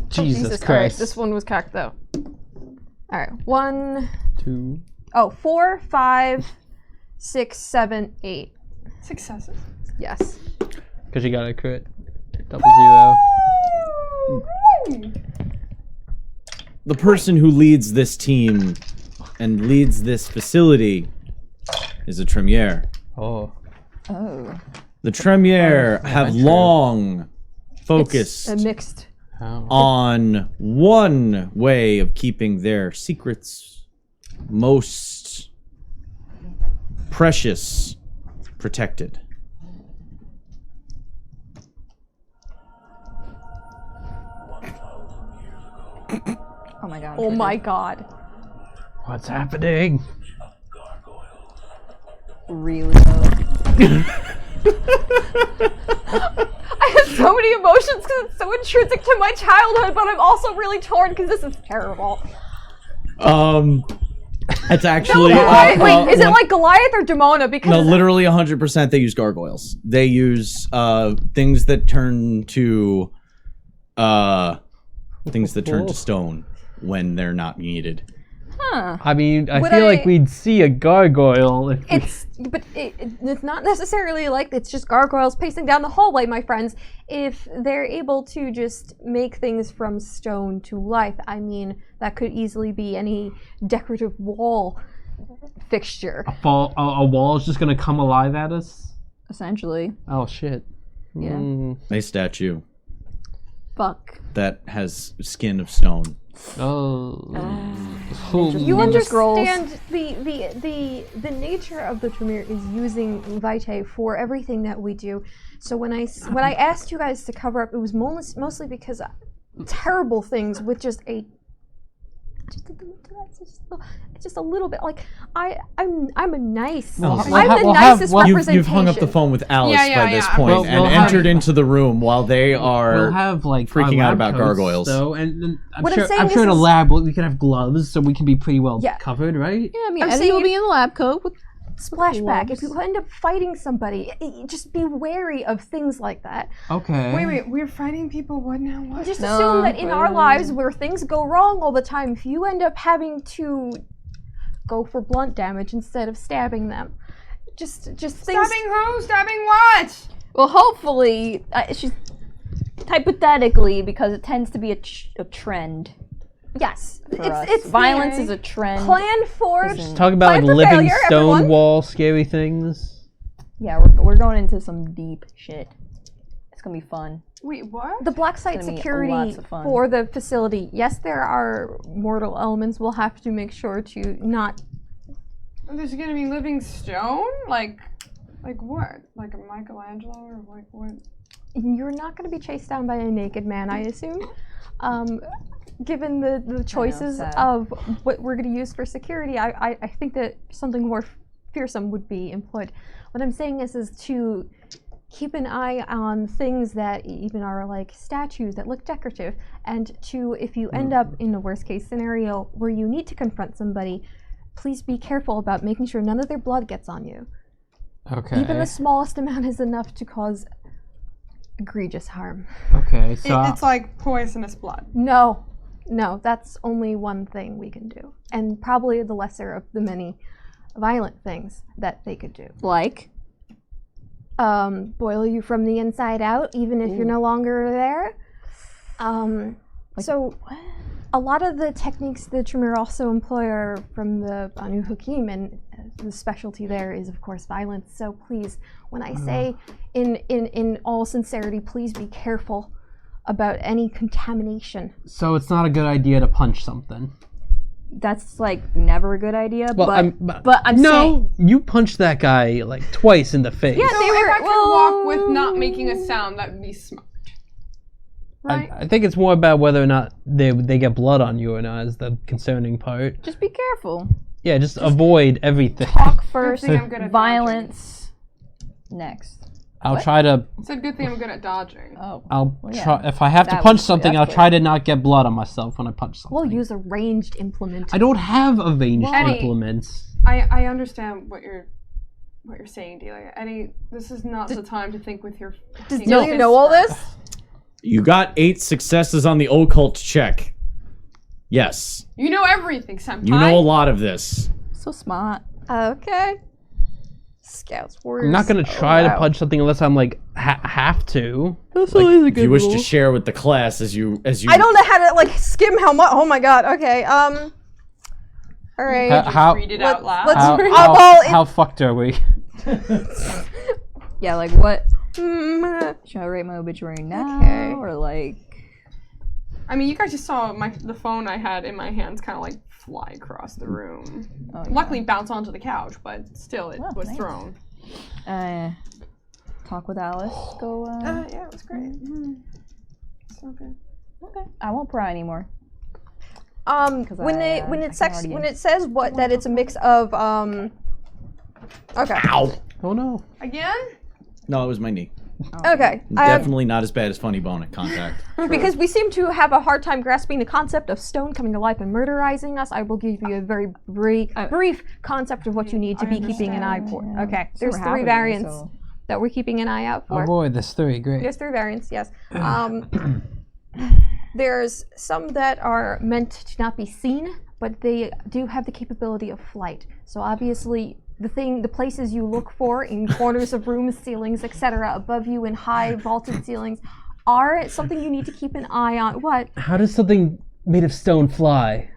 Jesus All right, Christ. this one was cocked though. All right, 1, 2. 4, 5, 6, 7, 8. Successes. Yes. Because you got a crit. 0. The person who leads this team and leads this facility is a Tremiere. Oh. Oh. The Tremiere have Adventure. long focused A mixed. Oh. on one way of keeping their secrets most precious protected. Oh my god. Oh my god. What's happening? Really low. I have so many emotions because it's so intrinsic to my childhood, but I'm also really torn because this is terrible. It's actually Wait, is it like Goliath or Demona? Because no, literally 100%. They use gargoyles. They use things that turn to Things that turn to stone when they're not needed. Huh. I mean, I Would feel like I- we'd see a gargoyle if It's not necessarily like it's just gargoyles pacing down the hallway, my friends. If they're able to just make things from stone to life, I mean, that could easily be any decorative wall fixture. a wall is just gonna come alive at us. Essentially. Oh shit. Yeah. A statue Fuck. that has skin of stone. Oh. You Ninja scrolls. understand the nature of the Tremere is using Vitae for everything that we do. So when I asked you guys to cover up, it was mostly because terrible things with just a little bit like I'm a nice No, I'm we'll the have- nicest well, representation. You've hung up the phone with Alice Yeah, by this yeah. point We'll and have- entered into the room while they are. We'll have like freaking our out lab about coats, gargoyles. though, and What I'm saying I'm sure in a is- lab we can have gloves, so we can be pretty well Yeah. covered, right? Yeah, I mean, I'm Eddie saying will if- be in the lab coat with Splashback. If gloves. you end up fighting somebody, just be wary of things like that. Okay. Wait, we're fighting people. What now? What? Just No, assume that in our well- lives where things go wrong all the time, if you end up having to go for blunt damage instead of stabbing them, just things. Stabbing who? Stabbing what? Well, hopefully, she's hypothetically because it tends to be a trend Yes, for us. it's Violence the is a trend. plan for. Isn't- Talk about Plan like for living failure, stone everyone. wall, scary things. Yeah, we're going into some deep shit. It's gonna be fun. Wait, what? The black site It's gonna be security lots of fun. for the facility. Yes, there are mortal elements. We'll have to make sure to not. There's gonna be living stone? Like what? Like a Michelangelo or like what? You're not going to be chased down by a naked man, I assume. Given the choices sad. of what we're going to use for security, I think that something more fearsome would be employed. What I'm saying is to keep an eye on things that even are like statues that look decorative, and to, if you end up in the worst case scenario where you need to confront somebody, please be careful about making sure none of their blood gets on you. Okay. Even the smallest amount is enough to cause egregious harm. Okay. So It's like poisonous blood. No, that's only one thing we can do, and probably the lesser of the many violent things that they could do. Like, Boil you from the inside out, even if you're no longer there. So a lot of the techniques the Tremere also employ are from the Banu Hakim, and the specialty there is, of course, violence. So please, when I say in all sincerity, please be careful about any contamination. So it's not a good idea to punch something. that's like never a good idea. Well, but I'm no, saying, you punched that guy like twice in the face. Yeah, So they if were. I could walk with not making a sound, that would be smart. Right? I think it's more about whether or not they get blood on you or not is the concerning part. just be careful. Yeah, just avoid everything. Talk first, thing I'm good at violence next. I'll try to. It's a good thing I'm good at dodging. Oh, I'll yeah. try. If I have to That punch was- something, that's I'll good. try to not get blood on myself when I punch something. We'll use a ranged implement. I don't have a ranged Eddie- implements. I understand what you're saying, Delia. Eddie, this is not the time to think with your. Does fingers Delia know all first. this? You got 8 successes on the occult check. Yes. You know everything, senpai. You know a lot of this. So smart. Okay. Scouts, warriors. I'm not gonna try to wow. punch something unless I'm like have to. That's Like, always a if good you wish rule. to share with the class as you I don't know how to like skim how much. Oh my god. Okay. All right. How Read it Let's- out loud. let's- how, well, how fucked are we? Yeah, like what? Mm, Should I write my obituary now, Okay. or like? I mean, you guys just saw the phone I had in my hands kind of like fly across the room. Oh, yeah. Luckily, bounce onto the couch, but still, it Oh, was nice. thrown. Talk with Alice. Go. Yeah, it was great. So good. Okay. I won't pry anymore. when I can already- it says what that it's a mix of Okay. Ow! Oh no. Again? No, it was my knee. Okay. Definitely not as bad as Funny Bone at contact. Because we seem to have a hard time grasping the concept of stone coming to life and murderizing us, I will give you a very brief concept of what you need to be keeping an eye for. Yeah. Okay. So There's we're 3 having it, variants so- that we're keeping an eye out Oh for. boy, there's 3. Great. There's 3 variants, yes. There's some that are meant to not be seen, but they do have the capability of flight. So obviously, the places you look for in corners of rooms, ceilings, etc., above you in high vaulted ceilings, are something you need to keep an eye on. What? How does something made of stone fly?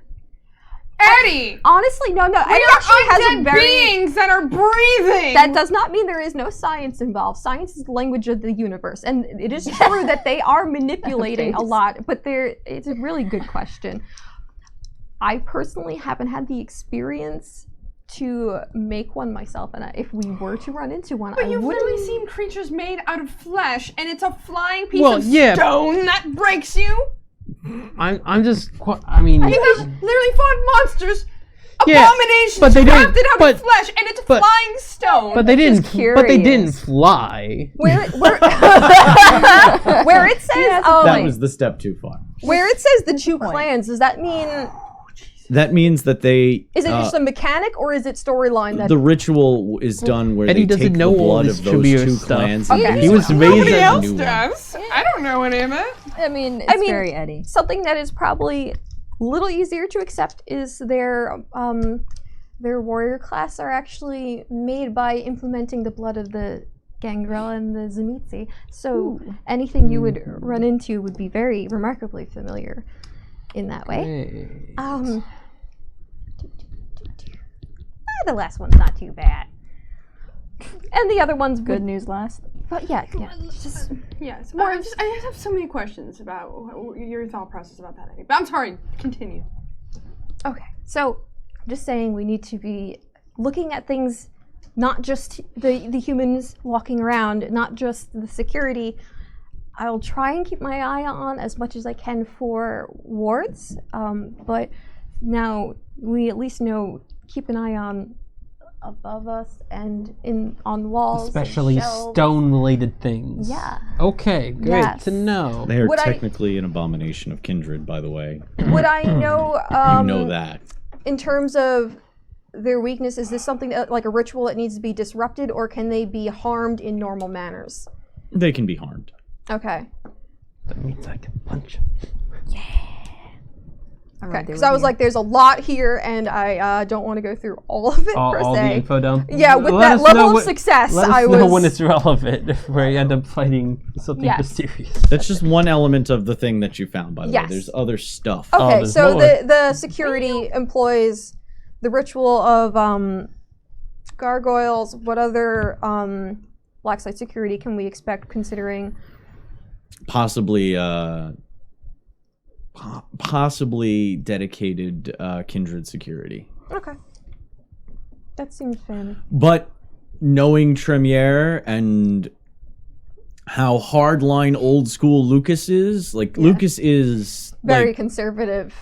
Eddie! Honestly, no. We It are actually has a undead very. beings that are breathing! That does not mean there is no science involved. Science is the language of the universe, and it is true that they are manipulating a lot. But it's a really good question. I personally haven't had the experience to make one myself, and if we were to run into one, But I you've wouldn't. literally seen creatures made out of flesh, and it's a flying piece Well, of yeah. stone that breaks you? I'm just. I mean. You have literally fought monsters, Yeah, abominations but they didn't- crafted out but- of flesh, and it's but- flying stone. But they didn't. just But they didn't curious. fly. Where it says That was the step too far. where it says the two point. clans, does that mean That means that they. is it just a mechanic or is it storyline that The ritual is done where Eddie they doesn't take know the all blood this of those trivia two stuff. clans. Okay. and He was use it raised as Nobody a else new one. does. I don't know any of it. I mean, it's mean- very Eddie. something that is probably a little easier to accept is their warrior class are actually made by implementing the blood of the Gangrel and the Zamitzi. So anything you would run into would be very remarkably familiar in that way. Hey. The last one's not too bad. And the other one's Good news last. But yeah. Just, Yes. More. I just have so many questions about your thought process about that, Eddie. But I'm sorry. Continue. okay. So I'm just saying we need to be looking at things, not just the humans walking around, not just the security. I'll try and keep my eye on as much as I can for wards, but now we at least know keep an eye on above us and on walls, and Especially shelves. stone-related things. Yeah. Okay, great Yes. to know. They are Would I- technically an abomination of kindred, by the way. Would I know? You know that. In terms of their weakness, is this something that, like a ritual that needs to be disrupted, or can they be harmed in normal manners? They can be harmed. Okay. That means I can punch. Okay. Because I was like, there's a lot here, and I don't want to go through all of it per All the se. info dump. Yeah, with Let that us level know of what- success, Let us I know was. when it's relevant, where you end up fighting something Yes. mysterious. That's just one element of the thing that you found, by the Yes. way. There's other stuff. Okay, there's so more. the security employs the ritual of gargoyles. What other blacksite security can we expect, considering? Possibly dedicated kindred security. Okay. That seems fair. But knowing Tremiere and how hardline old school Lucas is, like Lucas is Very like, conservative.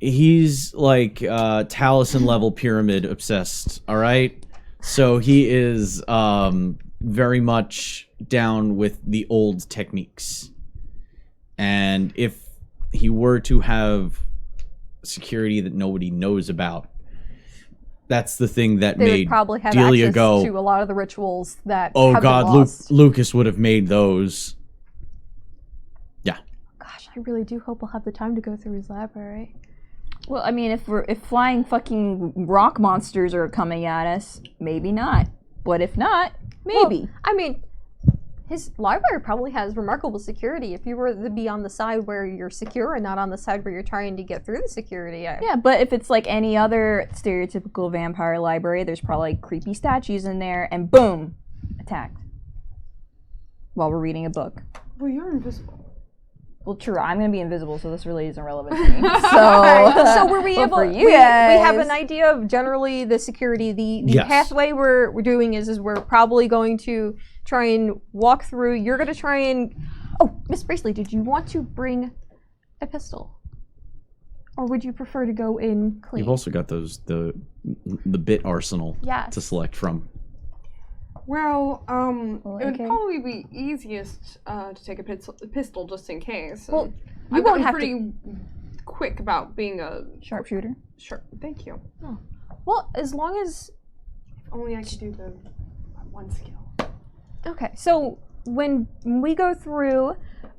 he's like Taliesin level pyramid obsessed, all right? So he is very much down with the old techniques. And if he were to have security that nobody knows about, that's the thing that They made would probably have Delia access go, to a lot of the rituals that oh have god, been lost. Lucas would have made those. Yeah. Gosh, I really do hope we'll have the time to go through his library. Well, I mean, if flying fucking rock monsters are coming at us, maybe not. But if not, maybe. Well, I mean, his library probably has remarkable security. If you were to be on the side where you're secure and not on the side where you're trying to get through the security. Yeah, but if it's like any other stereotypical vampire library, there's probably creepy statues in there, and boom, attacked. While we're reading a book. Well, you're invisible. Well, true. I'm gonna be invisible, so this really isn't relevant to me. So, So were we but able? for you we have guys- an idea of generally the security. The Yes. pathway we're doing is we're probably going to try and walk through. You're going to try and. Oh, Miss Bracely, did you want to bring a pistol, or would you prefer to go in clean? You've also got those the bit arsenal Yes. to select from. Well, it would okay. probably be easiest to take a pistol just in case. Well, And you I've won't gotten have pretty quick about being a sharpshooter. sure. Thank you. Well, as long as If only I could do the one skill. okay. So when we go through,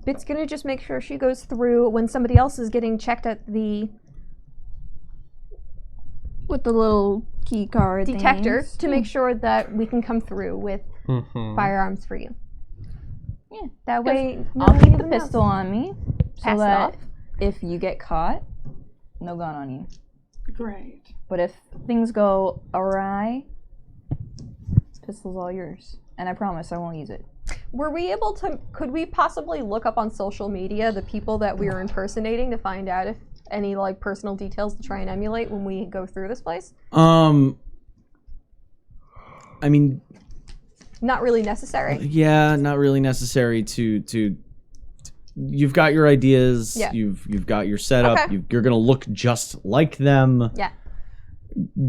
Bit's gonna just make sure she goes through when somebody else is getting checked at the With the little key card detector things. to make sure that we can come through with firearms for you. Yeah. That way, I'll nobody keep the even knows. pistol on me so Pass it that off. if you get caught, no gun on you. Great. But if things go awry, pistol's all yours. And I promise I won't use it. Were we able to? Could we possibly look up on social media the people that we were impersonating to find out if any like personal details to try and emulate when we go through this place? I mean, Not really necessary. yeah, not really necessary to you've got your ideas, Yeah. you've got your setup, Okay. you're gonna look just like them. Yeah.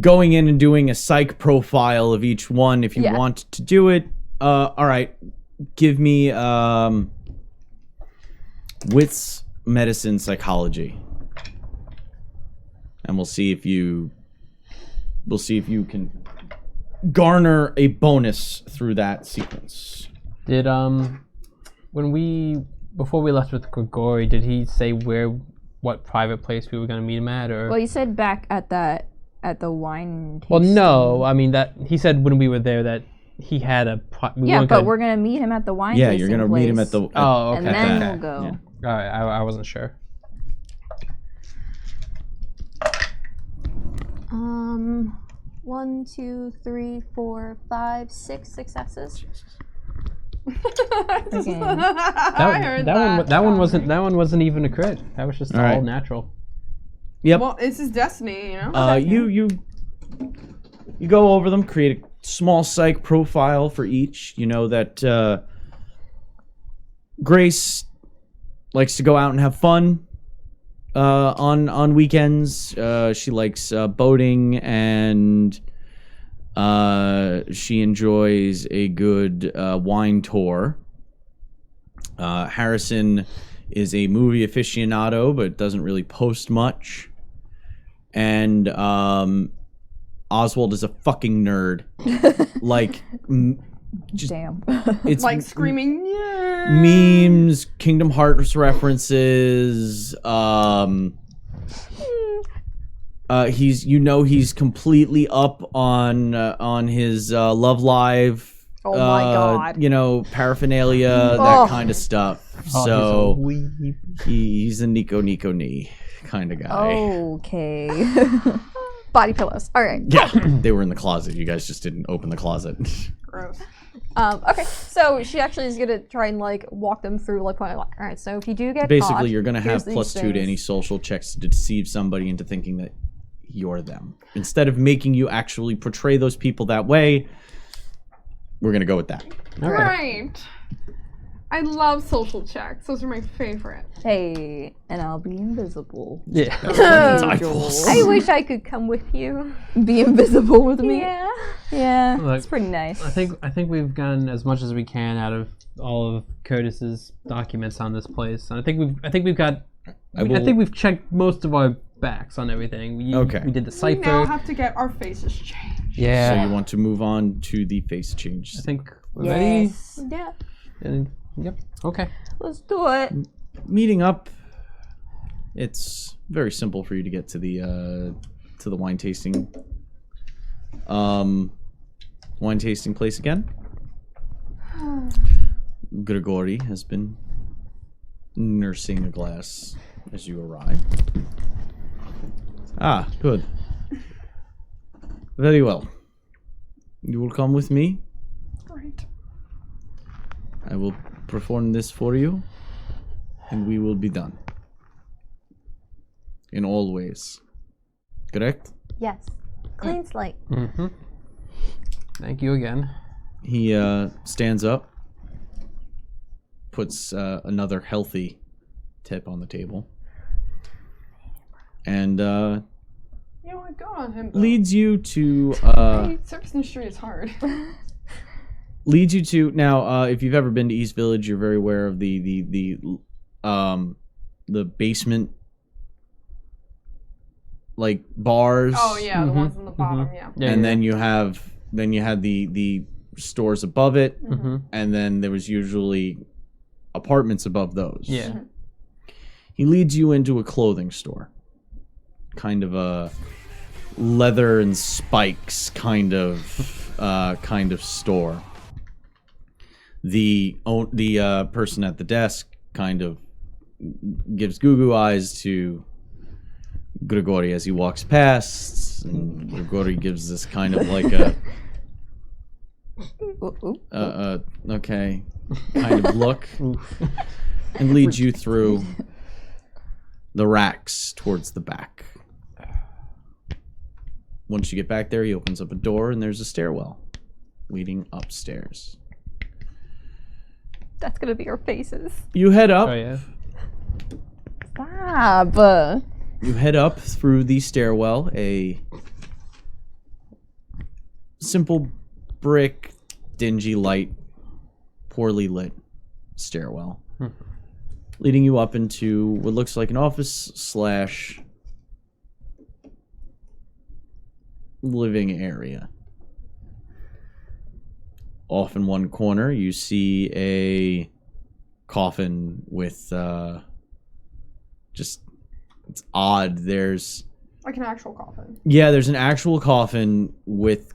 Going in and doing a psych profile of each one if you Yeah. want to do it. All right, give me wits, medicine, psychology, and we'll see if you can garner a bonus through that sequence. Did before we left with Grigori, did he say what private place we were gonna meet him at, or? Well, you said back at the wine Well, tasting. no. I mean that he said when we were there that he had a. Yeah, but we're gonna meet him at the wine Yeah, tasting you're gonna meet him at place, the. Oh, okay. and then that. we'll go. Yeah. All right, I wasn't sure. 1, 2, 3, 4, 5, 6 successes. Okay. I heard that. That one wasn't even a crit. That was just All all right. natural. Yep. Well, it's his destiny, you know. You go over them, create a small psych profile for each. You know that Grace likes to go out and have fun on weekends. She likes boating, and she enjoys a good wine tour. Harrison is a movie aficionado, but doesn't really post much. And Oswald is a fucking nerd. Like, just Damn. it's Like screaming, yeah. memes, Kingdom Hearts references. He's completely up on his Love Live. Oh my God. Paraphernalia, Oh. that kind of stuff. Oh, So he's a weeb. he's a Nico knee kind of guy. Okay. Body pillows. All right. Yeah, they were in the closet. You guys just didn't open the closet. Gross. Okay. So she actually is gonna try and like walk them through like point. All right. So if you do get Basically, caught, you're gonna here's have these +2 to things. any social checks to deceive somebody into thinking that you're them. Instead of making you actually portray those people that way, we're gonna go with that. Right. I love social checks. Those are my favorite. Hey, and I'll be invisible. Yeah. Eyeballs. I wish I could come with you. Be invisible with me. Yeah. Yeah, Look, it's pretty nice. I think we've gotten as much as we can out of all of Curtis's documents on this place, and I think we've checked most of our backs on everything. Okay. We did the We now cipher. have to get our faces changed. Yeah. So you want to move on to the face change. I think we're ready. Yes. Yeah. And, yep. Okay. Let's do it. Meeting up. It's very simple for you to get to the wine tasting. Wine tasting place again. Grigori has been nursing a glass as you arrive. Ah, good. Very well. You will come with me. Great. I will perform this for you, and we will be done. In all ways. Correct? Yes. Clean slate. Mm-hmm. Thank you again. He stands up, puts another healthy tip on the table, and You know what? Go on him. Though. leads you to Hey, service in the street is hard. leads you to now. If you've ever been to East Village, you're very aware of the basement, like bars. Oh yeah, the Mhm, ones on the bottom. Yeah. Yeah, and yeah. then you had the stores above it, Mm-hmm. and then there was usually apartments above those. Yeah. He leads you into a clothing store. Kind of a leather and spikes kind of store. The person at the desk kind of gives goo eyes to Grigori as he walks past, and Grigori gives this kind of like a okay kind of look and leads you through the racks towards the back. Once you get back there, he opens up a door and there's a stairwell leading upstairs. That's gonna be our faces. You head up. Oh yeah. Stop. You head up through the stairwell, a simple brick, dingy light, poorly lit stairwell, leading you up into what looks like an office / living area. Off in one corner, you see a coffin with just, it's odd. There's Like an actual coffin. there's an actual coffin with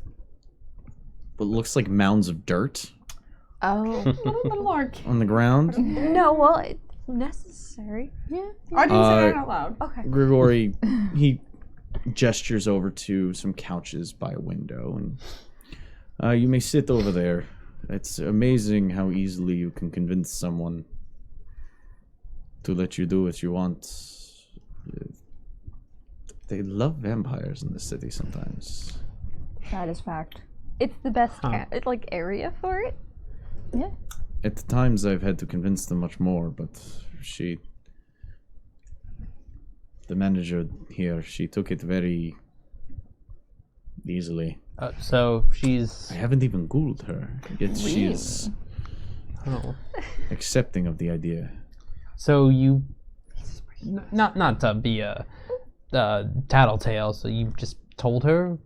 what looks like mounds of dirt Oh. Little lark. on the ground. No, well, it's necessary. Yeah. I didn't say that out loud. Okay. Grigori, he gestures over to some couches by a window, and you may sit over there. It's amazing how easily you can convince someone to let you do what you want. They love vampires in the city sometimes. That is fact. It's the best Huh. like area for it. Yeah. At the times, I've had to convince them much more, but the manager here, she took it very easily. So she's. I haven't even Googled her, yet she's Oh. accepting of the idea. So you. Not to be a tattletale. So you just told her.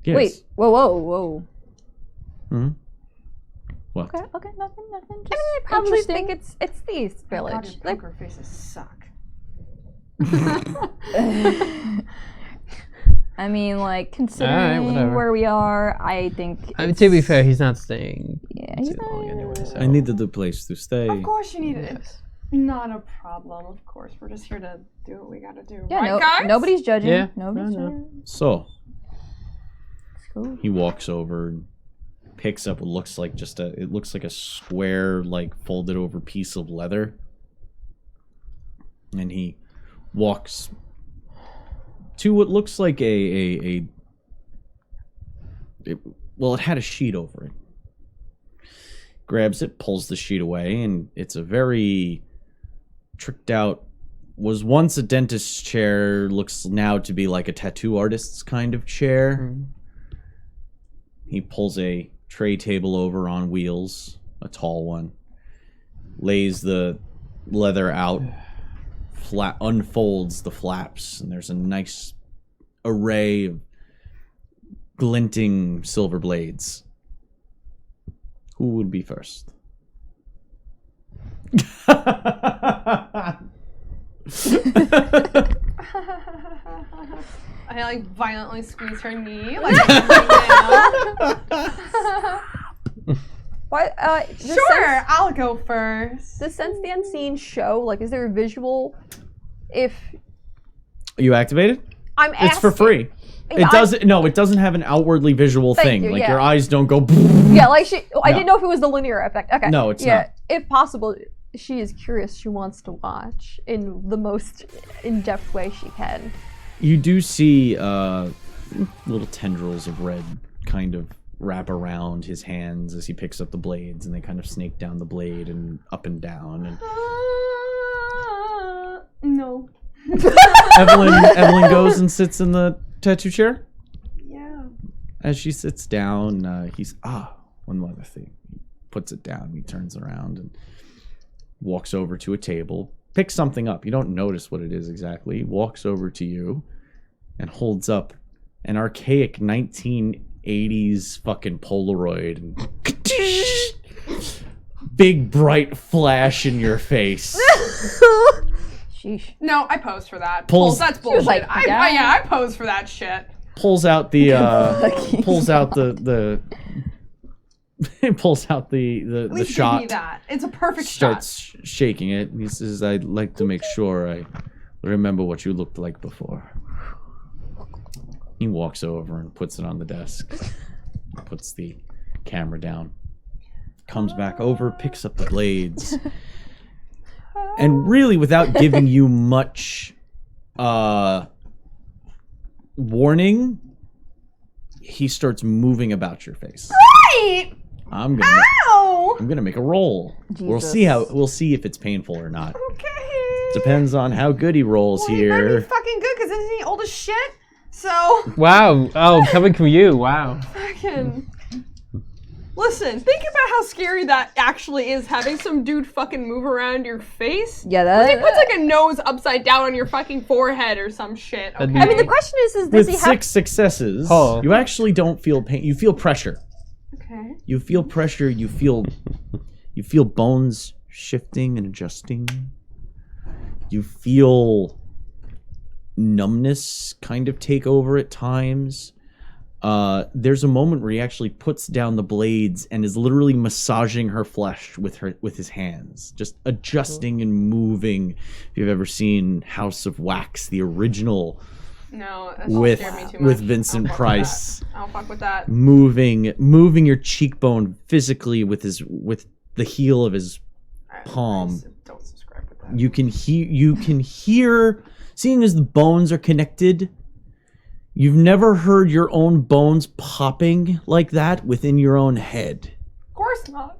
Yes. Wait. Whoa. Hmm? What? Okay, nothing. Just I mean, I probably interesting. think it's the East God, Village. your Like, poker faces suck. I mean, like, considering whatever. where we are, I think. I mean, to be it's- fair, he's not staying Yeah, too he's long not. anyway. So. I needed a place to stay. Of course you need it. Yes. Not a problem. Of course, we're just here to do what we gotta do. Yeah, right, no, guys? nobody's judging. Yeah, Nobody's I know. judging. So, It's cool. he walks over and picks up what looks like it looks like a square, like, folded over piece of leather. And he walks to what looks like it had a sheet over it. Grabs it, pulls the sheet away, and it's a very tricked out, was once a dentist's chair, looks now to be like a tattoo artist's kind of chair. Mhm. He pulls a tray table over on wheels, a tall one, lays the leather out, unfolds the flaps, and there's a nice array of glinting silver blades. Who would be first? I like violently squeeze her knee, like right now. what? Sure, I'll go first. Does Sense the Unseen show? Like, is there a visual? If You activated? I'm asking, It's for free. It doesn't. No, it doesn't have an outwardly visual Thank thing. you, Like yeah. your eyes don't go. Yeah, like she. I No. didn't know if it was the linear effect. Okay. No, it's yeah, not. if possible, she is curious. She wants to watch in the most in-depth way she can. You do see little tendrils of red kind of wrap around his hands as he picks up the blades, and they kind of snake down the blade and up and down. And No. Evelyn goes and sits in the tattoo chair. Yeah. As she sits down, he's one other thing. He puts it down. He turns around and walks over to a table, picks something up. You don't notice what it is exactly. He walks over to you and holds up an archaic 19 80s fucking Polaroid. Big bright flash in your face. Sheesh. No, I posed for that. Pulls- That's She was bullshit. like, yeah. I posed for that shit. Pulls out the pulls out the pulls out the At least give shot. me that. It's a perfect Starts shot. shaking it. He says, "I'd like to make sure I remember what you looked like before." He walks over and puts it on the desk. Puts the camera down. Comes back over, picks up the blades. And really, without giving you much warning, he starts moving about your face. Right! I'm gonna Ow! make a roll. We'll Jesus. see if it's painful or not. Okay. Depends on how good he rolls Well, he better be here. fucking good, because isn't he old as shit? So, Wow. Oh, coming from you. Wow. fucking... Listen, think about how scary that actually is, having some dude fucking move around your face. Yeah, He that. puts like a nose upside down on your fucking forehead or some shit, okay? That'd be- I mean, the question is does With he have 6 successes, Oh. you actually don't feel pain. You feel pressure. Okay. You feel pressure. You feel bones shifting and adjusting. You feel numbness kind of take over at times. There's a moment where he actually puts down the blades and is literally massaging her flesh with his hands, just adjusting and moving. If you've ever seen House of Wax, the original No, that with scared me too much. with Vincent I don't fuck with Price, that. I don't fuck with that. moving your cheekbone physically with the heel of his palm. Don't subscribe with that. You can hear, seeing as the bones are connected. You've never heard your own bones popping like that within your own head. Of course not.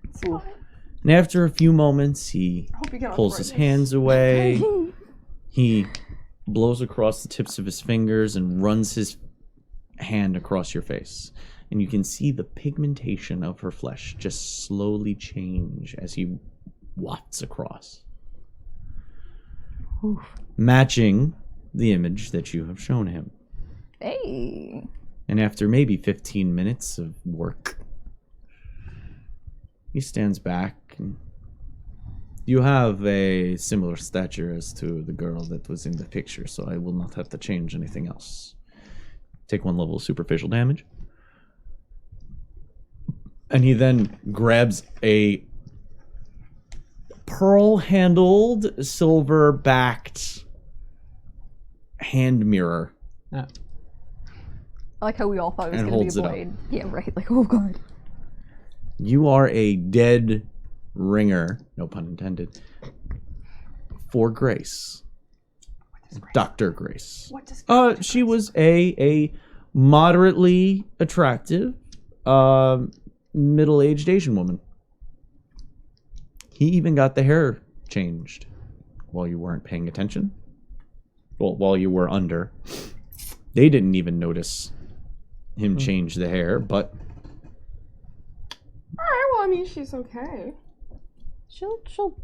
It's fine. And after a few moments, he I hope you get pulls his arthritis. hands away. He blows across the tips of his fingers and runs his hand across your face. And you can see the pigmentation of her flesh just slowly change as he wafts across. Matching the image that you have shown him. Hey. And after maybe 15 minutes of work, he stands back. And you have a similar stature as to the girl that was in the picture, so I will not have to change anything else. Take 1 level of superficial damage. And he then grabs a pearl-handled, silver-backed hand mirror. I like how we all thought it was And going to holds be a it up. blade. Yeah, right. Like, oh god. You are a dead ringer, no pun intended, for Grace. Dr. Grace. What does She was a moderately attractive, middle-aged Asian woman. He even got the hair changed while you weren't paying attention. Well, while you were under. They didn't even notice him change the hair, but Alright, well, I mean, she's okay. She'll.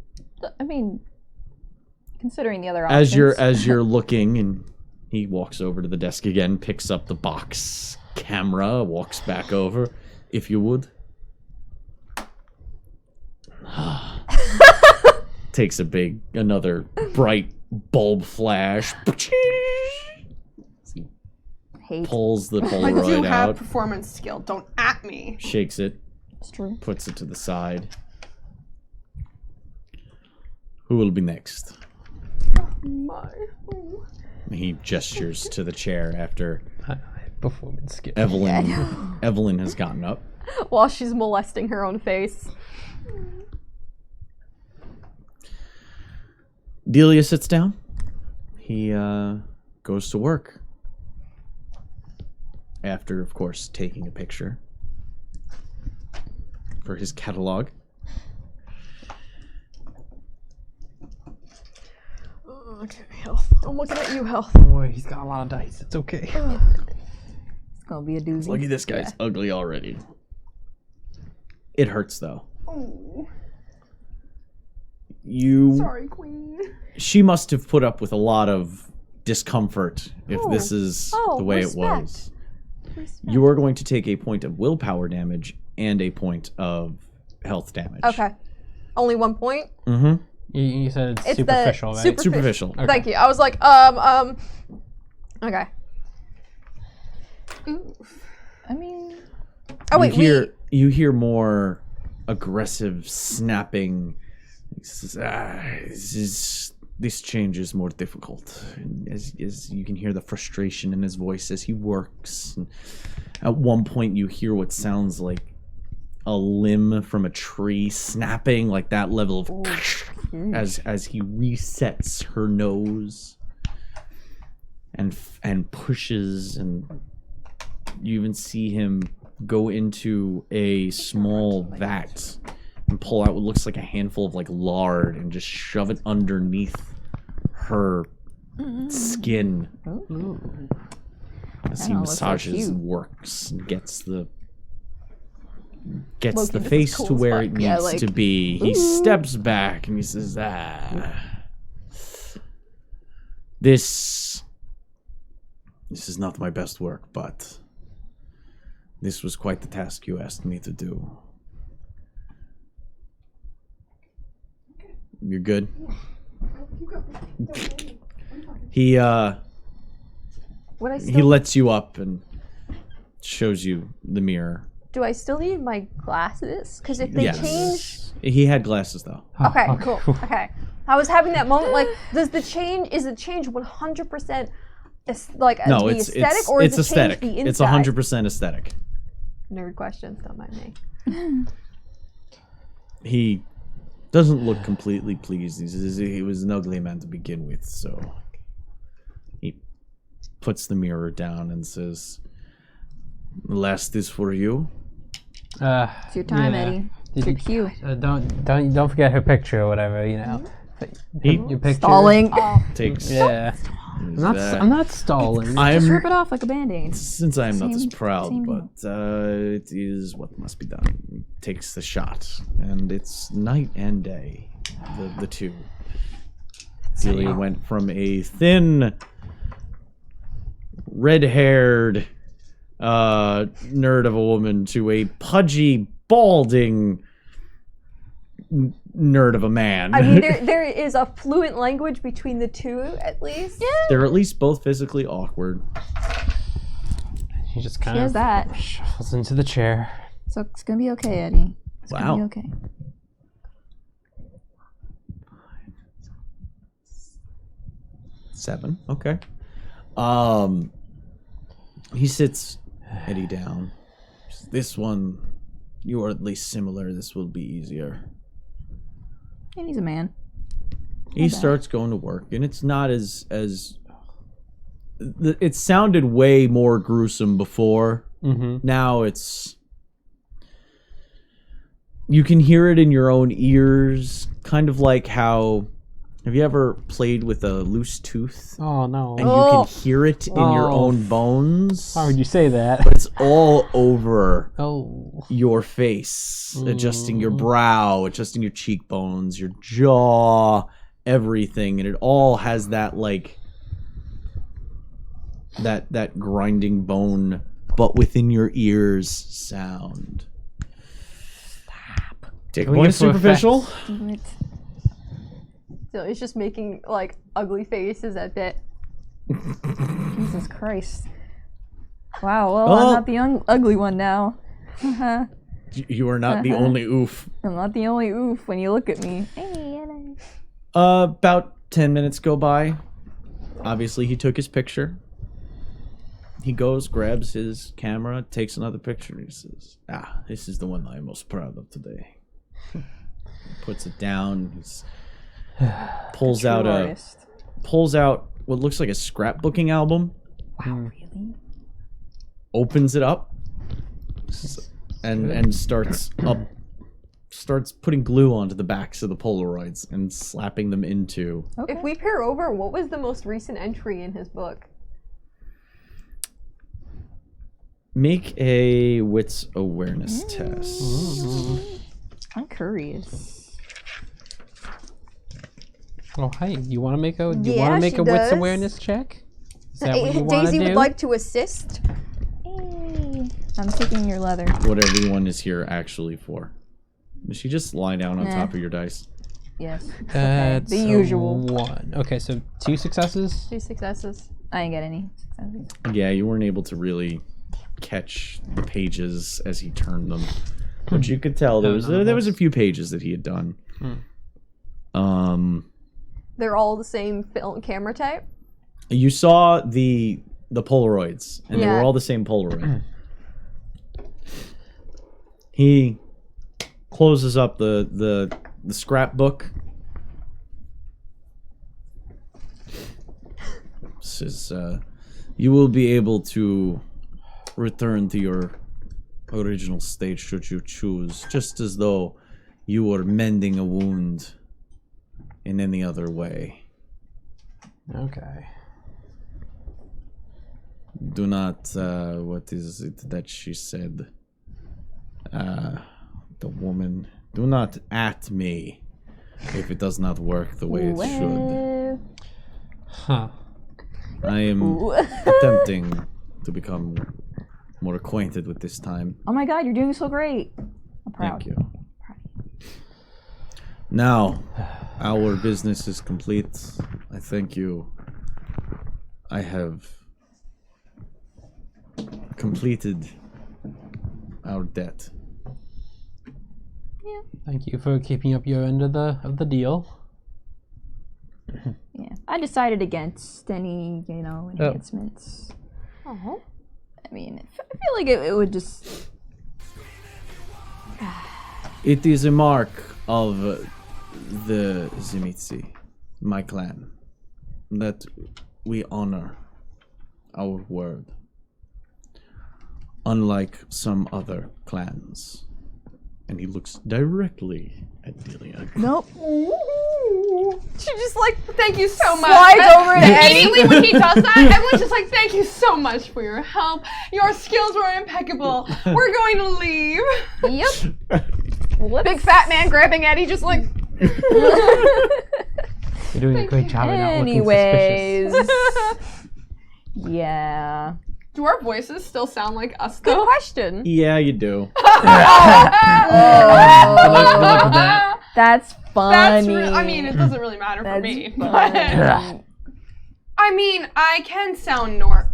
I mean, considering the other options. as you're looking, and he walks over to the desk again, picks up the box camera, walks back over. If you would. Takes another bright bulb flash. Hate. Pulls the I do Polaroid have out, performance skill. Don't at me. shakes it, It's true. puts it to the side. Who will be next? My. Ooh. He gestures to the chair after Performance skill. Evelyn has gotten up. while she's molesting her own face. Delia sits down. He goes to work. After, of course, taking a picture for his catalog. Okay, health. I'm looking at you, health. Boy, he's got a lot of dice. It's okay. It's gonna be a doozy. Look at this guy's ugly already. It hurts though. Oh, You. sorry, queen. She must have put up with a lot of discomfort if this is Oh, the way respect. it was. You are going to take a point of willpower damage and a point of health damage. Okay. Only 1 point? Mm-hmm. You said it's It's the superficial, right? Superficial. Okay. Thank you. I was like, okay. I mean, Oh, wait, you hear more aggressive snapping. He says, this change is more difficult. And as you can hear the frustration in his voice as he works. And at one point, you hear what sounds like a limb from a tree snapping, like that level of as he resets her nose and pushes, and you even see him go into a small vat and pull out what looks like a handful of like lard and just shove it underneath her skin as he That looks so massages cute. and works and gets the Loki, this is face cool to as where fuck. it needs Yeah, like, to be. He steps back and he says, this is not my best work, but this was quite the task you asked me to do. You're good? He Would I he still, lets you up and shows you the mirror. do I still need my glasses? Because if they change... He had glasses though. Okay, cool. Okay. I was having that moment, like, is the change 100% like No, the it's aesthetic, or is it's the change aesthetic. the inside? It's 100% aesthetic. Nerd questions, don't mind me. He doesn't look completely pleased. He says he was an ugly man to begin with, so he puts the mirror down and says, "Last is for you." it's your time, Eddie. It's your cue. Don't forget her picture or whatever, you know. Your picture. Stalling. Takes. Yeah. I'm not stalling. Just rip it off like a band-aid. Since I am not as Same proud, deal. but it is what must be done. Takes the shot, and it's night and day. The two. Delia went from a thin, red-haired nerd of a woman to a pudgy, balding nerd of a man. I mean, there is a fluent language between the two, at least. Yeah. They're at least both physically awkward. He just kind Here's of that. shuffles into the chair. So it's gonna be okay, Eddie. It's Wow. gonna be okay. Seven. Okay. He sits Eddie down. This one, you are at least similar. This will be easier. And he's a man. He starts going to work, and it's not as it sounded way more gruesome before. Mm-hmm. Now it's, you can hear it in your own ears, kind of like how, have you ever played with a loose tooth Oh no. and you can hear it in your Oh. own bones? Why would you say that? But it's all over Oh. your face, adjusting your brow, adjusting your cheekbones, your jaw, everything, and it all has that like that grinding bone but within your ears sound. Take Can we one get for superficial. Do it. So it's just making, like, ugly faces at bit. Jesus Christ. Wow, well, Oh. I'm not the ugly one now. I'm You are not the only oof. not the only oof when you look at me. About 10 minutes go by. Obviously, he took his picture. He goes, grabs his camera, takes another picture, and he says, this is the one I'm most proud of today. Puts it down. He's pulls out what looks like a scrapbooking album. Wow, really? Opens it up and starts putting glue onto the backs of the Polaroids and slapping them into. Okay. If we pair over, what was the most recent entry in his book? Make a wits awareness test. I'm curious. Oh, hey, you want to make a Yeah, wits she does. awareness check? Is that what you want to Daisy do? would like to assist. I'm taking your leather. what everyone is here actually for. Does she just lie down on Nah. top of your dice? Yes. That's the usual. 1. Okay, so 2 successes. 2 successes. I didn't get any successes. Yeah, you weren't able to really catch the pages as he turned them. But you could tell there was a few pages that he had done. They're all the same film camera type. You saw the Polaroids, and they Yeah. were all the same Polaroid. He closes up the scrapbook. Says, you will be able to return to your original state should you choose, just as though you were mending a wound in any other way. Okay. Do not, what is it that she said? The woman, do not at me if it does not work the way it should. Huh. I am attempting to become more acquainted with this time. Oh my god, you're doing so great. I'm proud. Thank you. Now, our business is complete. I thank you. I have completed our debt. Thank you for keeping up your end of the deal. Yeah. I decided against any, enhancements. Oh. I mean, I feel like it would just. It is a mark of the Zimitsi, my clan, that we honor our word. Unlike some other clans. And he looks directly at Delia. Nope. She just like, thank you so much. Slides over to Eddie. Immediately when he does that, everyone's just like, thank you so much for your help. Your skills were impeccable. We're going to leave. Yep. Big fat man grabbing Eddie, just like. You're doing a great job of not looking suspicious. Anyways. Yeah. Do our voices still sound like us, Good though? question. Yeah, you do. Good luck with that. That's funny. That's I mean, it doesn't really matter for That's me. funny. I mean, I can sound normal.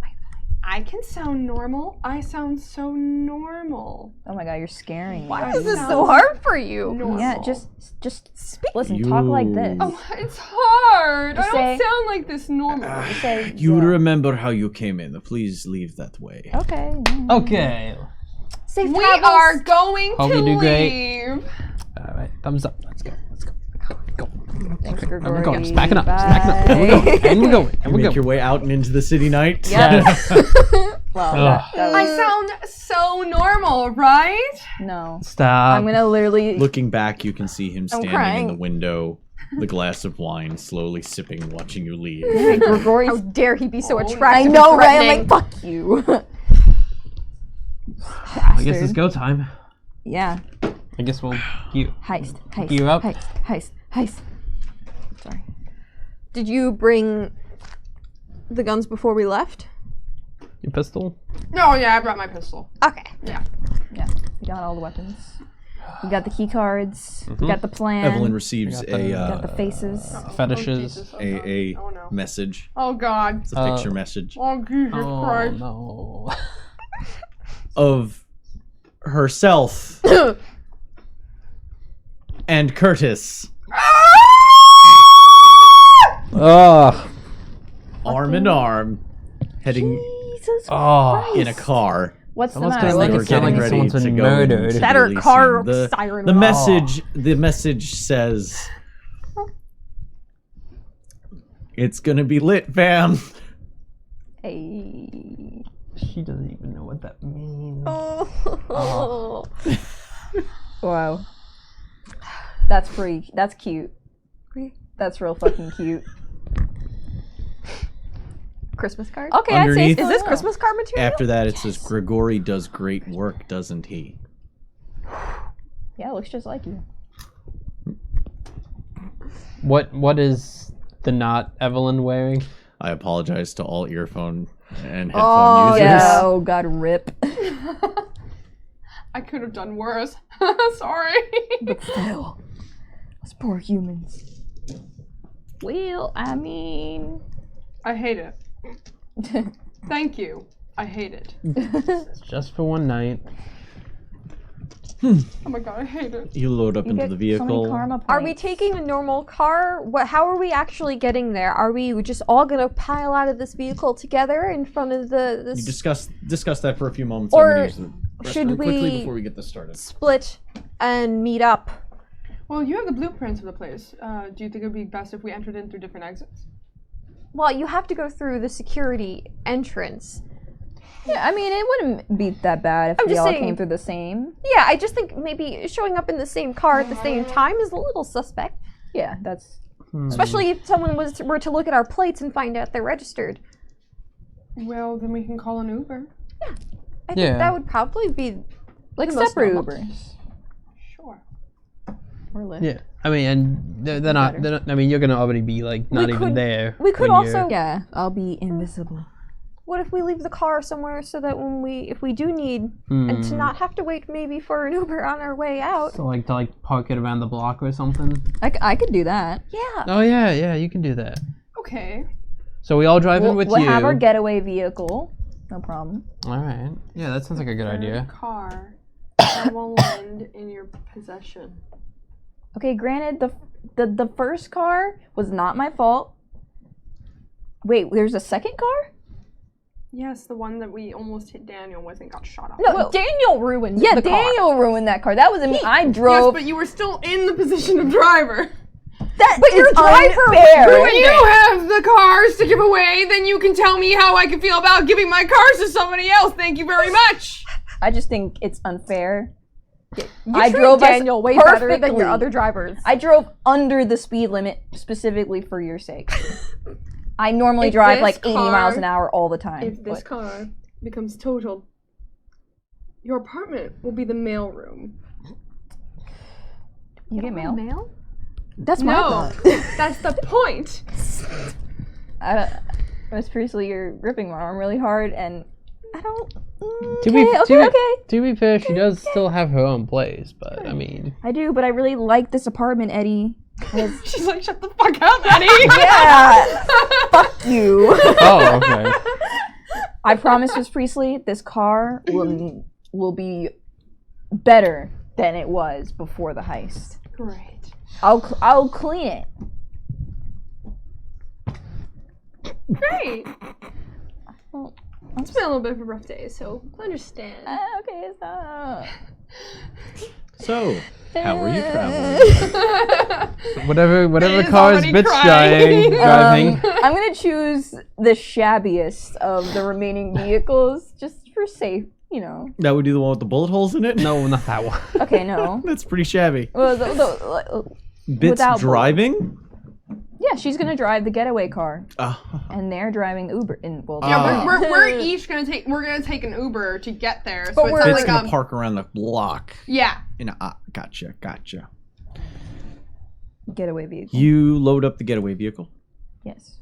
I sound so normal. Oh my god, you're scaring me. Why is this so hard for you? Normal. Yeah, just speak. Listen, talk like this. Oh, it's hard. Just I say- don't sound like this normal. Just say, You yeah. remember how you came in. Please leave that way. Okay. Okay. Safe We travels. are going Hope to you do great. leave. All right. Thumbs up. Let's go. Go. Thanks, And we're Gregory. going. Just backing up. Just backing up. And we're going. And we're going. And You we're make going. your way out and into the city night. Yes. Well, Ugh. that I was, sound so normal, right? no. Stop. I'm gonna literally. Looking back, you can see him standing in crying. the window, the glass of wine, slowly sipping, watching you leave. Gregory's. How dare he be so I attractive? know, and right? I'm threatening. like, fuck you. I guess it's go time. Yeah. I guess we'll you. Heist. You up? Heist. Sorry. Did you bring the guns before we left? Your pistol. No, yeah, I brought my pistol. Okay. Yeah. We got all the weapons. We got the key cards. We got the plan. Evelyn receives We got got the faces. Fetishes. Jesus. a Oh, no. message. Oh, God. It's a picture message Oh, Jesus Oh Christ. no. of herself and Curtis Ugh. arm in arm, heading Jesus Oh. Christ. in a car. What's the Someone's matter? gonna make They it were sound getting like ready someone's to been go murdered. into the Better release car scene. siren. The message says, "It's gonna be lit, fam." Hey. She doesn't even know what that means. Wow. That's pretty. That's cute. That's real fucking cute. Christmas card? Okay, Underneath- I'd say Is this Christmas card material? After that, it says, "Grigori does great work, doesn't he?" Yeah, it looks just like you. What is the knot Evelyn wearing? I apologize to all earphone and headphone Oh users. yeah. Oh god, rip. I could have done worse. Sorry. But still, those poor humans. Well, I mean... I hate it. Thank you. I hate it. It's just for one night. Oh my god, I hate it. You load up You into get the so many vehicle. karma Are we points. taking a normal car? How are we actually getting there? Are we just all gonna pile out of this vehicle together in front of the You discuss that for a few moments. Or I'm gonna use the restroom should quickly we- before we get this started. split and meet up? Well, you have the blueprints of the place. Do you think it would be best if we entered in through different exits? Well, you have to go through the security entrance. Yeah, I mean, it wouldn't be that bad if I'm we just all saying- came through the same. Yeah, I just think maybe showing up in the same car at the same time is a little suspect. Yeah, that's... Especially if someone were to look at our plates and find out they're registered. Well, then we can call an Uber. I think Yeah. that would probably be Like the most separate normal. Ubers. Sure. Or Lyft. Yeah. I mean, and they're not. I mean, you're gonna already be like not even could- there. we could when you're- also- Yeah, I'll be invisible. What if we leave the car somewhere so that if we do need, and to not have to wait maybe for an Uber on our way out? So like to park it around the block or something. I could do that. Yeah. Oh yeah, you can do that. Okay. So we all drive in with we'll you. have our getaway vehicle. No problem. All right. Yeah, that sounds like a good idea. Car that will lend in your possession. Okay, granted, the first car was not my fault. Wait, there's a second car? Yes, the one that we almost hit Daniel with and got shot up. No, Daniel ruined Yeah, the car. Daniel ruined that car. That wasn't me. I Yes, drove. but you were still in the position of driver. But your driver unfair. When you have the cars to give away, then you can tell me how I can feel about giving my cars to somebody else. Thank you very much. I just think it's unfair. You I treat drove us Daniel way better than perfectly. your other drivers. I drove under the speed limit specifically for your sake. I normally If drive this like 80 miles car- an hour all the time. If this but- car becomes totaled, your apartment will be the mail room. you get mail? Mail? That's my No, fault. that's the point. Miss Priestley, you're gripping my arm really hard, and I don't. To be fair, she does still have her own place, but I mean, I do, but I really like this apartment, Eddie. 'cause- She's like, shut the fuck up, Eddie. Yeah, fuck you. oh okay. I promise, Miss Priestley, this car will be better than it was before the heist. Great. I'll clean it. Great. Well, It's been a little bit of a rough day, so understand. okay, stop. So, how are you traveling? Whatever He's car is already bitch crying. driving. I'm gonna choose the shabbiest of the remaining vehicles, just for safe, you know. That would be the one with the bullet holes in it? No, not that one. Okay, no. That's pretty shabby. Well, Bits Without driving? yeah, she's gonna drive the getaway car, Uh, and they're driving Uber. And well, Yeah, we're each gonna take an Uber to get there. So But it's we're- not Bit's like gonna park around the block. yeah. Gotcha. getaway vehicle. You load up the getaway vehicle Yes,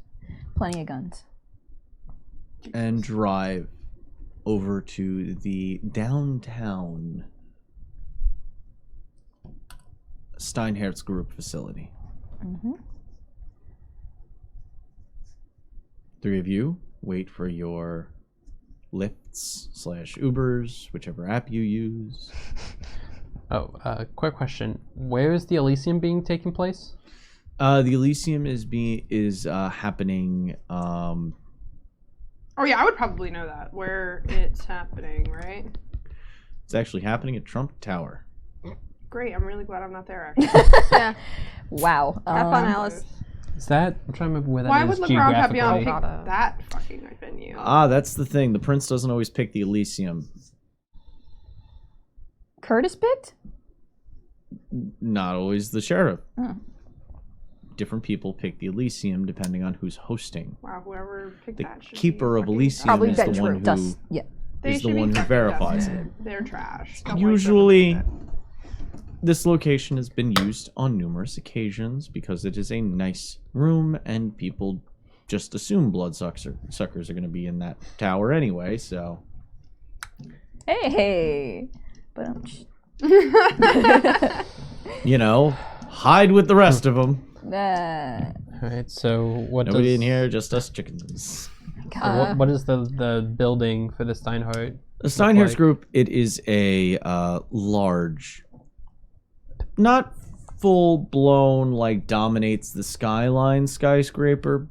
plenty of guns. and drive over to the downtown Steinhertz Group facility. Mm-hmm. Three of you wait for your Lyfts / Ubers, whichever app you use. Oh, quick question. Where is the Elysium being taking place? The Elysium is happening. Oh yeah, I would probably know that where it's happening, right? It's actually happening at Trump Tower. Great. I'm really glad I'm not there. Actually. Yeah. Wow. Have fun, Alice. Is that? I'm trying to remember where that Why is would LeBron have geographically. picked that fucking venue? That's the thing. The prince doesn't always pick the Elysium. Curtis picked? Not always the sheriff. Oh. Different people pick the Elysium depending on who's hosting. Wow, whoever picked The that should keeper be of fucking Elysium Probably is that the one true. who Dust. Yeah. They is the should be one who fucking verifies dusted. it. They're trash. Don't like Usually, them. this location has been used on numerous occasions because it is a nice room and people just assume suckers are going to be in that tower anyway, so... Hey. But You know, hide with the rest of them. All right. So what? Nobody does, in here, just us chickens. so what is the building for the Steinhardt? The Steinhardt's like? group, it is a large, not full-blown, like, dominates the skyline skyscraper,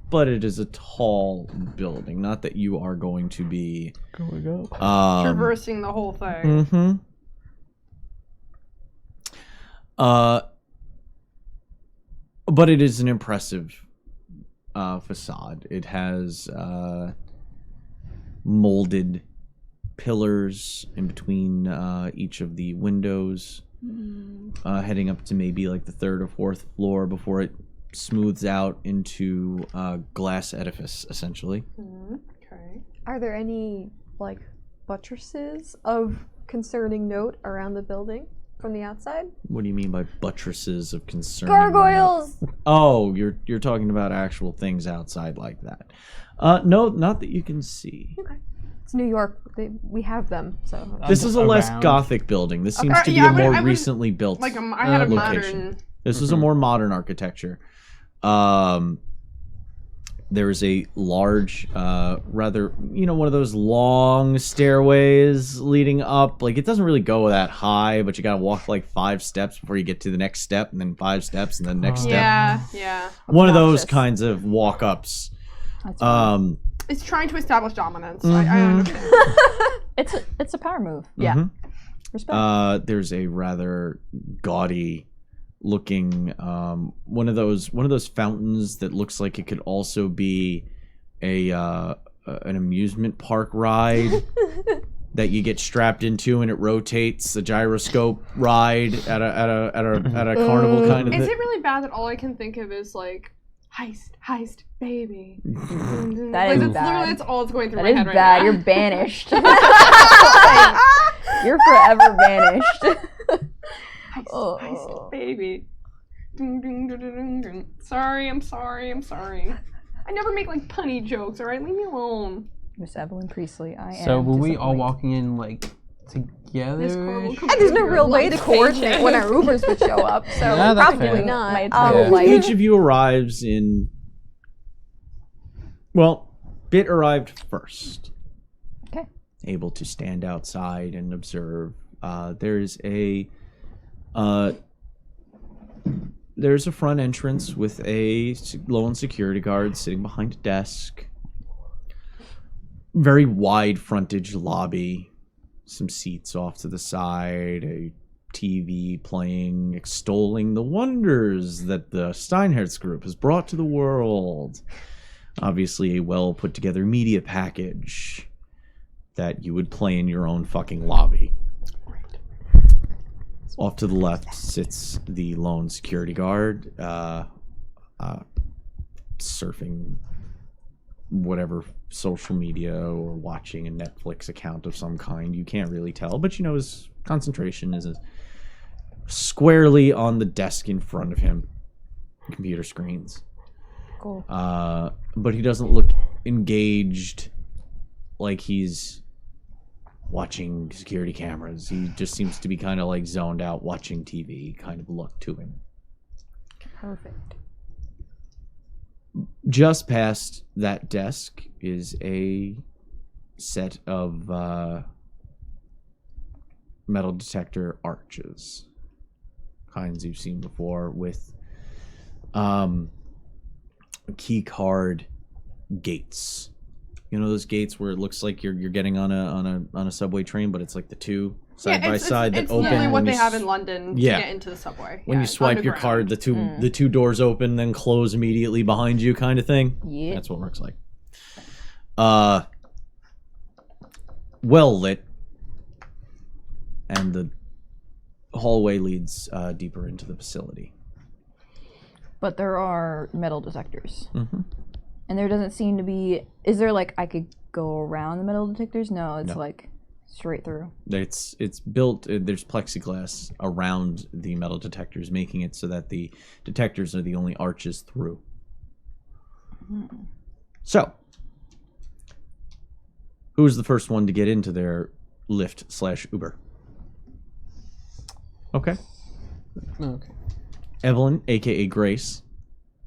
but it is a tall building. Not that you are going to be... Going up. Traversing the whole thing. Mm-hmm. But it is an impressive facade. It has molded pillars in between each of the windows, heading up to maybe like the third or fourth floor before it smooths out into a glass edifice, essentially. Okay. Are there any like buttresses of concerning note around the building from the outside? What do you mean by buttresses of concern? Gargoyles. Oh, you're talking about actual things outside like that. No, not that you can see. Okay. It's New York. We have them. So This is a less Around. Gothic building. This seems to be yeah, a more I would- recently built Like I had a location. modern. This is a more modern architecture. There is a large, rather, one of those long stairways leading up. Like, it doesn't really go that high, but you gotta walk like 5 steps before you get to the next step, and then 5 steps, and then next step. Yeah. One of those Obnoxious. kinds of walk-ups. That's It's trying to establish dominance. I Mhm. understand. it's a power move. Yeah. Mhm. Respect. There's a rather gaudy looking one of those fountains that looks like it could also be an amusement park ride that you get strapped into and it rotates, a gyroscope ride at a carnival kind of Is thing. it really bad that all I can think of is like heist, baby? That Like, is that's bad. literally that's all that's going through That my is head right bad. now. You're banished. You're forever banished. Heist, baby. Dun, dun, dun, dun, dun, dun. Sorry, I'm sorry. I never make like punny jokes, alright? Leave me alone. Miss Evelyn Priestley, I am. So were we all disappointed. walking in like together? This car will come And there's no over real way like to coordinate paycheck. when our Ubers would show up. So Yeah, that's probably fair. not. My Yeah. like, Each of you arrives in. Well, Bit arrived first. Okay. Able to stand outside and observe. There's a front entrance with a lone security guard sitting behind a desk. Very wide frontage lobby. Some seats off to the side. A TV playing, extolling the wonders that the Steinhardt's group has brought to the world. Obviously, a well put together media package that you would play in your own fucking lobby. Off to the left sits the lone security guard, surfing whatever social media or watching a Netflix account of some kind. You can't really tell, but his concentration is squarely on the desk in front of him. Computer screens. Cool. But he doesn't look engaged like he's watching security cameras. He just seems to be kind of like zoned out watching TV kind of look to him. Perfect. Just past that desk is a set of metal detector arches. Kinds you've seen before with key card gates. Those gates where it looks like you're getting on a subway train, but it's like the two side by side that it's open. literally what when they you have in London Yeah. to get into the subway. when Yeah, you it's swipe your underground. card, the two doors open, then close immediately behind you, kind of thing. Yeah. That's what it works like. Well lit, and the hallway leads deeper into the facility. But there are metal detectors. Mm-hmm. And there doesn't seem to be. Is there like I could go around the metal detectors? No, it's No. like straight through. It's built. There's plexiglass around the metal detectors, making it so that the detectors are the only arches through. So, who was the first one to get into their Lyft/Uber? Okay. Okay. Evelyn, aka Grace,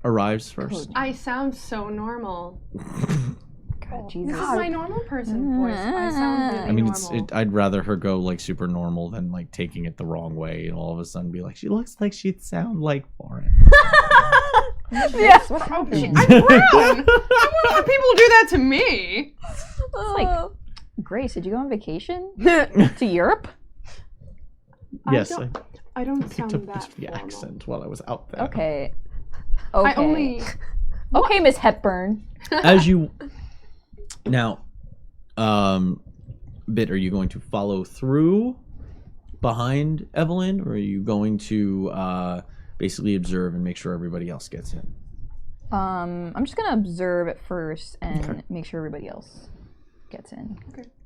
arrives first. I sound so normal. God, This Jesus. is my normal person voice. I sound really I mean, normal. I'd rather her go like super normal than like taking it the wrong way and all of a sudden be like, she looks like she'd sound like Lauren. Yeah. I'm brown. I wouldn't want people to do that to me. Like, Grace, did you go on vacation to Europe? Yes, I don't picked sound up that the formal. accent while I was out there. Okay. I only. Okay, Miss Hepburn. As you now, Bit, are you going to follow through behind Evelyn, or are you going to basically observe and make sure everybody else gets in? I'm just gonna observe at first and Okay. make sure everybody else gets in.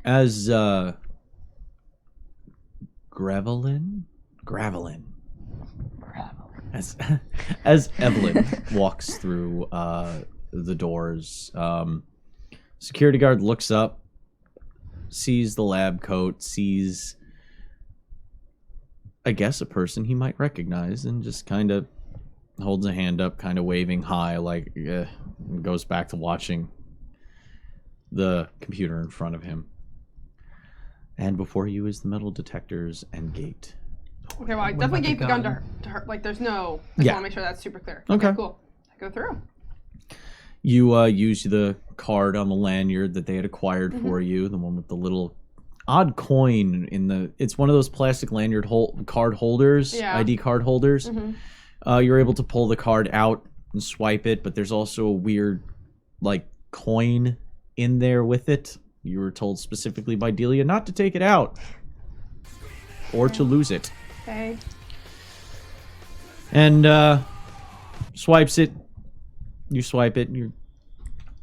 As Gravelin, as Evelyn walks through the doors, security guard looks up, sees the lab coat, sees, I guess, a person he might recognize, and just kind of holds a hand up, kind of waving high, like and goes back to watching the computer in front of him. And before you is the metal detectors and gate. Okay, well, I What definitely about gave the the gun gun? to her. Like, there's no. I Yeah. want to make sure that's super clear. Okay. Cool. I go through. You use the card on the lanyard that they had acquired for you, the one with the little odd coin in the. It's one of those plastic lanyard card holders, Yeah. ID card holders. You're able to pull the card out and swipe it, but there's also a weird, like, coin in there with it. You were told specifically by Delia not to take it out or to lose it. Okay. And swipes it. You swipe it.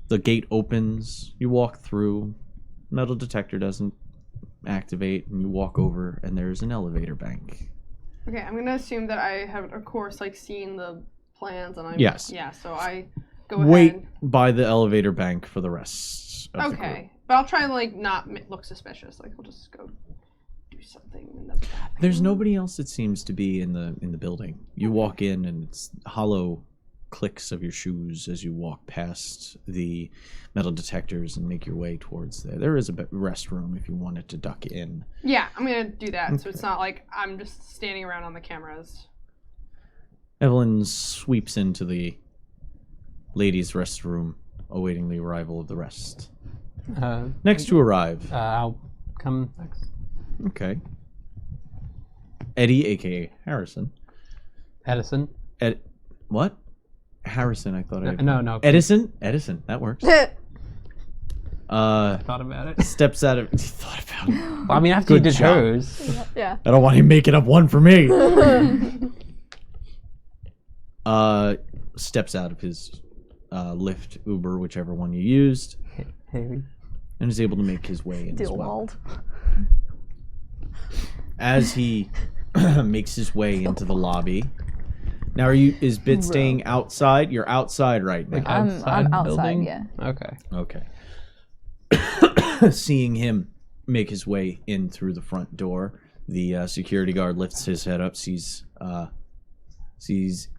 The gate opens. You walk through. Metal detector doesn't activate, and you walk over, and there's an elevator bank. Okay, I'm gonna assume that I have, of course, like seen the plans, and I. Yes. Yeah. So I go Wait ahead. by the elevator bank for the rest of the group. Okay, but I'll try and like not look suspicious. Like, I'll just go do something in the bathroom. There's nobody else that seems to be in the building. You walk in, and it's hollow clicks of your shoes as you walk past the metal detectors and make your way towards there. There is a restroom if you wanted to duck in. Yeah, I'm gonna do that. So it's Okay. not like I'm just standing around on the cameras. Evelyn sweeps into the ladies' restroom, awaiting the arrival of the rest. Next to arrive. I'll come next. Okay. Eddie, aka Harrison. Edison. What? Harrison, I thought I... No. Edison? Edison, that works. Thought about it. Steps out of... Thought about it. Well, I mean, after you Good did job. hers. Yeah. I don't want him making up one for me. Steps out of his Lyft, Uber, whichever one you used, Harry. and is able to make his way in as well. Dilwald. As he makes his way into the lobby. Now, is Bit staying outside? You're outside right now. Like I'm outside outside, building? yeah. Okay. Okay. Seeing him make his way in through the front door, the security guard lifts his head up, sees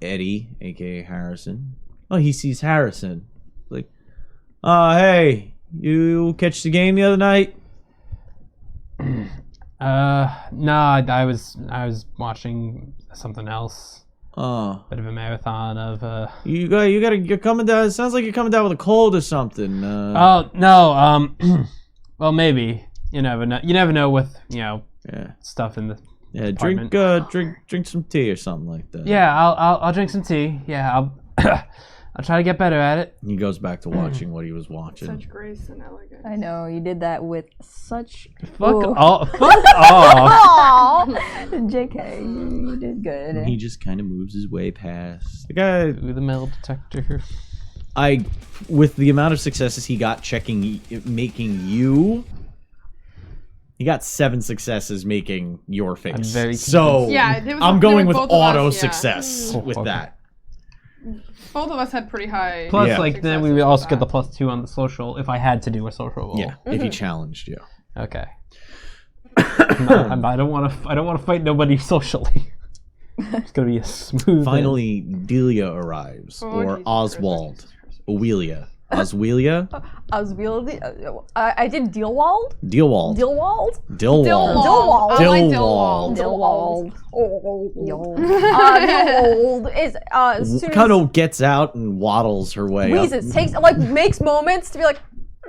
Eddie, aka Harrison. Oh, he sees Harrison. Like, hey, you catch the game the other night? No, I was watching something else. Oh, Bit of a marathon of you're coming down. It sounds like you're coming down with a cold or something. Oh no, well maybe. You never know. You never know with, Yeah, stuff in the yeah. apartment. Drink some tea or something like that. Yeah, I'll drink some tea. Yeah, I'll I'll try to get better at it. He goes back to watching what he was watching. Such grace and elegance. I know, you did that with such... Fuck Ooh. off. Fuck off. Aw! JK, you did good. And he just kind of moves his way past the guy. Through the metal detector. With the amount of successes he got making you, he got 7 successes making your face. I'm very so Yeah, it was- I'm going with both of us, auto yeah. success Oh, with okay. that. Both of us had pretty high. Plus, Yeah. like, then we successes would also with get the that. +2 on the social if I had to do a social roll. Yeah, if he challenged you. Okay. I don't want to fight nobody socially. It's gonna be a smooth. Finally, Delia arrives, Oh, or Jesus Oswald, Christ. Owelia, Oswelia, I did Dealwald. Dealwald, Dealwald. Dilwald. I like Dilwald. Dilwald. Dealwald is as soon Kind as of gets out and waddles her way wheezes, up. makes moments to be like,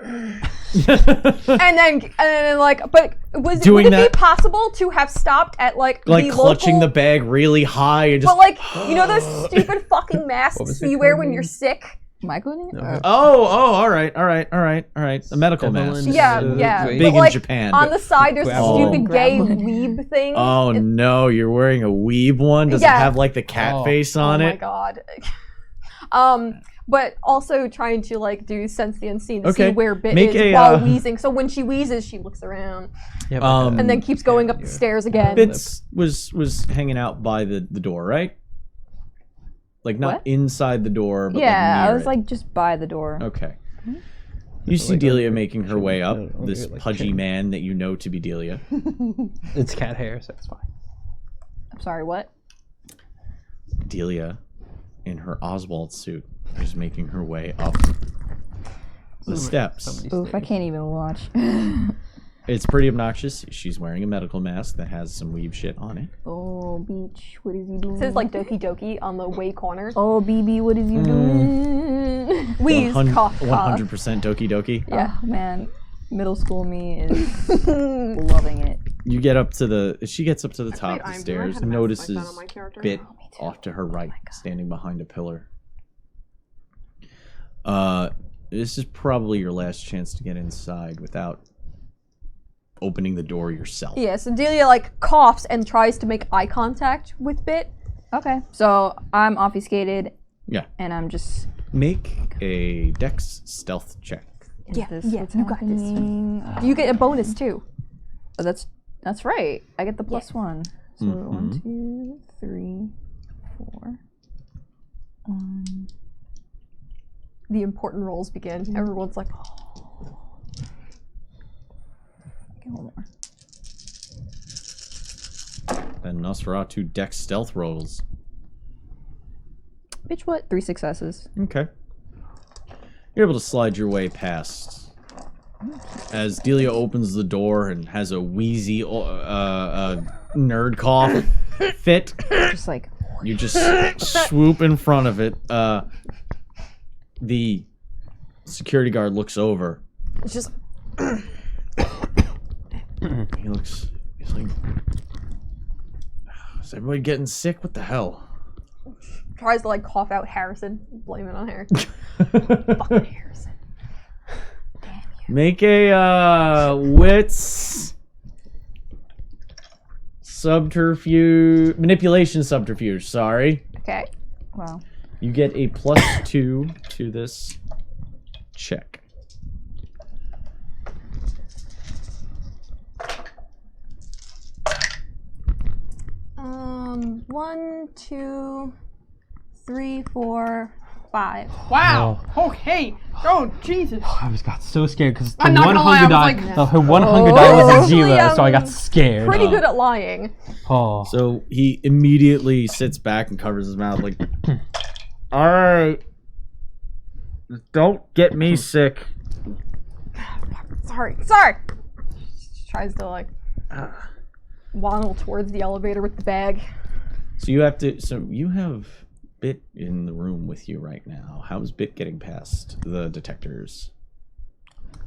and then like, but would Doing it that- be possible to have stopped at like the clutching local, the bag really high and just. but like you know those stupid fucking masks was you it wear called when again? you're sick? Michael? Oh, all right. The medical mask. Yeah, Uh, yeah. big Big But, like, in Japan. On the side, there's a Grab stupid one. gay Grab one. weeb thing. Oh no, you're wearing a weeb one? Does Yeah. it have like the cat Oh. face on Oh my it? god. But also trying to like do sense the unseen to Okay. see where Bit Make is a, while uh, wheezing. So when she wheezes, she looks around Yeah, Um, and then keeps going up the stairs again. Fitz was hanging out by the door, right? Like not What? inside the door, but Yeah, like near I was it. like just by the door. Okay. You see like Delia over- making her way up, over this like pudgy chin. man that you know to be Delia. it's cat hair, so it's fine. I'm sorry, what? Delia, in her Oswald suit, is making her way up the steps. Oof, I can't even watch. It's pretty obnoxious. She's wearing a medical mask that has some weave shit on it. Oh, Beach, what is he doing? It says like Doki Doki on the way corner. Oh, BB, what is you doing? Wheeze, 100% cough, cough. Doki Doki. Yeah, man. Middle school me is loving it. You get up to the. She gets up to the top Wait, of the I stairs, had a mask like notices that on my character. Bit Oh, me too. off to her right, my God. standing behind a pillar. This is probably your last chance to get inside without opening the door yourself. Yeah, so Delia like coughs and tries to make eye contact with Bit. Okay, so I'm obfuscated Yeah. and I'm just. Make a Dex stealth check. Is Yeah, this yeah, what's you got this. happening? You get a bonus too. Oh, that's right. I get the plus one. So Mhm. 1, 2, 3, 4. The important rolls begin. Everyone's like, Okay, one more. Then Nosferatu Dex stealth rolls. Bitch, what? 3 successes. Okay. You're able to slide your way past. As Delia opens the door and has a wheezy nerd cough fit, Just like. you just swoop in front of it. The security guard looks over. it's just He's like, is everybody getting sick? What the hell? tries to like cough out Harrison. Blame it on Fucking Harrison. Make a wits manipulation subterfuge, sorry. Okay. Wow. You get a +2 to this check. One, two, 3, 4, 5. Wow. Okay. Oh Jesus. I got so scared because I'm not gonna lie, I was like- her one hunger die was a Actually, 0, so I got scared. Pretty good at lying. Oh. So he immediately sits back and covers his mouth like, alright, don't get me sick. Sorry. Tries to like waddle towards the elevator with the bag. So you have Bit in the room with you right now. How's Bit getting past the detectors?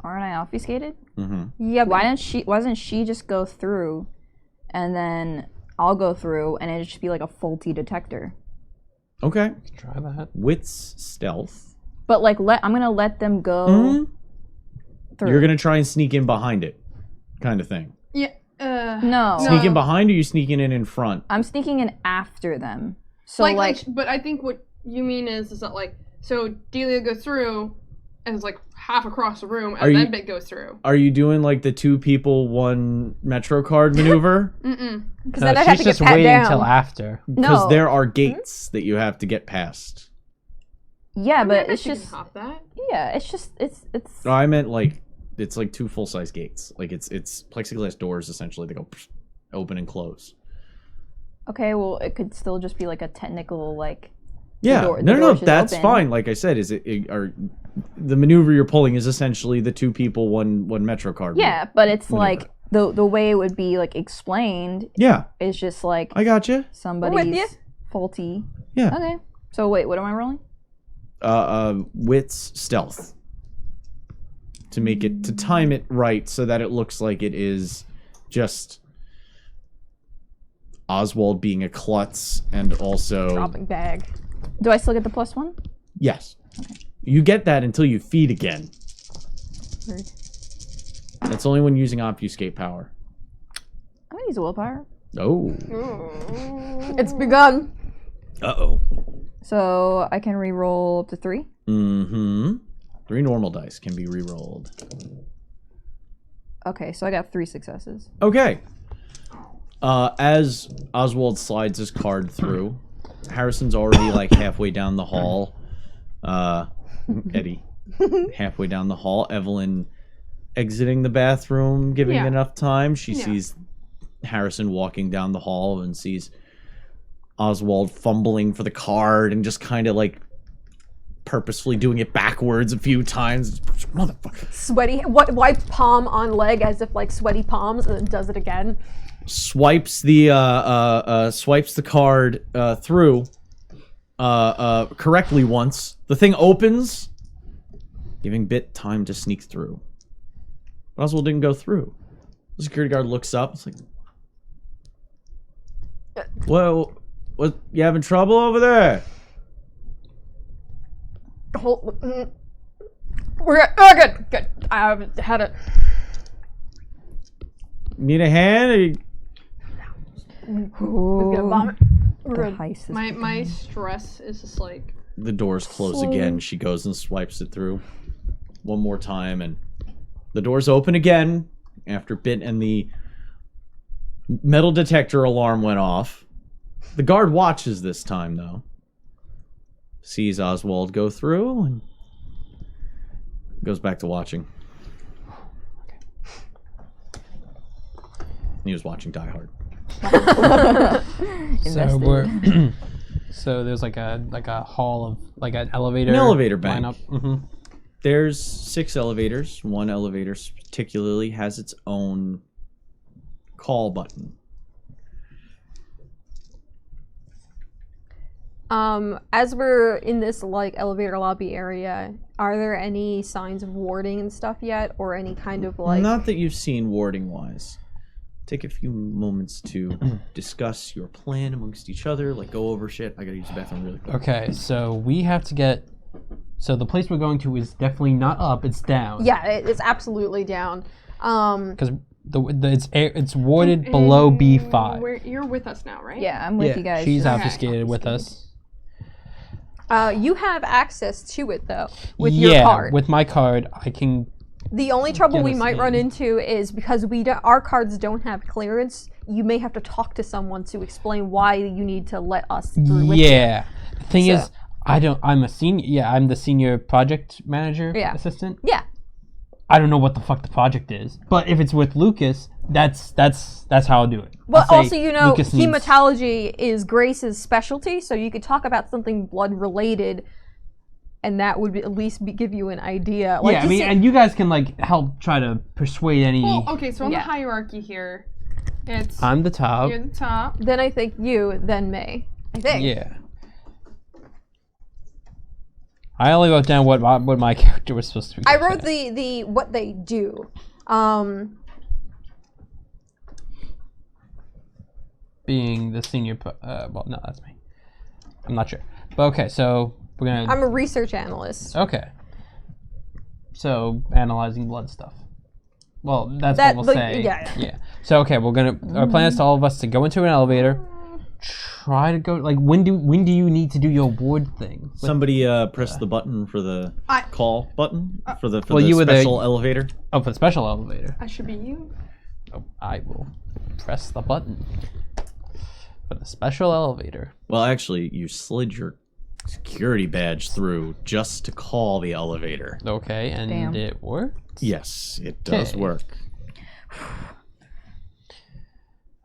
Aren't I obfuscated? Mm-hmm. Yeah, Wasn't she just go through, and then I'll go through, and it'd just be like a faulty detector. Okay. Try that. Wits stealth. But like, I'm gonna let them go Mhm. through. You're gonna try and sneak in behind it, kind of thing. Yeah. No, Sneak in behind, or you sneaking in front? I'm sneaking in after them. So like, but I think what you mean is that like, so Delia goes through, and it's like half across the room, and then Bit goes through. Are you doing like the 2 people 1 Metro card maneuver? Mm-mm. because then I'd have she's to get just pat waiting down. until after. Because No. there are gates that you have to get past. yeah, but I it's guess you just can hop that. yeah, it's just it's. No, I meant like it's like 2 full-size gates. Like it's plexiglass doors essentially. They go open and close. Okay, well, it could still just be like a technical like. Yeah, the no, door's just that's open. fine. Like I said, the maneuver you're pulling is essentially the 2 people, one Metro card. Yeah, but it's maneuver. like the way it would be like explained Yeah, is just like I got you. somebody's faulty. Yeah. Okay. So wait, what am I rolling? Wits stealth. To time it right so that it looks like it is just Oswald being a klutz and also Dropping bag. Do I still get the +1? yes. You get that until you feed again. Weird. That's only when using obfuscate power. I'm gonna use willpower. Oh. It's begun. Uh-oh. So I can re-roll up to 3. Mm-hmm. 3 normal dice can be re-rolled. Okay, so I got 3 successes. Okay. As Oswald slides his card through, Harrison's already like halfway down the hall. Eddie. Halfway down the hall. Evelyn exiting the bathroom, giving Yeah. enough time. She Yeah. sees Harrison walking down the hall and sees Oswald fumbling for the card and just kind of like purposefully doing it backwards a few times. Motherfucker. Sweaty. What? Wipes palm on leg as if like sweaty palms, and then does it again. Swipes the card through correctly once. The thing opens, giving Bit time to sneak through. But Oswald didn't go through. The security guard looks up. It's like, "Whoa, what? You having trouble over there?" We're good. I had it. Need a hand? Or you... We're gonna vomit. The We're good. heist is My stress is just like The doors close again. She goes and swipes it through one more time, and the doors open again after Bit and the metal detector alarm went off. The guard watches this time, though. Sees Oswald go through and goes back to watching. He was watching Die Hard. So we're so there's like a hall of like an elevator. An elevator bank. lineup. Mm-hmm. There's 6 elevators. One elevator particularly has its own call button. As we're in this like elevator lobby area, are there any signs of warding and stuff yet, or any kind of like? Not that you've seen warding-wise. Take a few moments to discuss your plan amongst each other. Like, go over shit. I gotta use the bathroom really quick. Okay, so we have to get. So the place we're going to is definitely not up; it's down. Yeah, it's absolutely down. Because it's warded below B5. You're with us now, right? Yeah, I'm with you guys. She's Okay. obfuscated with us. You have access to it though with your card. With my card, I can. The only trouble Get we us might run in. into is because our cards don't have clearance. You may have to talk to someone to explain why you need to let us through. With you. Yeah. The thing So- is, I'm a senior. Yeah, I'm the senior project manager Yeah. assistant. Yeah. I don't know what the fuck the project is, but if it's with Lucas, that's how I'll do it. Well, I'll say, also, Lucas needs- hematology is Grace's specialty, so you could talk about something blood related, and that would at least give you an idea. Like, Yeah, I just mean, say- and you guys can like help try to persuade any. Well, okay, so on Yeah. the hierarchy here, it's I'm the top. you're the top. then I think you, then May. I think. Yeah. I only wrote down what my character was supposed to be. I wrote the what they do. Being the senior. Well, no, that's me. I'm not sure. But okay, so we're gonna. I'm a research analyst. Okay. So analyzing blood stuff. Well, that's what we'll say. Yeah. So okay, we're gonna. Our plan is to all of us to go into an elevator. Try to go. Like when do you need to do your ward thing? Somebody press the button for the call button for the Well, you were the- special elevator. Oh, for the special elevator. I should be you. Oh, I will press the button for the special elevator. Well, actually, you slid your security badge through just to call the elevator. Okay, and Damn. it worked. Yes, it does Okay. work.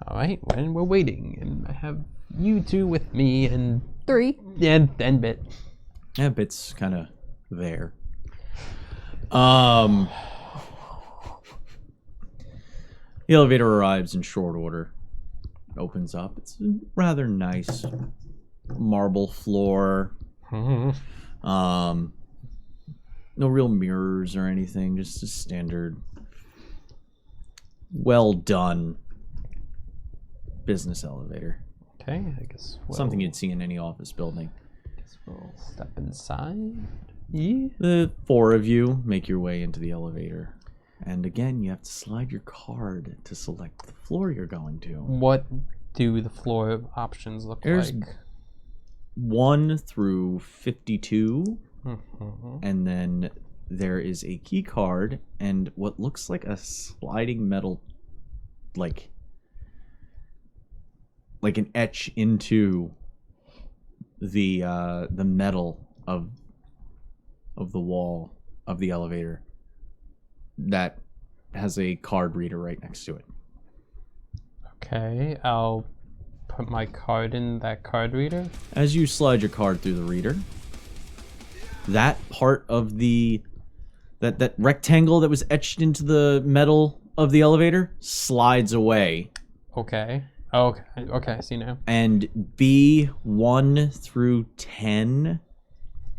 All right, when we're waiting, and I have you two with me, and 3. Bit. Yeah, Bit's kind of there. The elevator arrives in short order. It opens up. It's a rather nice marble floor. No real mirrors or anything. Just a standard, well done business elevator. Okay, I guess Something you'd see in any office building. we'll step inside. Yeah. The 4 of you make your way into the elevator. And again, you have to slide your card to select the floor you're going to. What do the floor options look There's like? 1 through 52, Mhm. and then there is a key card and what looks like a sliding metal, like an etch into the metal of the wall of the elevator that has a card reader right next to it. Okay, I'll put my card in that card reader. As you slide your card through the reader, that part of the that rectangle that was etched into the metal of the elevator slides away, Okay. Okay, I see now. and B1 through 10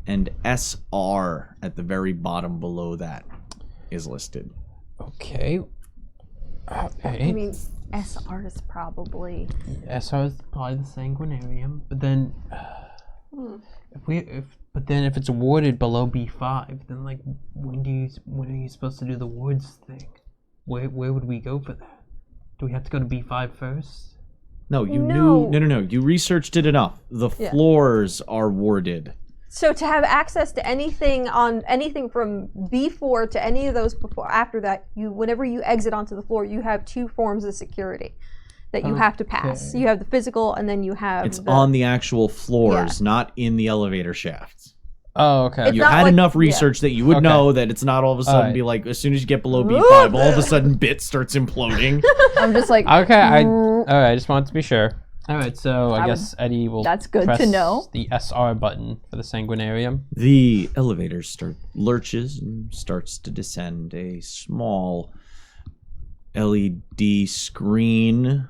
and SR at the very bottom below that is listed. Okay. I Okay. mean, SR is probably. SR is probably the sanguinarium, but then if it's awarded below B5, then like when are you supposed to do the wards thing? Where would we go for that? Do we have to go to B5 first? No, you No. knew. No. You researched it enough. The Yeah. floors are warded. so to have access to anything from B4 to any of those before after that, whenever you exit onto the floor, you have 2 forms of security that you have to pass. Okay. You have the physical, and then you have It's on the actual floors, Yeah. not in the elevator shafts. Oh, okay. It's You not had like- enough yeah. research that you would Okay. know that it's not all of a sudden Alright. be like, as soon as you get below B5, all of a sudden Bit starts imploding. I'm just like. Okay, all right. I just wanted to be sure. All right, so I I guess Eddie will. That's good to press know. The SR button for the sanguinarium. The elevator lurches and starts to descend. A small LED screen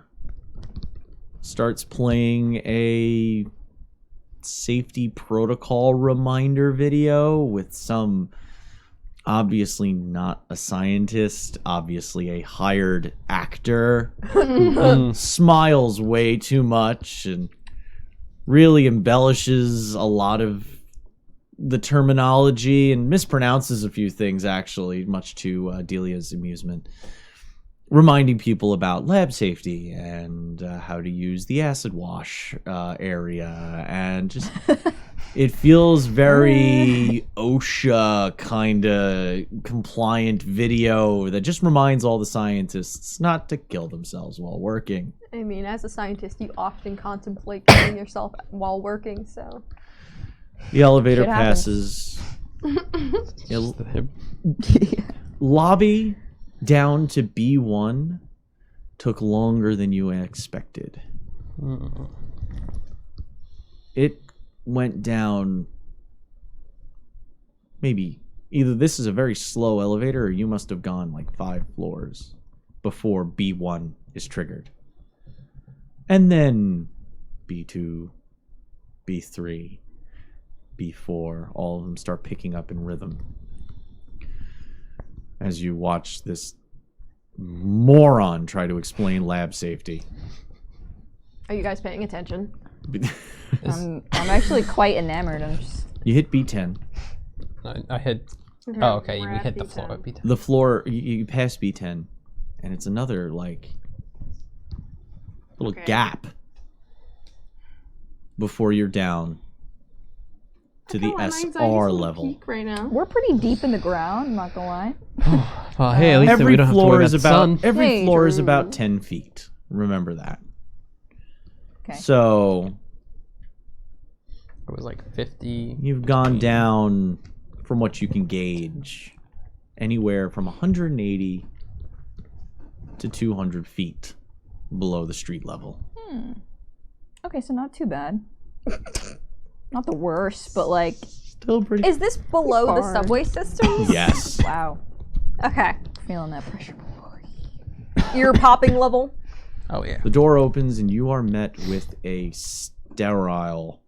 starts playing a safety protocol reminder video with some, obviously not a scientist, obviously a hired actor, who smiles way too much and really embellishes a lot of the terminology and mispronounces a few things, actually, much to Delia's amusement. Reminding people about lab safety and how to use the acid wash area, and just it feels very OSHA kind of compliant video that just reminds all the scientists not to kill themselves while working. I mean, as a scientist, you often contemplate killing yourself while working, so. The elevator Shit passes. Lobby down to B1 took longer than you expected. It went down maybe either this is a very slow elevator or you must have gone like 5 floors before B1 is triggered. And then B2, B3, B4, all of them start picking up in rhythm. As you watch this moron try to explain lab safety. Are you guys paying attention? I'm actually quite enamored. I'm just. You hit B10. I hit. Mhm. Oh, okay. We're We at hit the B10. floor. B10. The floor, you pass B10, and it's another, like, little Okay. gap before you're down to the Oh, my anxiety's a SR little level. peak right now. We're pretty deep in the ground. I'm not gonna lie. Well, hey, at least Every we don't have to floor worry is about the about sun. every Hey, floor is true. about 10 feet. Remember that. Okay. So It was like 50. You've gone down, from what you can gauge, anywhere from 180 to 200 feet below the street level. Okay, so not too bad. Not the worst, but like... Still pretty... Is this below the subway system? Yes. Wow. Okay. Feeling that pressure. Ear popping level. Oh, yeah. The door opens and you are met with a sterile,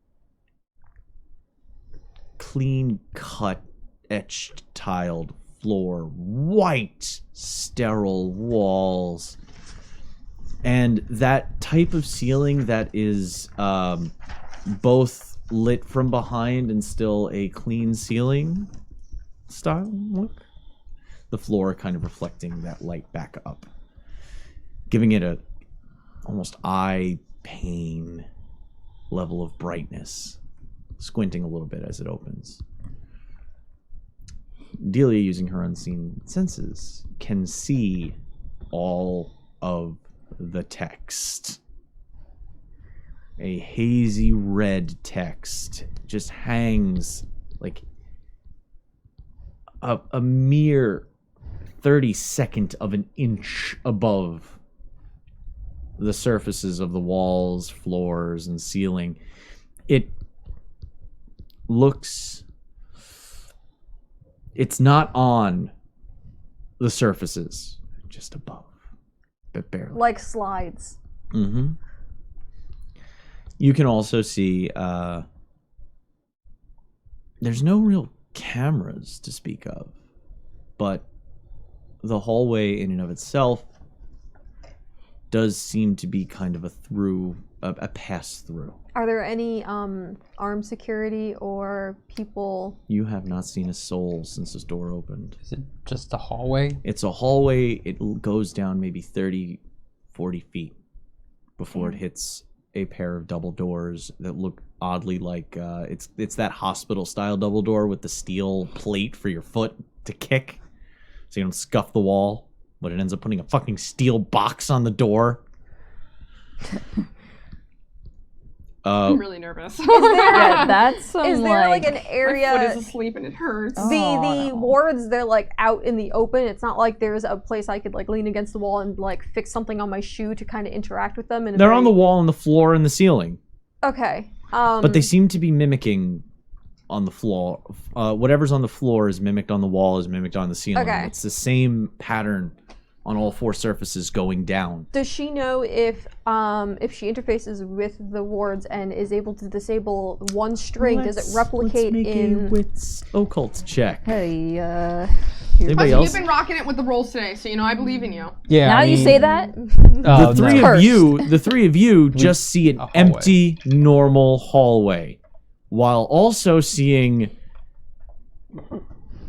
clean-cut, etched, tiled floor, white, sterile walls, and that type of ceiling that is both lit from behind and still a clean ceiling style look. The floor kind of reflecting that light back up, giving it a almost eye pain level of brightness, squinting a little bit as it opens. Delia, using her unseen senses, can see all of the text. A hazy red text just hangs like a mere 32nd of an inch above the surfaces of the walls, floors, and ceiling. It looks... It's not on the surfaces, just above, but barely. Like slides. Mm-hmm. You can also see there's no real cameras to speak of, but the hallway in and of itself does seem to be kind of a pass-through. Are there any armed security or people? You have not seen a soul since this door opened. Is it just a hallway? It's a hallway. It goes down maybe 30, 40 feet before it hits a pair of double doors that look oddly like it's that hospital-style double door with the steel plate for your foot to kick so you don't scuff the wall, but it ends up putting a fucking steel box on the door. I'm really nervous. Yeah, that's some Is there like an My foot area? is asleep and it hurts. The wards, they're like out in the open. It's not like there's a place I could like lean against the wall and like fix something on my shoe to kind of interact with them. They're on the wall and the floor and the ceiling. Okay. But they seem to be mimicking on the floor. Whatever's on the floor is mimicked on the wall, is mimicked on the ceiling. Okay. It's the same pattern on all four surfaces going down. Does she know if she interfaces with the wards and is able to disable one string? Does it replicate let's make in? a wits occult check. Hey, Anybody You've else? been rocking it with the rolls today, so you know I believe in you. Yeah. now I that you mean, say that, oh, The three no. of you just see an a hallway. empty, normal hallway, while also seeing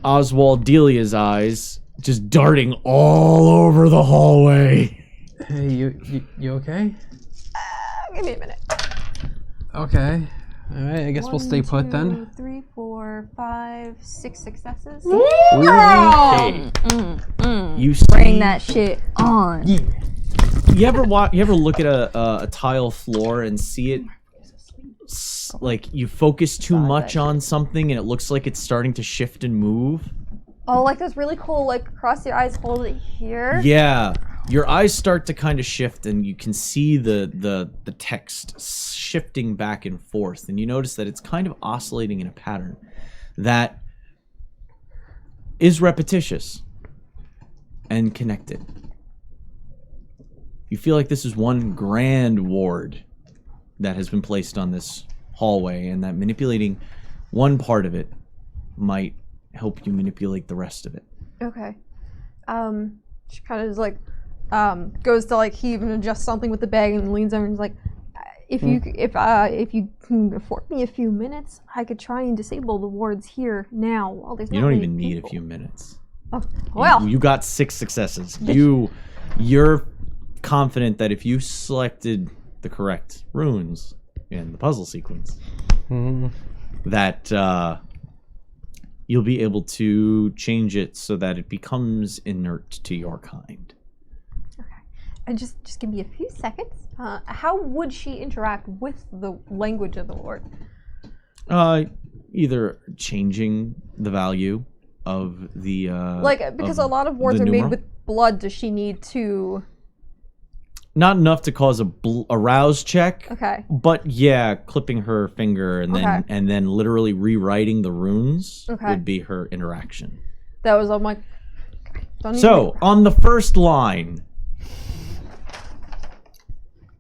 Oswald Delia's eyes just darting all over the hallway. Hey, you okay? Give me a minute. Okay. All right. I guess we'll stay put then. 1, 2, 3, 4, 5, 6 successes. Okay. You see, bring that shit on. Yeah. You ever look at a tile floor and see it like you focus too much on something and it looks like it's starting to shift and move? Oh, like those really cool, like cross your eyes, hold it here. Yeah. Your eyes start to kind of shift and you can see the text shifting back and forth, and you notice that it's kind of oscillating in a pattern that is repetitious and connected. You feel like this is one grand ward that has been placed on this hallway, and that manipulating one part of it might help you manipulate the rest of it. Okay. She kind of is like, goes to like heave and adjust something with the bag and leans over and is like, if you can afford me a few minutes, I could try and disable the wards here now while there's You not don't many even need a people." few minutes. Oh, well, You got 6 successes. You're confident that if you selected the correct runes in the puzzle sequence, that you'll be able to change it so that it becomes inert to your kind. okay. And just give me a few seconds. How would she interact with the language of the ward? Either changing the value of the because of a lot of wards the are made numeral. with blood. Does she need to? Not enough to cause a rouse check. Okay. But yeah, clipping her finger and then Okay. literally rewriting the runes Okay. would be her interaction. That was on my. Don't need So, to on the first line,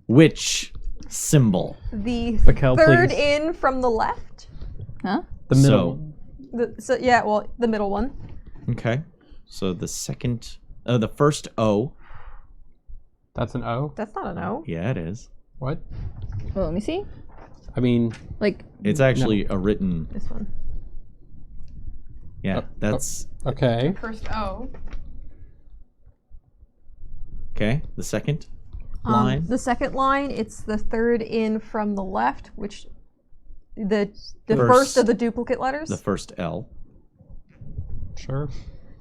which symbol? the Raquel, third please. in from the left. Huh? The middle. So, one. The middle one. okay. So the second, the first O. That's an O. That's not an O. Yeah, it is. What? Well, let me see. I mean, Like, It's actually a written. This one. Yeah, that's okay. First O. okay. The second line. The second line, it's the third in from the left, which the First- first of the duplicate letters. The first L. Sure.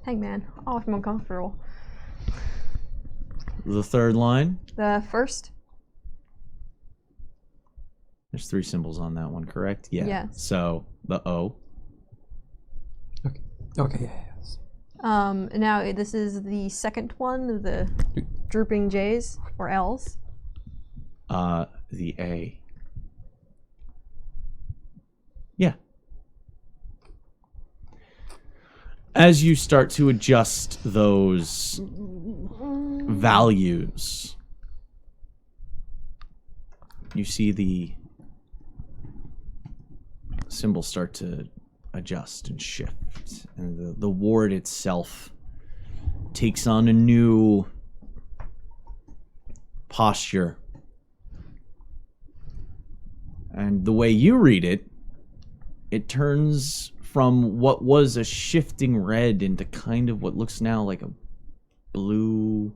Hangman. Oh, if I'm uncomfortable. The third line. The first. There's 3 symbols on that one, correct? Yeah. Yes. So the O. Okay. Yes. Now this is the second one, the drooping J's or L's. The A. Yeah. As you start to adjust those values, you see the symbols start to adjust and shift, and the ward itself takes on a new posture. And the way you read it, it turns from what was a shifting red into kind of what looks now like a blue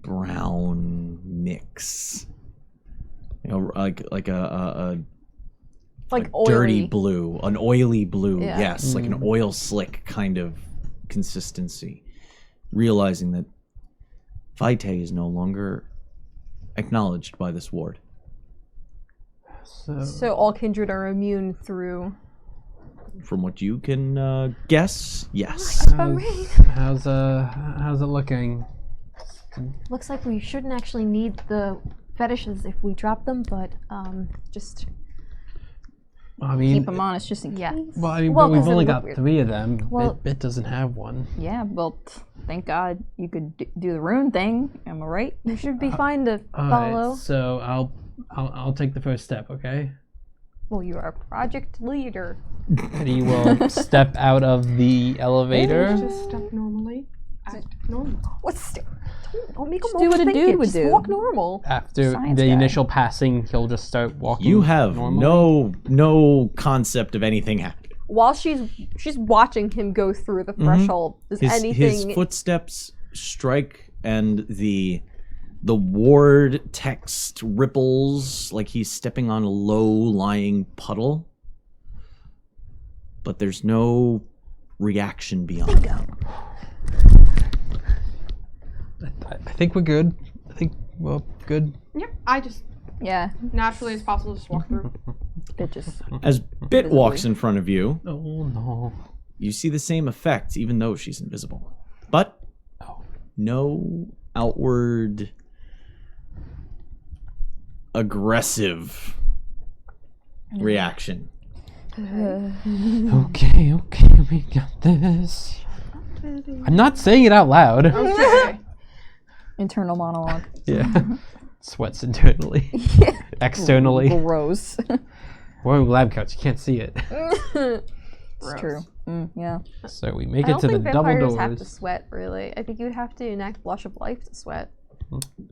brown mix. You know, like a Like dirty oily. blue, an oily blue. Yeah. Yes, like an oil slick kind of consistency. Realizing that Vitae is no longer acknowledged by this ward. So all kindred are immune through. From what you can guess, yes. How's it looking? Looks like we shouldn't actually need the fetishes if we drop them, but just I mean, keep them honest just in yeah. case. well, I mean, Well, but we've 'cause it only look got weird. 3 of them. Well- Bit doesn't have one. Yeah, well, thank God you could do the rune thing. Am I right? You should be fine to All follow. right, so I'll take the first step, okay? Well, you are a project leader. Eddie will step out of the elevator. Just step normally. Act normal. What's don't make him Just do what a overthink dude it. would Just do. walk normal. After Science the guy. initial passing, he'll just start walking. You have normally. no concept of anything happening. While she's watching him go through the threshold, does His anything footsteps strike and the ward text ripples like he's stepping on a low-lying puddle. But there's no reaction beyond that. I think we're good. I think we're good. Yep. I just Yeah, naturally as possible just walk through. bitches. As Bit walks in front of you, Oh no. you see the same effect even though she's invisible. But no outward aggressive reaction. Okay, we got this. I'm not saying it out loud. Okay. Internal monologue. Yeah. Sweats internally. Externally. Gross. Wearing lab coats, you can't see it. It's true. Yeah. So we make I it don't to the think double vampires doors. have to sweat, really. I think you'd have to enact blush of life to sweat.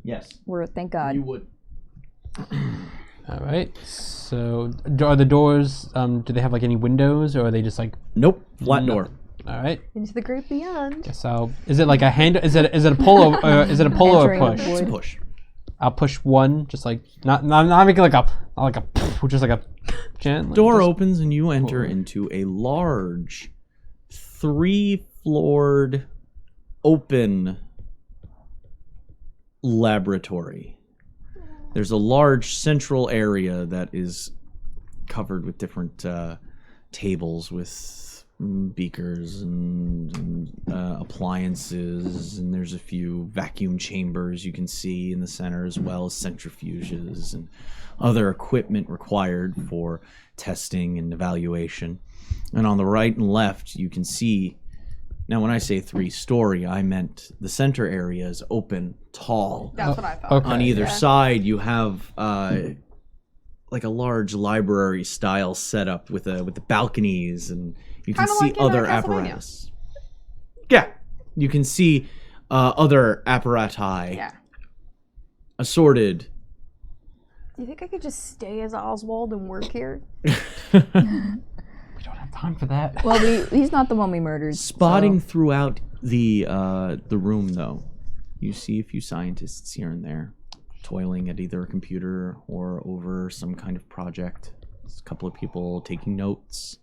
Yes, Thank God. you would. All right. So are the doors? Do they have like any windows, or are they just like? Nope, flat door. All right. Into the great beyond. Guess I'll. Is it like a hand? Is it a pull? Or, is it a pull or a Entering the push? void. It's a push. I'll push one, just like not making like a just like a chant. Door opens and you enter into a large 3-floored open laboratory. There's a large central area that is covered with different tables with beakers and appliances, and there's a few vacuum chambers you can see in the center, as well as centrifuges and other equipment required for testing and evaluation. And on the right and left, you can see, now when I say 3-story, I meant the center area is open, tall. That's what I thought. Okay. On either side, you have like a large library style setup with the balconies, and you can Kinda see like in, other Castlevania. apparatus. Yeah, you can see other apparati Yeah. assorted. Do you think I could just stay as Oswald and work here? We don't have time for that. Well, he's not the one we murdered. Spotting so- throughout the room, though, you see a few scientists here and there, toiling at either a computer or over some kind of project. There's a couple of people taking notes,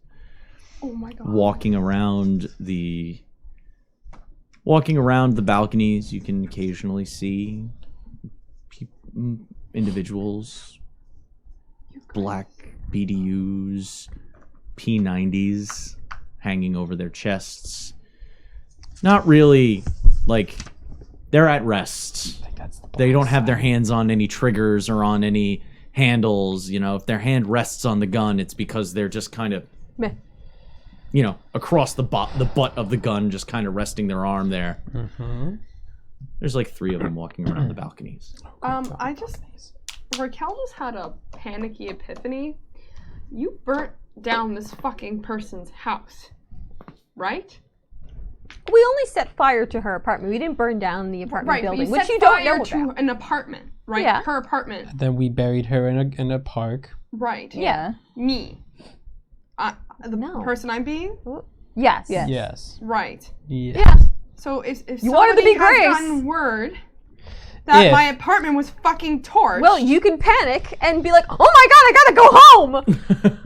Oh my god. walking around the balconies. You can occasionally see individuals, black BDUs, P90s hanging over their chests. Not really, like, they're at rest. I think that's the They don't boss have their side. hands on any triggers or on any handles. You know, if their hand rests on the gun, it's because they're just kind of, Meh. you know, across the butt of the gun, just kind of resting their arm there. Mhm. There's like 3 of them walking around the balconies. Raquel just had a panicky epiphany. You burnt down this fucking person's house, right? We only set fire to her apartment. We didn't burn down the apartment Right, but building, you which set you don't fire know to about. an apartment, right? Yeah. Her apartment, Then we buried her in a park. right? Yeah. Me, the No. person I'm being, Yes. Yeah. Yes. right? Yeah. Yeah. So if You wanted to somebody be has Grace. gotten word that If- my apartment was fucking torched, Well, you can panic and be like, "Oh my god, I gotta go home."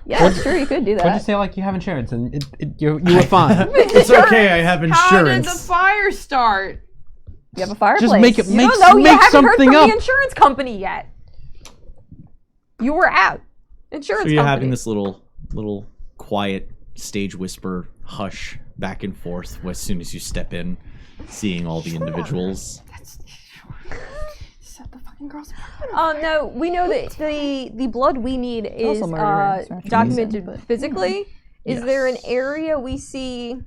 Yeah, that's true. You could do Why'd you that. say like you have insurance and you were fine? It's okay, I have how did the insurance. fire start? You have a fireplace. make it You make don't know. You make haven't heard something from up. the insurance company yet. You were out. Insurance So you're company. having this little quiet stage whisper hush back and forth as soon as you step in, seeing all the individuals. That's set the fucking girl's apartment. No, we know that the blood we need is Also murder, it's not documented consent, but- physically. Is there an area we see,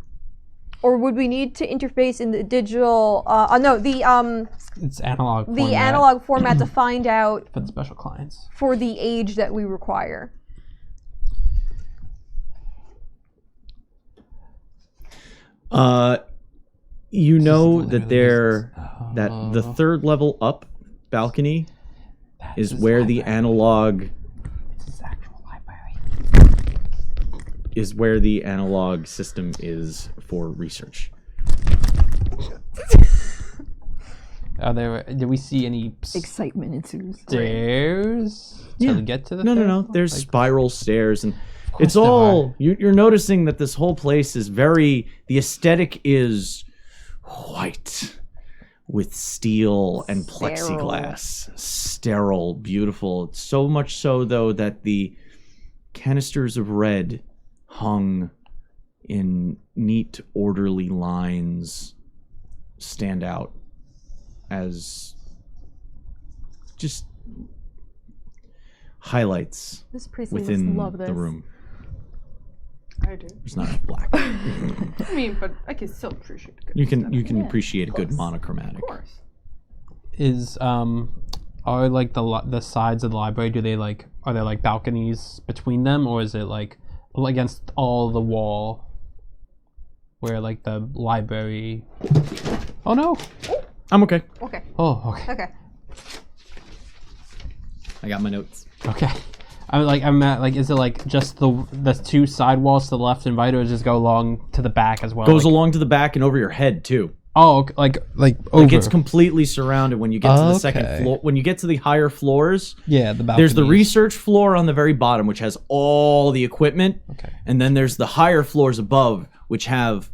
or would we need to interface in the digital? It's analog. The format analog format to find out for the special clients. for the age that we require. You know This is that literally that the 3rd level up balcony is where the analog It's actual library. is where the analog system is for research. Are there? Do we see any Excitement ensues. stairs Yeah. to get to the? No. third? There's Like, spiral stairs, and course it's there all are. you're noticing that this whole place is very. The aesthetic is white with steel and plexiglass, sterile, beautiful. So much so, though, that the canisters of red hung in neat, orderly lines stand out as just highlights This priest within must love this. the room. I do. There's not enough black. I mean, but I can still appreciate it. You can appreciate a good monochromatic. Of course. Is are like the sides of the library? Are there like balconies between them, or is it like against all the wall? Where like the library? Oh no! I'm okay. Okay. Oh okay. Okay. I got my notes. Okay. I'm at like, is it like just the 2 side walls to the left and right, or does it go along to the back as well? Goes like, along to the back and over your head too. Oh, okay, like over. Like it's completely surrounded when you get to the second Okay. floor. When you get to the higher floors, yeah, the balconies. there's the research floor on the very bottom, which has all the equipment, Okay. and then there's the higher floors above, which have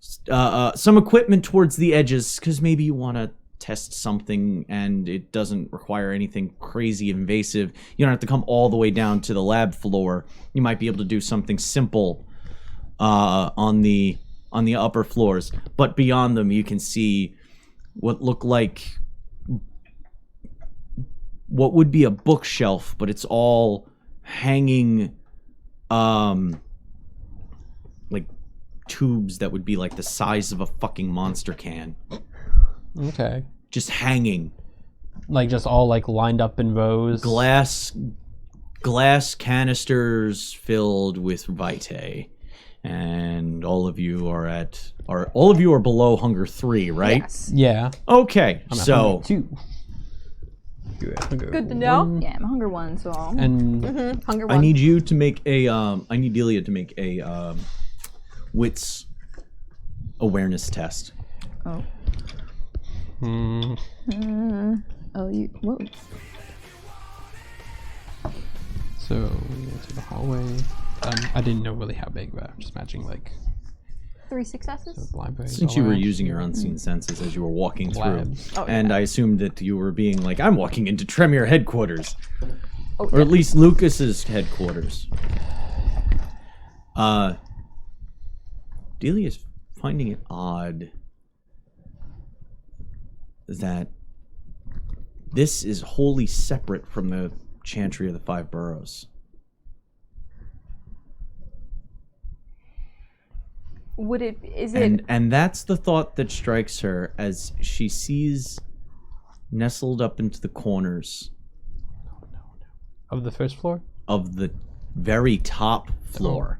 some equipment towards the edges, because maybe you want to test something and it doesn't require anything crazy invasive, you don't have to come all the way down to the lab floor. You might be able to do something simple on the upper floors, but beyond them you can see what look like what would be a bookshelf, but it's all hanging like tubes that would be like the size of a fucking Monster can. Okay. Just hanging. Like just all like lined up in rows. Glass canisters filled with Vitae. And all of you are below hunger 3, right? Yes. Yeah. Okay. I'm at So hunger 2. Good to know. Yeah, I'm hunger 1, so And Hunger I one. need you to make a I need Delia to make a wits awareness test. oh. mm, Oh, you whoa. so we go to the hallway. I didn't know really how big, but I'm just imagining like 3 successes. the library. Since you were using your unseen senses as you were walking through, Labs. Oh, and I assumed that you were being like, I'm walking into Tremere headquarters, Oh, or at least Lucas's headquarters. Delia's finding it odd that this is wholly separate from the Chantry of the Five Boroughs. Is it And that's the thought that strikes her as she sees nestled up into the corners Of the first floor? of the very top floor.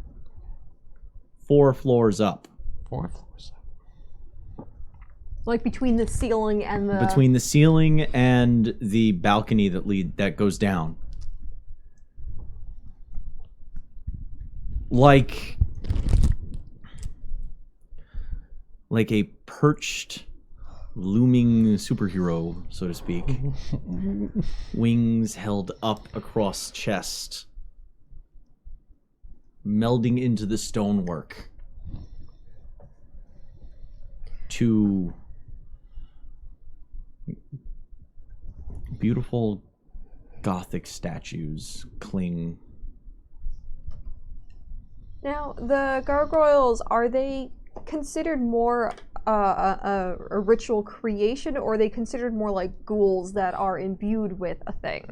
4 floors up. 4 floors. like between the ceiling and the Between the ceiling and the balcony that goes down. Like a perched, looming superhero, so to speak. Wings held up across chest, melding into the stonework. 2 beautiful Gothic statues cling. Now, the gargoyles, are they considered more a ritual creation, or are they considered more like ghouls that are imbued with a thing?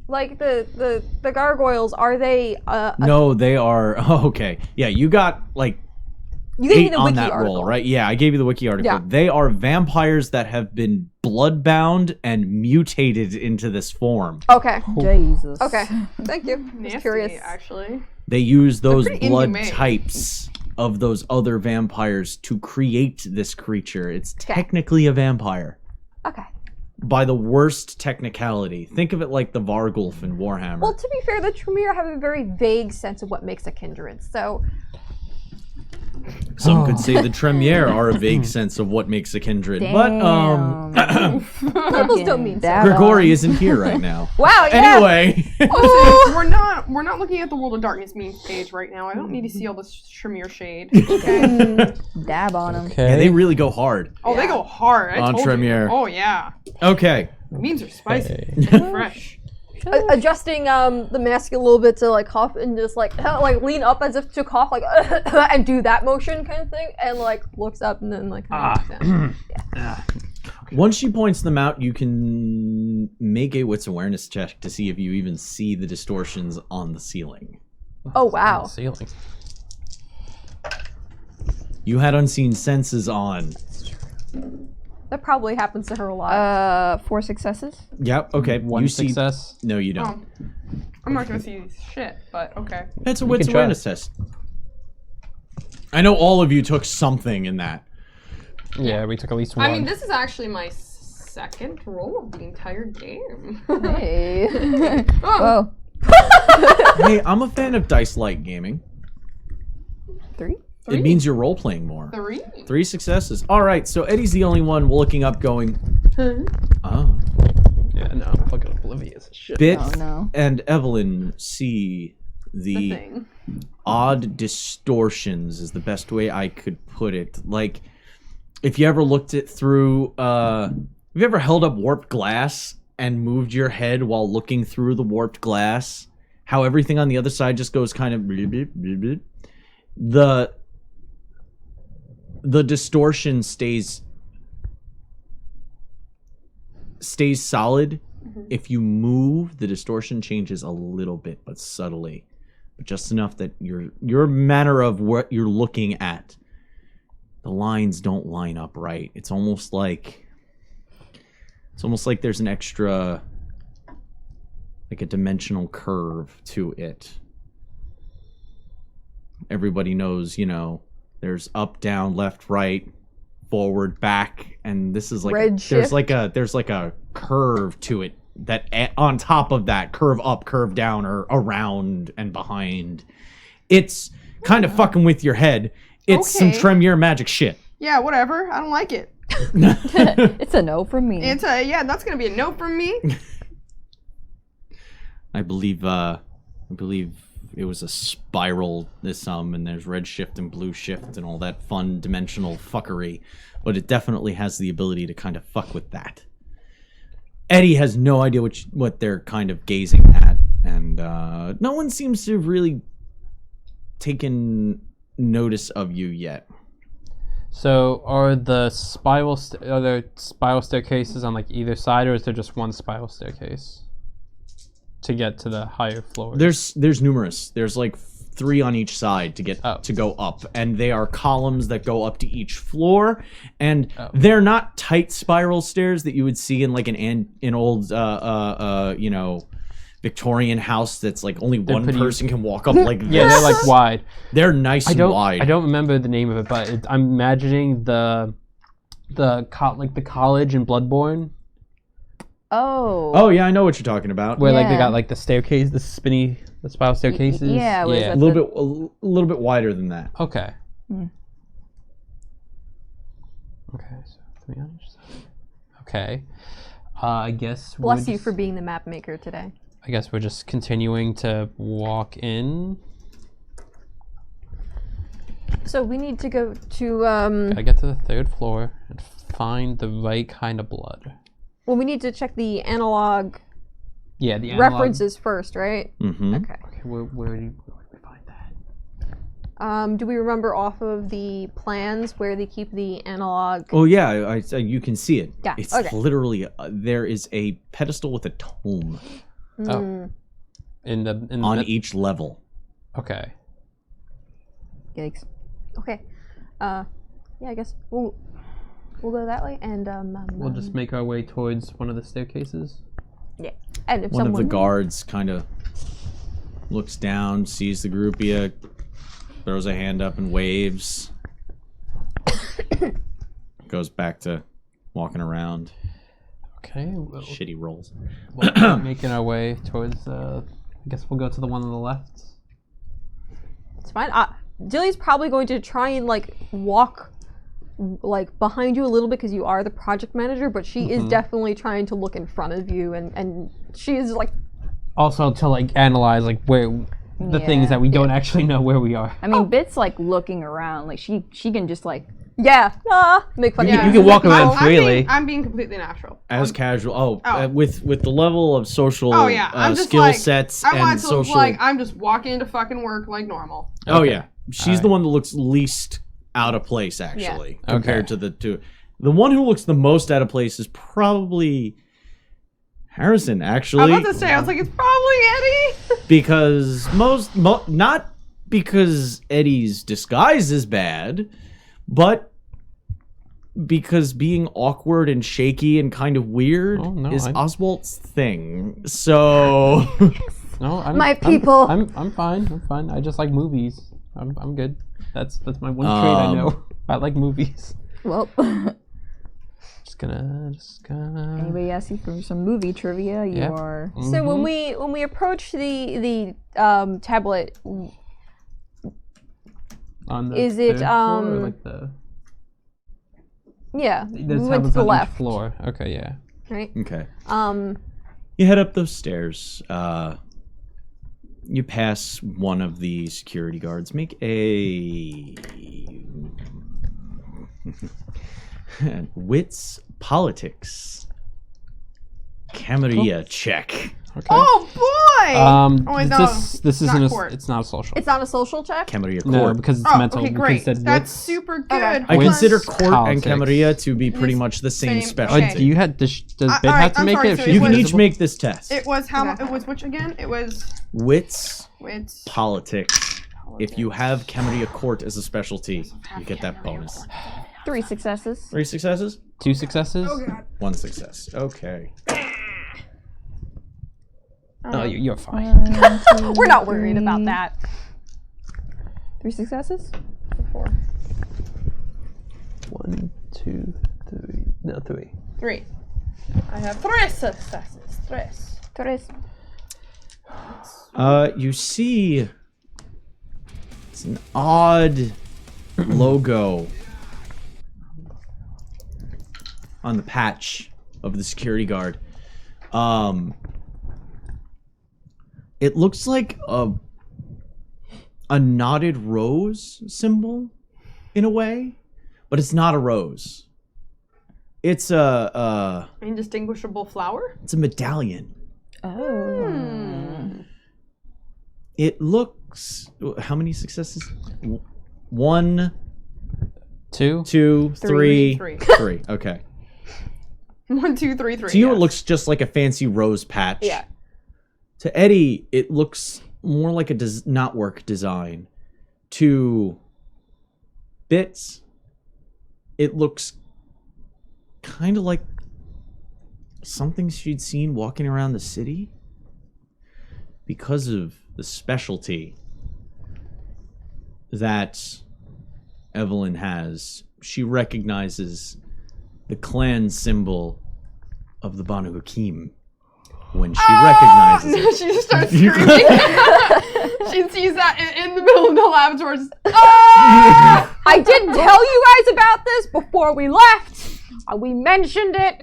Like the gargoyles, are they No, they are. Oh, okay. Yeah, you got like you gave me 8 the on wiki that article. roll, right? Yeah, I gave you the wiki article. Yeah. They are vampires that have been bloodbound and mutated into this form. Okay. Jesus. Okay. Thank you. Nasty, Just curious. actually. They use those pretty blood inhumane. types of those other vampires to create this creature. It's Okay. technically a vampire Okay. by the worst technicality. Think of it like the Vargulf in Warhammer. Well, to be fair, the Tremere have a very vague sense of what makes a kindred. So, Some could say the Tremere are a vague sense of what makes a kindred. But symbols don't mean so. Dab Gregory on. isn't here right now. Wow. Yeah. Anyway, Listen, we're not looking at the World of Darkness memes page right now. I don't need to see all this Tremere shade. Okay. Dab on them. Okay. yeah, they really go hard. Oh, they go hard. I On told Tremere. You. Oh yeah. Okay. Memes are spicy Okay. and fresh. Adjusting the mask a little bit to like cough and just like lean up as if to cough like and do that motion kind of thing, and like looks up and then like Once she points them out, you can make a wits awareness check to see if you even see the distortions on the ceiling. Oh wow. Ceiling. You had unseen senses on. That probably happens to her a lot. 4 successes. Yep. Okay. One you success. See. No, you don't. Oh. I'm not gonna see shit, but okay. It's a You wits can try. awareness test. I know all of you took something in that. Yeah, we took at least one. I mean, this is actually my second roll of the entire game. Hey. Oh. Whoa. Hey, I'm a fan of dice light gaming. 3. It means you're role playing more. 3. 3 successes. All right. So Eddie's the only one looking up, going, "Oh." yeah, no, I'm fucking oblivious as shit. Bit Oh no. and Evelyn see The the thing. odd distortions is the best way I could put it. Like if you ever looked it through, have you ever held up warped glass and moved your head while looking through the warped glass? How everything on the other side just goes kind of bleep, bleep, bleep, bleep. The distortion stays solid. If you move, the distortion changes a little bit, but subtly, but just enough that your manner of what you're looking at, the lines don't line up right. It's almost like there's an extra, like a dimensional curve to it. Everybody knows, there's up, down, left, right, forward, back, and this is like there's like a curve to it that on top of that, curve up, curve down, or around and behind. It's kind of fucking with your head. It's some Tremere magic shit. Yeah, whatever. I don't like it. It's a no from me. That's gonna be a no from me. I believe it was a spiral and there's red shift and blue shift and all that fun dimensional fuckery, but it definitely has the ability to kind of fuck with that. Eddie has no idea what they're kind of gazing at, and no one seems to have really taken notice of you yet. So are there spiral staircases on like either side, or is there just one spiral staircase to get to the higher floors? There's numerous. There's like 3 on each side to get to go up, and they are columns that go up to each floor, and they're not tight spiral stairs that you would see in like an old Victorian house that's like only one person can walk up like this. Yeah, they're like wide. They're nice and wide. I don't remember the name of it, but I'm imagining the college in Bloodborne. Oh yeah, I know what you're talking about. Where like they got like the staircase, the spiral staircases. Yeah. A little bit wider than that. Okay. Okay, so 3 on each side. Okay. I guess. Bless you for being the map maker today. I guess we're just continuing to walk in. So we need to go to. Gotta get to the 3rd floor and find the right kind of blood. Well, we need to check the analog. Yeah, the analog references first, right? Mm-hmm. Okay. Where do we find that? Do we remember off of the plans where they keep the analog? Oh yeah, you can see it. Yeah. It's okay. literally there is a pedestal with a tome Oh. In on each level. Okay. Yikes. Okay. Yeah, I guess we'll go that way, and We'll just make our way towards one of the staircases. Yeah. And if One of the guards kind of looks down, sees the group of you, throws a hand up and waves. Goes back to walking around. Okay. Shitty rolls. We're making our way towards. I guess we'll go to the one on the left. It's fine. Jilly's probably going to try and like walk like behind you a little bit because you are the project manager, but she is definitely trying to look in front of you, and she is like also to like analyze like where the things that we don't actually know where we are. I mean, Bit's like looking around, like she can just like make fun You of can walk around freely. I'm being completely natural. As casual. With the level of social I'm just skill like, sets I want and it to social. look like I'm just walking into fucking work like normal. Oh yeah, she's the one that looks least out of place actually Yeah. compared to the two. The one who looks the most out of place is probably Harrison. Actually, I was about to say, I was like, it's probably Eddie. because not because Eddie's disguise is bad, but because being awkward and shaky and kind of weird is Oswald's thing. So No, My people. I'm fine. I'm fine. I just like movies. I'm good. That's my one trait I know. I like movies. well. Just gonna. Anybody ask you for some movie trivia? You Yeah. are. So when we approach the tablet, On the Is it, third floor or like the? yeah, There's we went to tablets the on each left, floor. Okay, yeah. right? okay. Um, You head up those stairs. You pass one of the security guards. Make a And wits, politics. Camarilla check. Okay. Oh boy! Oh, wait, no, this not isn't. court. It's not a social. It's not a social check? Camarilla court. No, because it's Oh, mental. okay, We great. could've said That's wits. super good. Okay. I Wits, consider court politics. and camarilla to be pretty much the same Same, specialty. okay. Do you have? Does Ben alright, have to I'm make sorry, it? so If it she's You can was- each invisible? make this test. It was how Okay. It was which again? It was Wits, wits. politics. If you have camarilla court as a specialty, you get that bonus. 3 successes. 3 successes? 2 successes. Oh god. 1 success. Okay. Oh, you're fine. 1, 2, We're not worried about 3. that. 3 successes? 4. 1, 2, 3. No, 3. 3. I have 3 successes. 3. 3. You see, it's an odd logo on the patch of the security guard. It looks like a knotted rose symbol in a way, but it's not a rose. It's a Indistinguishable flower? it's a medallion. Oh. It looks. How many successes? 1, 2. 2, 3, Three. 3. Okay. 1, 2, 3, 3. To you, yes. it looks just like a fancy rose patch. Yeah. To Eddie, it looks more like a knotwork design. To Bits, it looks kind of like something she'd seen walking around the city. Because of the specialty that Evelyn has, she recognizes the clan symbol of the Banu Hakim when she recognizes it. She just starts screaming. She sees that in the middle of the laboratory. Just, ah! I did tell you guys about this before we left. We mentioned it.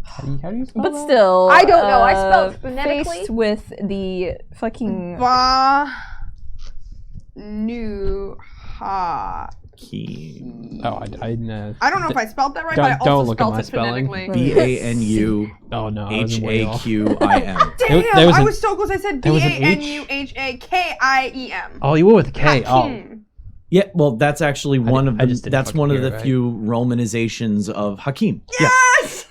How do you spell But that? still, I don't know. I spelled phonetically. Faced with the fucking Ba nu ha. Hakim. Oh, I know. I don't know if I spelled that right, Don't- but I also don't look at spelled my it spelling. phonetically. BANU Oh no, I was way off. HAQIM. Damn, There was I an- was so close. I said there was an H? BANUHAKIEM. Oh, you were with a K. Oh, Hakim. Yeah, well, that's actually one of I the. just didn't That's fucking one of hear the it right. few Romanizations of Hakim. Yes!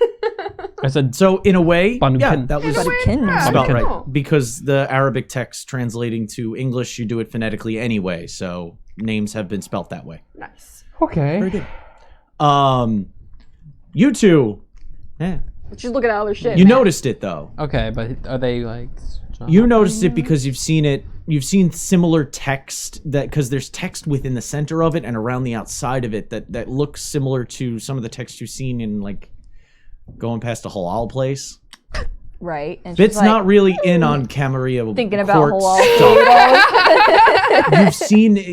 I said So in a way, Banu yeah, Kin. that was In a way, Kin. yeah, spelled Kin. right cool. because the Arabic text translating to English, you do it phonetically anyway. So names have been spelt that way. Nice. okay. Very good. You two, Just look at other shit. you man. noticed it though. Okay, but are they like? You noticed it because you've seen it. You've seen similar text that because there's text within the center of it and around the outside of it that looks similar to some of the text you've seen in like going past a halal place. right. And Bit's she's like, not really in on Camarilla thinking about court halal stuff.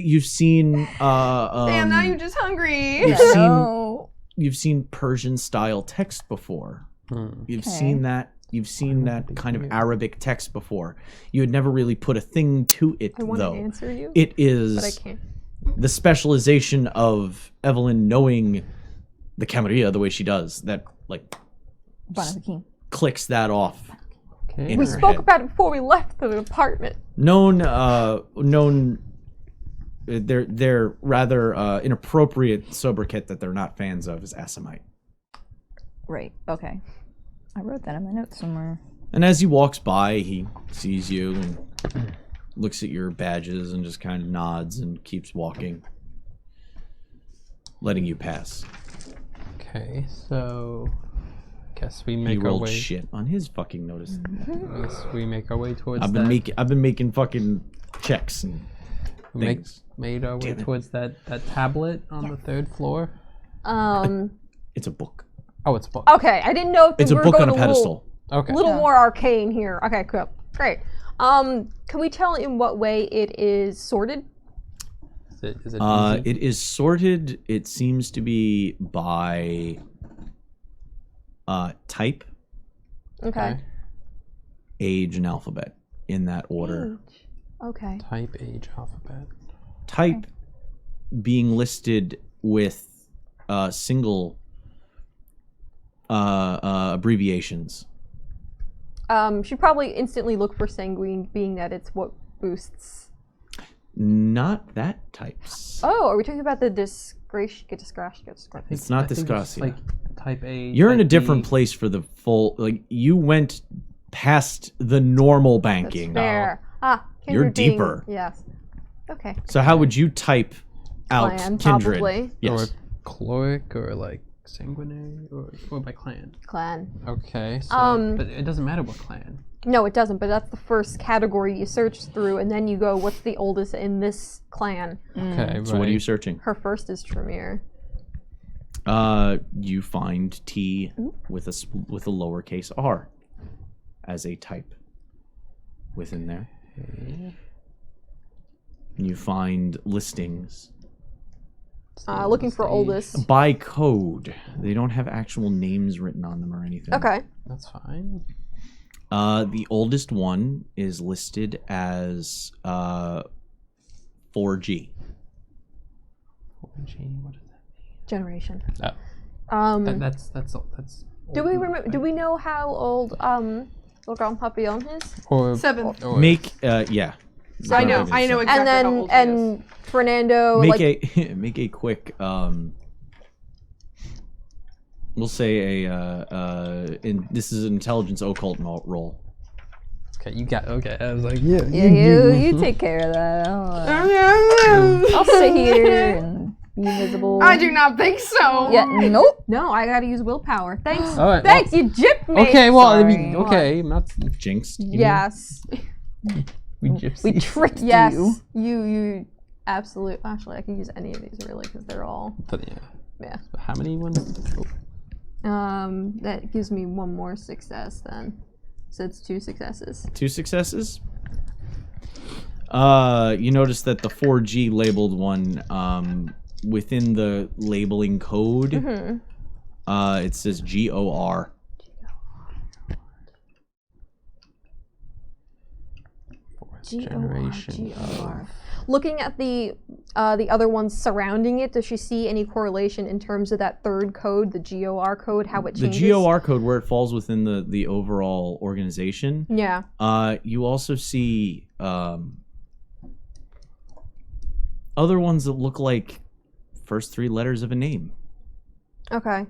You've seen Damn, now you're just hungry. you've seen No. you've seen Persian style text before. You've Okay. seen that. You've seen that kind of Arabic text before. You had never really put a thing to it, I want to though. answer you, It but I is can't. the specialization of Evelyn knowing the Camarilla the way she does that, like, Banu Hakim. clicks that off. Okay. in We her spoke head. about it before we left the apartment. Known. They're rather inappropriate sobriquet that they're not fans of is Assamite. Right. Okay. I wrote that in my notes somewhere. And as he walks by, he sees you and looks at your badges and just kind of nods and keeps walking, letting you pass. Okay, so I guess we He make our rolled way. shit on his fucking notice. I guess we make our way towards I've been making fucking checks and things. made our way Damn it. towards that tablet on the 3rd floor. It's a book. Oh, it's a book. Okay, I didn't know if It's we a were book going on a a pedestal. Okay. little Yeah. more arcane here. Okay, cool, great. Can we tell in what way it is sorted? Is it easy? It is sorted. It seems to be by type, Okay. age, and alphabet in that order. Okay. Type, age, alphabet. Type being listed with single abbreviations. She'd probably instantly look for sanguine, being that it's what boosts. Not that types. Oh, are we talking about the disgrace? It's not I think Disgracia. like type A. You're in a type different B. place for the full. Like you went past the normal banking. That's fair. You're Kindred being- deeper. Yes. Okay. So how would you type out Clan, kindred? probably. Yes. Or cleric or like sanguinary or by clan. Clan. Okay. So, but it doesn't matter what clan. No, it doesn't, but that's the first category you search through, and then you go, what's the oldest in this clan? Okay. So what are you searching? Her first is Tremere. You find T with a lowercase r as a type within there. You find listings Looking for oldest. by code. They don't have actual names written on them or anything. Okay. That's fine. The oldest one is listed as 4G. 4G. What does that mean? Generation. Oh. That's. Do we remember? Do we know how old little Grand Papillon is? Or 7. or- Make yeah. So I know exactly And how then old he is. Fernando Make like a make a quick we'll say this is an intelligence occult roll. Okay, you got. Okay, I was like, yeah. You take care of that. I'll sit here and be invisible. I do not think so. Yeah, nope. no, I gotta use willpower. Thanks. All right, Thanks, you gypped me. Okay, well, I Sorry. mean, okay, I'm not. Jinx. Yes. We gypsy. We tricked Yes. you. You absolute. Actually, I can use any of these really because they're all. But yeah. Yeah. How many ones? Oh. That gives me one more success then. So it's 2 successes. 2 successes. You notice that the 4G labeled one within the labeling code it says GOR. Generation. Looking at the other ones surrounding it, does she see any correlation in terms of that third code, the GOR code, how it changes? The GOR code, where it falls within the overall organization. Yeah. You also see other ones that look like first 3 letters of a name. Okay.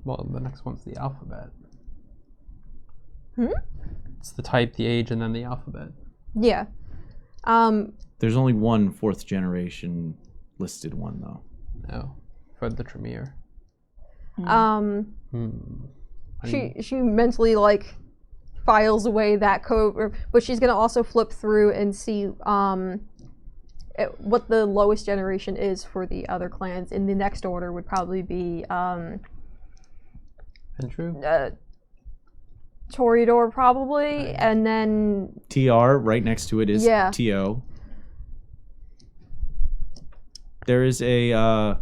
Well, the next one's the alphabet. Hmm? It's the type, the age, and then the alphabet. Yeah. There's only one 4th generation listed one though. No, for the Tremere. She mentally like files away that code, but she's gonna also flip through and see what the lowest generation is for the other clans. In the next order would probably be Andrew? Toreador probably, and then TR right next to it is Yeah. TO. There is a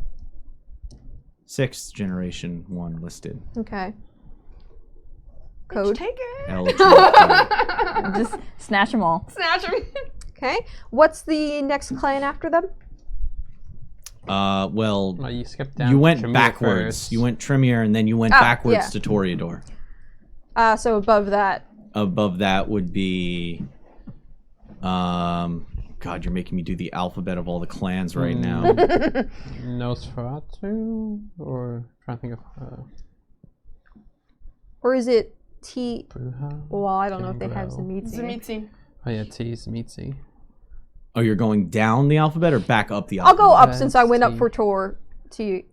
6th generation one listed. okay. Code. Take it. L2. Just snatch them all. Snatch him. Okay. What's the next clan after them? Well, No, you skipped down. you went Tremere backwards. first. You went Tremere and then you went Ah, backwards yeah. to Toreador. So above that. Above that would be God, you're making me do the alphabet of all the clans right now. Nosferatu? Or trying to think of Or is it T? Bruja? Well, I don't know if they have Gangrel. Zemitzi. Zemitzi. Oh yeah, T is Mitzi. Oh, you're going down the alphabet or back up the I'll alphabet? go up since I went up Let's for Tor. To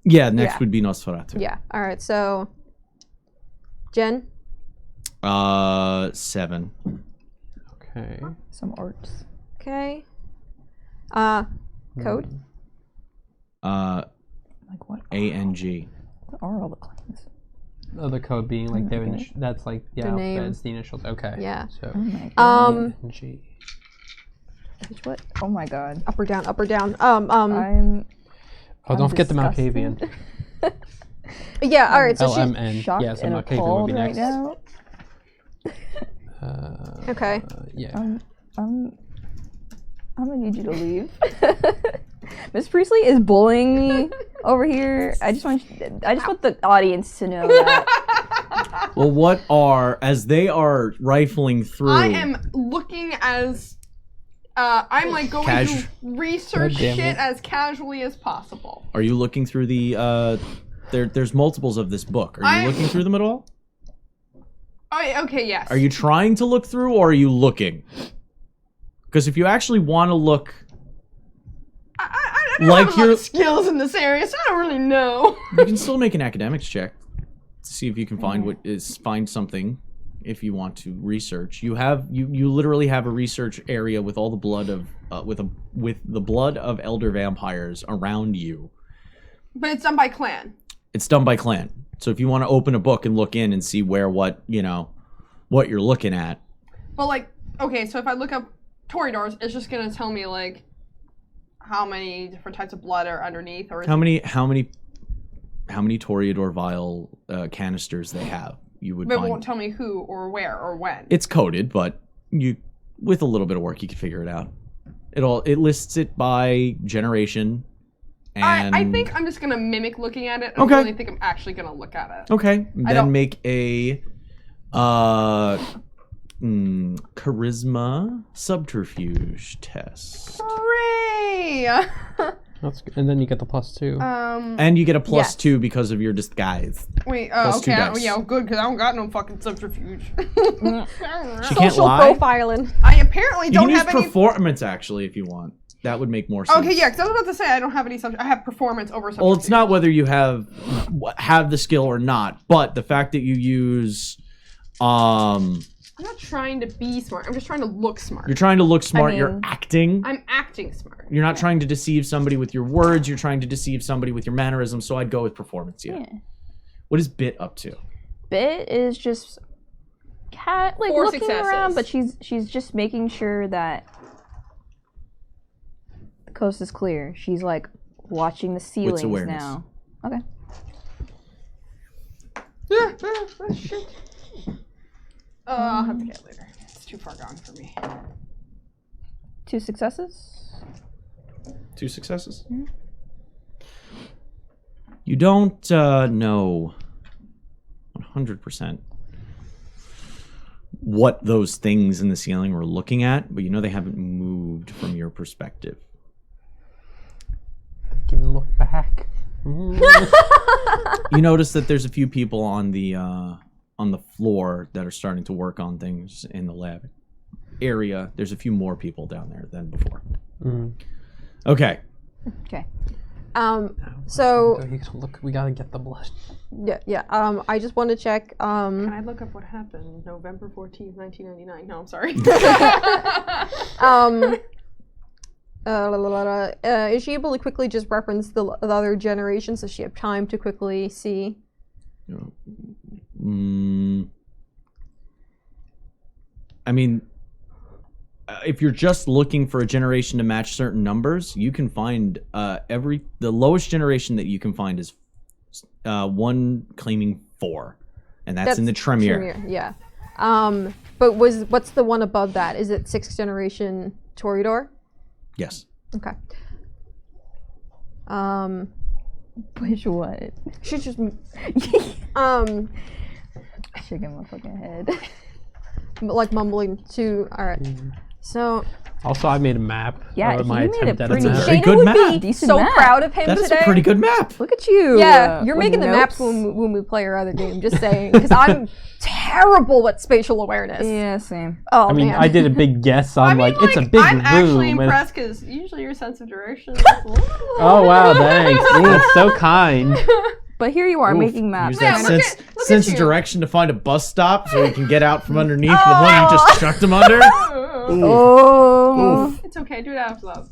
Yeah, next Yeah. would be Nosferatu. yeah. All right. So Jen. 7. Okay. Some arts. Okay. Code. Like what? ANG. What are all the clans? Other code being like their that's like the Their alphabet, name. it's the initials. Okay. Yeah. So Oh my god. G. Which what? Oh my god. Up or down? Up or down? I'm Oh, don't forget the disgusted. Malkavian. Yeah. All right. So she. LMN. shocked Yes, and Malkavian would appalled be right next. now. Okay. Yeah. I'm gonna need you to leave. Miss Priestley is bullying me over here. I just want the audience to know that. Well, what are, as they are rifling through... I am looking as... I'm like going to research God damn shit it. as casually as possible. Are you looking through the... there's multiples of this book. Are you I'm- looking through them at all? Oh, okay, yes. Are you trying to look through, or are you looking? Because if you actually want to look... I don't Like have a lot you're- of skills in this area, so I don't really know. You can still make an academics check to see if you can find something if you want to research. You literally have a research area with all the blood of with the blood of elder vampires around you. But it's done by clan. It's done by clan. So if you want to open a book and look in and see what you're looking at. But like, okay, so if I look up Toreadors, it's just gonna tell me like how many different types of blood are underneath, or is How many Toreador vial canisters they have. You would but it find. won't tell me who or where or when. It's coded, but with a little bit of work you can figure it out. It lists it by generation. And I think I'm just gonna mimic looking at it. I Okay. don't really think I'm actually gonna look at it. Okay, I then don't- make a charisma subterfuge test. Hooray! That's good. And then you get the +2. And you get a +2 Yes. because of your disguise. Wait, plus two okay, dice. yeah, good, because I don't got no fucking subterfuge. She can't Social lie. profiling. I apparently You don't can use have any... performance, actually, if you want. That would make more sense. Okay, yeah, because I was about to say I don't have any subterfuge. I have performance over subterfuge. Well, it's not whether you have the skill or not, but the fact that you use... I'm not trying to be smart. I'm just trying to look smart. You're trying to look smart, you're mean- acting. I'm acting smart. You're not trying to deceive somebody with your words, you're trying to deceive somebody with your mannerisms, so I'd go with performance, yeah. What is Bit up to? Bit is just like 4 looking successes. around, but she's just making sure that the coast is clear. She's like watching the ceilings awareness. now. Okay. Shit. I'll have to get it later. It's too far gone for me. 2 successes. 2 successes? You don't know 100% what those things in the ceiling were looking at, but you know they haven't moved from your perspective. Can look back. You notice that there's a few people on the floor that are starting to work on things in the lab area. There's a few more people down there than before. Okay. Okay. So You gotta look. We gotta get the blood. yeah. I just want to check. Can I look up what happened November 14th, 1999? No, I'm sorry. Is she able to quickly just reference the other generations? Does she have time to quickly see? I mean, if you're just looking for a generation to match certain numbers, you can find the lowest generation that you can find is one claiming 4, and that's in the Tremere. Yeah. But what's the one above that? Is it 6th generation Toreador? Yes. Okay. Which what? Should just I should get my fucking head. like mumbling to. All right. So Also, I made a map. Yeah, of he my made a attempt at pretty- a map. Very Shayna good would map. be Decent so map. proud of him That is today. a pretty good map. Look at you. Yeah, you're with making the maps notes. when we play our other game. Just saying, because I'm terrible at spatial awareness. Yeah, same. Oh I mean, man. I did a big guess on it's a big I'm room. actually and- impressed because usually your sense of direction. Oh wow, thanks. Ooh, that's so kind. But here you are Oof, making maps. Use that Yeah, look sense, at sense of you. direction to find a bus stop so you can get out from underneath the one you just chucked him under. Oh. Oof. It's okay, do it out loud.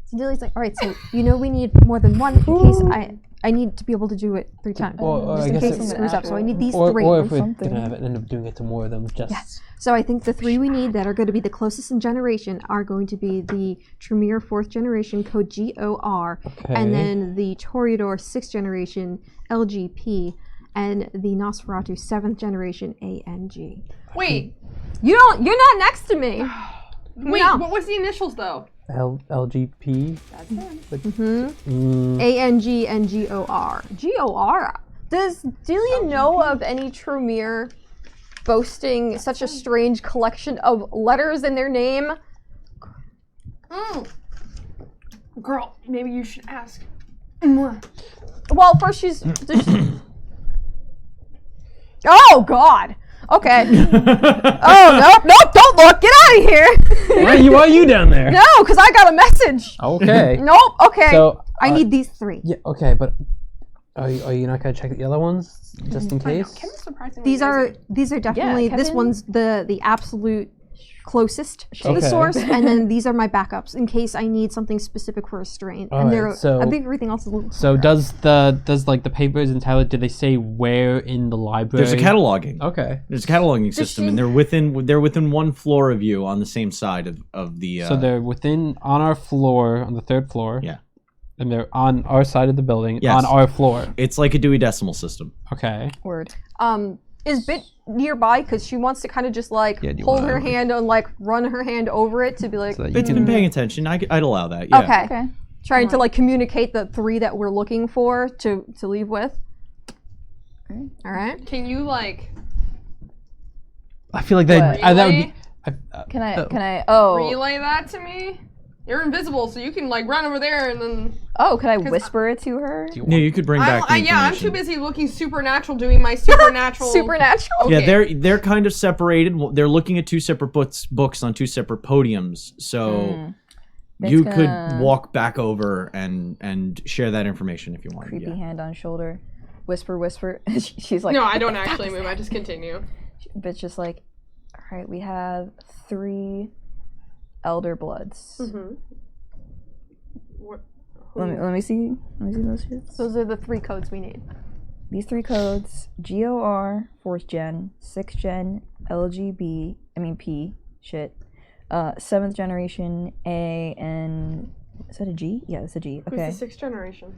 So Dilly's like, all right, so you know we need more than one in case I need to be able to do it 3 times. Or just I in guess case it's- it screws up. So I need these Or 3. if we're something. gonna have it end up doing it to more of them, just Yes. So I think the 3 we need that are going to be the closest in generation are going to be the Tremere 4th generation code GOR, and then the Toreador 6th generation LGP, and the Nosferatu 7th generation ANG. Wait, You're not next to me. Wait, No. what was the initials though? LGP. That's him. ANGNGOR. GOR. Does Delia know of any Trumere boasting such a strange collection of letters in their name? Girl, maybe you should ask. Well, first she's. Oh God. Okay. Oh nope! Don't look! Get out of here! Why are you down there? No, because I got a message. Okay. Nope. Okay. So I need these 3. Yeah. Okay, but are you not gonna check the other ones just in case? Kim is surprisingly These are definitely this Kevin- one's the absolute closest to the Okay. source, and then these are my backups in case I need something specific for a strain. And Alright, they're so- I think everything else is a little. So does like the papers and Tyler? Did they say where in the library? There's a cataloging. Okay. There's a cataloging system, and they're within 1 floor of you on the same side of the. So they're on our floor, on the 3rd floor. Yeah. And they're on our side of the building, Yes. on our floor. It's like a Dewey Decimal System. Okay. Word. Is Bit nearby because she wants to kind of just like Yeah, do you hold wanna- her hand and like run her hand over it to be like So that you It's can- been paying attention. I'd allow that. Yeah. okay. Okay. Trying to like communicate the 3 that we're looking for to leave with. All right. Can you like I feel like that would be. Can I? Oh. relay that to me? You're invisible, so you can like run over there and then. Oh, can I whisper it to her? Yeah, you could bring back the information. I'm too busy looking supernatural, doing my supernatural. Supernatural. Yeah, Okay. they're kind of separated. They're looking at 2 separate books on 2 separate podiums. So you That's could gonna- walk back over and share that information if you want. Creepy Yeah. hand on shoulder. Whisper. She's like. No, I don't actually move. I just continue. Bitch, just like, all right, we have 3 elder bloods. What? Let me see those shits. Those are the 3 codes we need. These 3 codes: GOR, 4th gen, 6th gen, P, shit, 7th generation, A, and is that a G? Yeah, it's a G. Okay. Who's the 6th generation?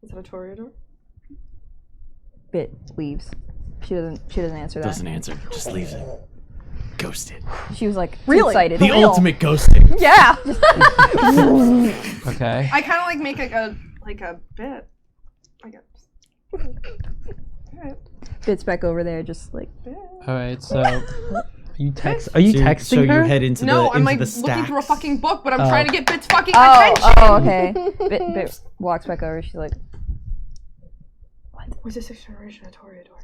Is that a Toreador? Bit leaves. She doesn't answer that. Doesn't answer. Just leaves it. Ghosted. She was like Really? excited. The ultimate ghosting. Yeah. Okay. I kind of like make a bit. I guess. Bit's back over there, just like. All right. So are you texting So her? you head into No, the I'm like the looking stacks. through a fucking book, but I'm trying to get Bit's fucking Oh, attention. okay. Bit walks back over. She's like, Was the 6th generation a Toreador?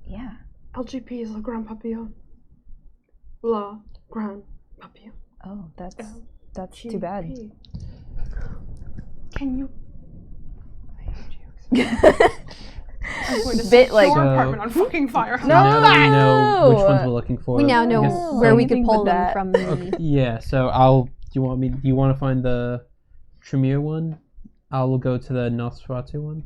yeah. LGP is Le Grand Papillon. La Grand Papillon. Oh, that's too bad. GP. Can you? I hate you. I'm going to set Bit like. your So- apartment on fucking fire. No! Now that we know which ones we're looking for. We now I know guess- where we anything could pull but them that. from. The... Okay, yeah. So Do you want to find the Tremere one? I'll go to the Nosferatu one.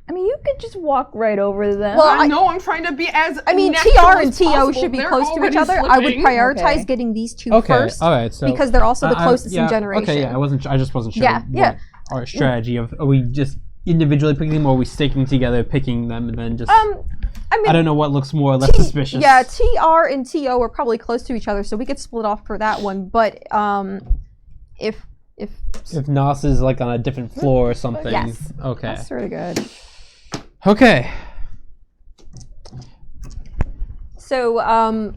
I mean, you could just walk right over to them. Well, I know I'm trying to be as. I mean, natural TR as and TO possible. should be They're close to each already other. I would slipping. prioritize Okay. getting these 2 Okay. first All right. So because they're also the closest yeah, in generation. Okay. Yeah. I just wasn't sure. Yeah, yeah. What our strategy of are we just individually picking them, or are we sticking together, picking them, and then just? I mean, I don't know what looks more or less suspicious. Yeah, TR and TO are probably close to each other, so we could split off for that one. But if If Nos is like on a different floor or something. Yes. Okay. I swear to God. Okay. so,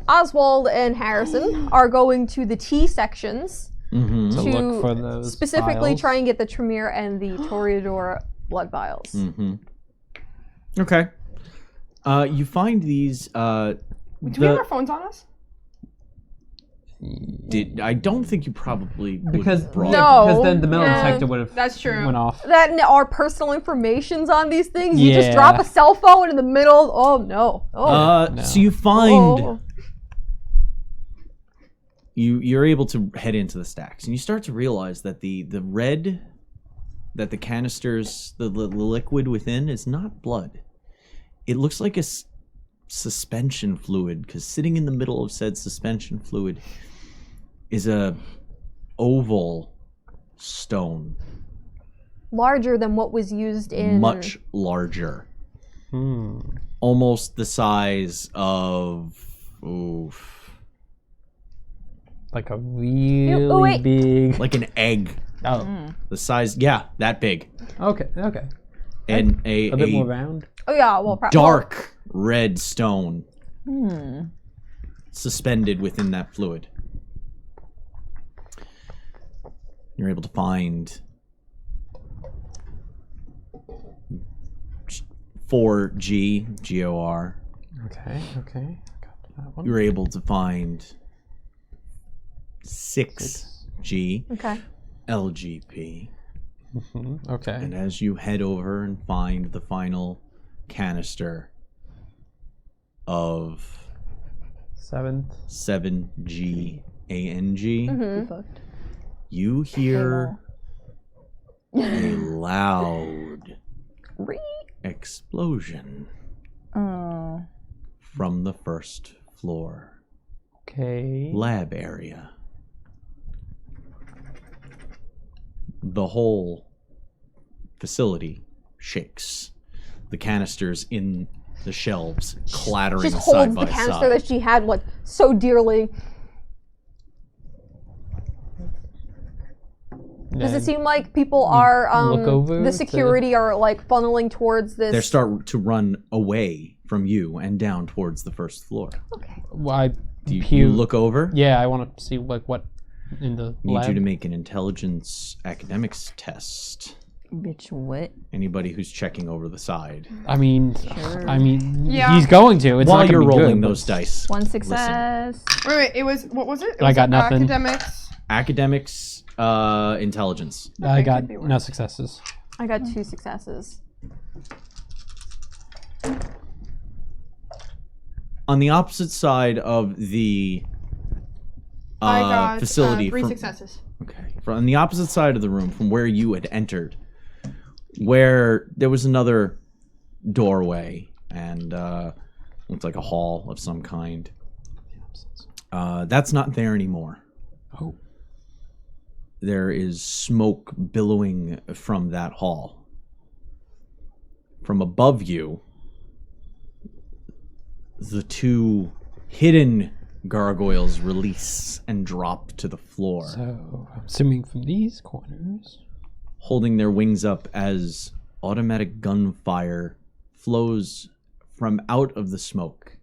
Oswald and Harrison are going to the T sections Mm-hmm. To to look for those specifically vials. try and get the Tremere and the Toreador blood vials. Mm-hmm. Okay. You find these. Do we have our phones on us? I don't think you probably would Because have brought No. because then the metal Yeah. detector would have That's true. went off. That and our personal information's on these things. You just Yeah. drop a cell phone in the middle. Oh no. Oh. No. So you find Oh. you're able to head into the stacks, and you start to realize that the red that the canisters, the liquid within, is not blood. It looks like a suspension fluid, because sitting in the middle of said suspension fluid is a oval stone, Larger than what was used in much larger, Hmm. almost the size of Like a really wait. big. Like an egg. Oh. The size, yeah, that big. Okay. Okay. And A bit more round. Oh yeah, well, dark red stone Hmm. suspended within that fluid. You're able to find 4G, GOR. Okay. Okay. Got that one. You're able to find 6G, Okay. LGP. Okay. And as you head over and find the final canister of 7G ANG, Mm-hmm. Fucked. you hear a loud explosion Oh. from the first floor Okay. lab area. The whole facility shakes. The canisters in the shelves clattering Just side holds by the canister side. that she had like so dearly. Does it And seem like people are look over the to- security are like funneling towards this? They start to run away from you and down towards the first floor. Okay. Why? Do you look over? Yeah, I want to see like what in the Need lab. you to make an intelligence academics test. Bitch, what? Anybody who's checking over the side. I mean, Yeah. he's going to. It's While not gonna you're be rolling good, those but- dice. One success. Wait, it was what was it? It I was got nothing. Academics. Academics, intelligence. I Okay, got could be worse. no successes. I got 2 successes. On the opposite side of the I got facility. 3 from- successes. Okay. On the opposite side of the room from where you had entered, where there was another doorway and looked like a hall of some kind. That's not there anymore. Oh. There is smoke billowing from that hall. From above you, the 2 hidden gargoyles release and drop to the floor, So I'm assuming from these corners. holding their wings up as automatic gunfire flows from out of the smoke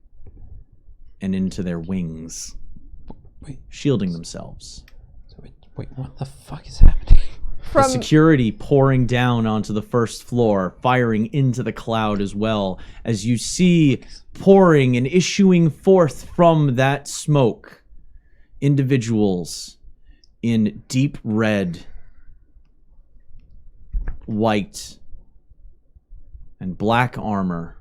and into their wings, Wait. shielding themselves. So wait, what the fuck is happening? The security pouring down onto the first floor, firing into the cloud as well, as you see pouring and issuing forth from that smoke individuals in deep red, white, and black armor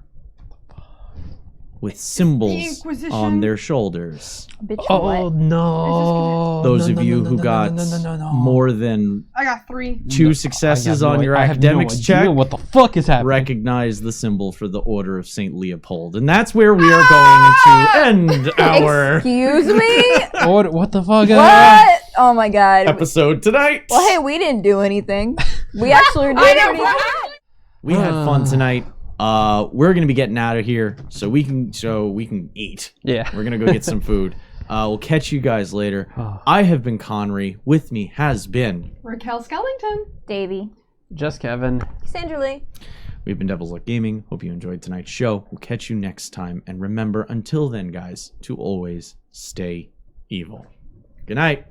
with symbols Inquisition. on their shoulders. Bitch, Oh what? no! Those No, of no, you no, who no, got no. more than I got 3. 2 successes I have on no- your I have no academics idea check, What the fuck is happening? recognize the symbol for the Order of St. Leopold. And that's where we are going to end our Excuse me? What the fuck? What? Oh my god. episode tonight. Well, hey, we didn't do anything. We actually did pretty good. We had fun tonight. We're gonna be getting out of here so we can eat. Yeah. We're gonna go get some food. We'll catch you guys later. I have been Connery. With me has been Raquel Skellington. Davey. Just Kevin. Sandra Lee. We've been Devils Like Gaming. Hope you enjoyed tonight's show. We'll catch you next time. And remember, until then, guys, to always stay evil. Good night.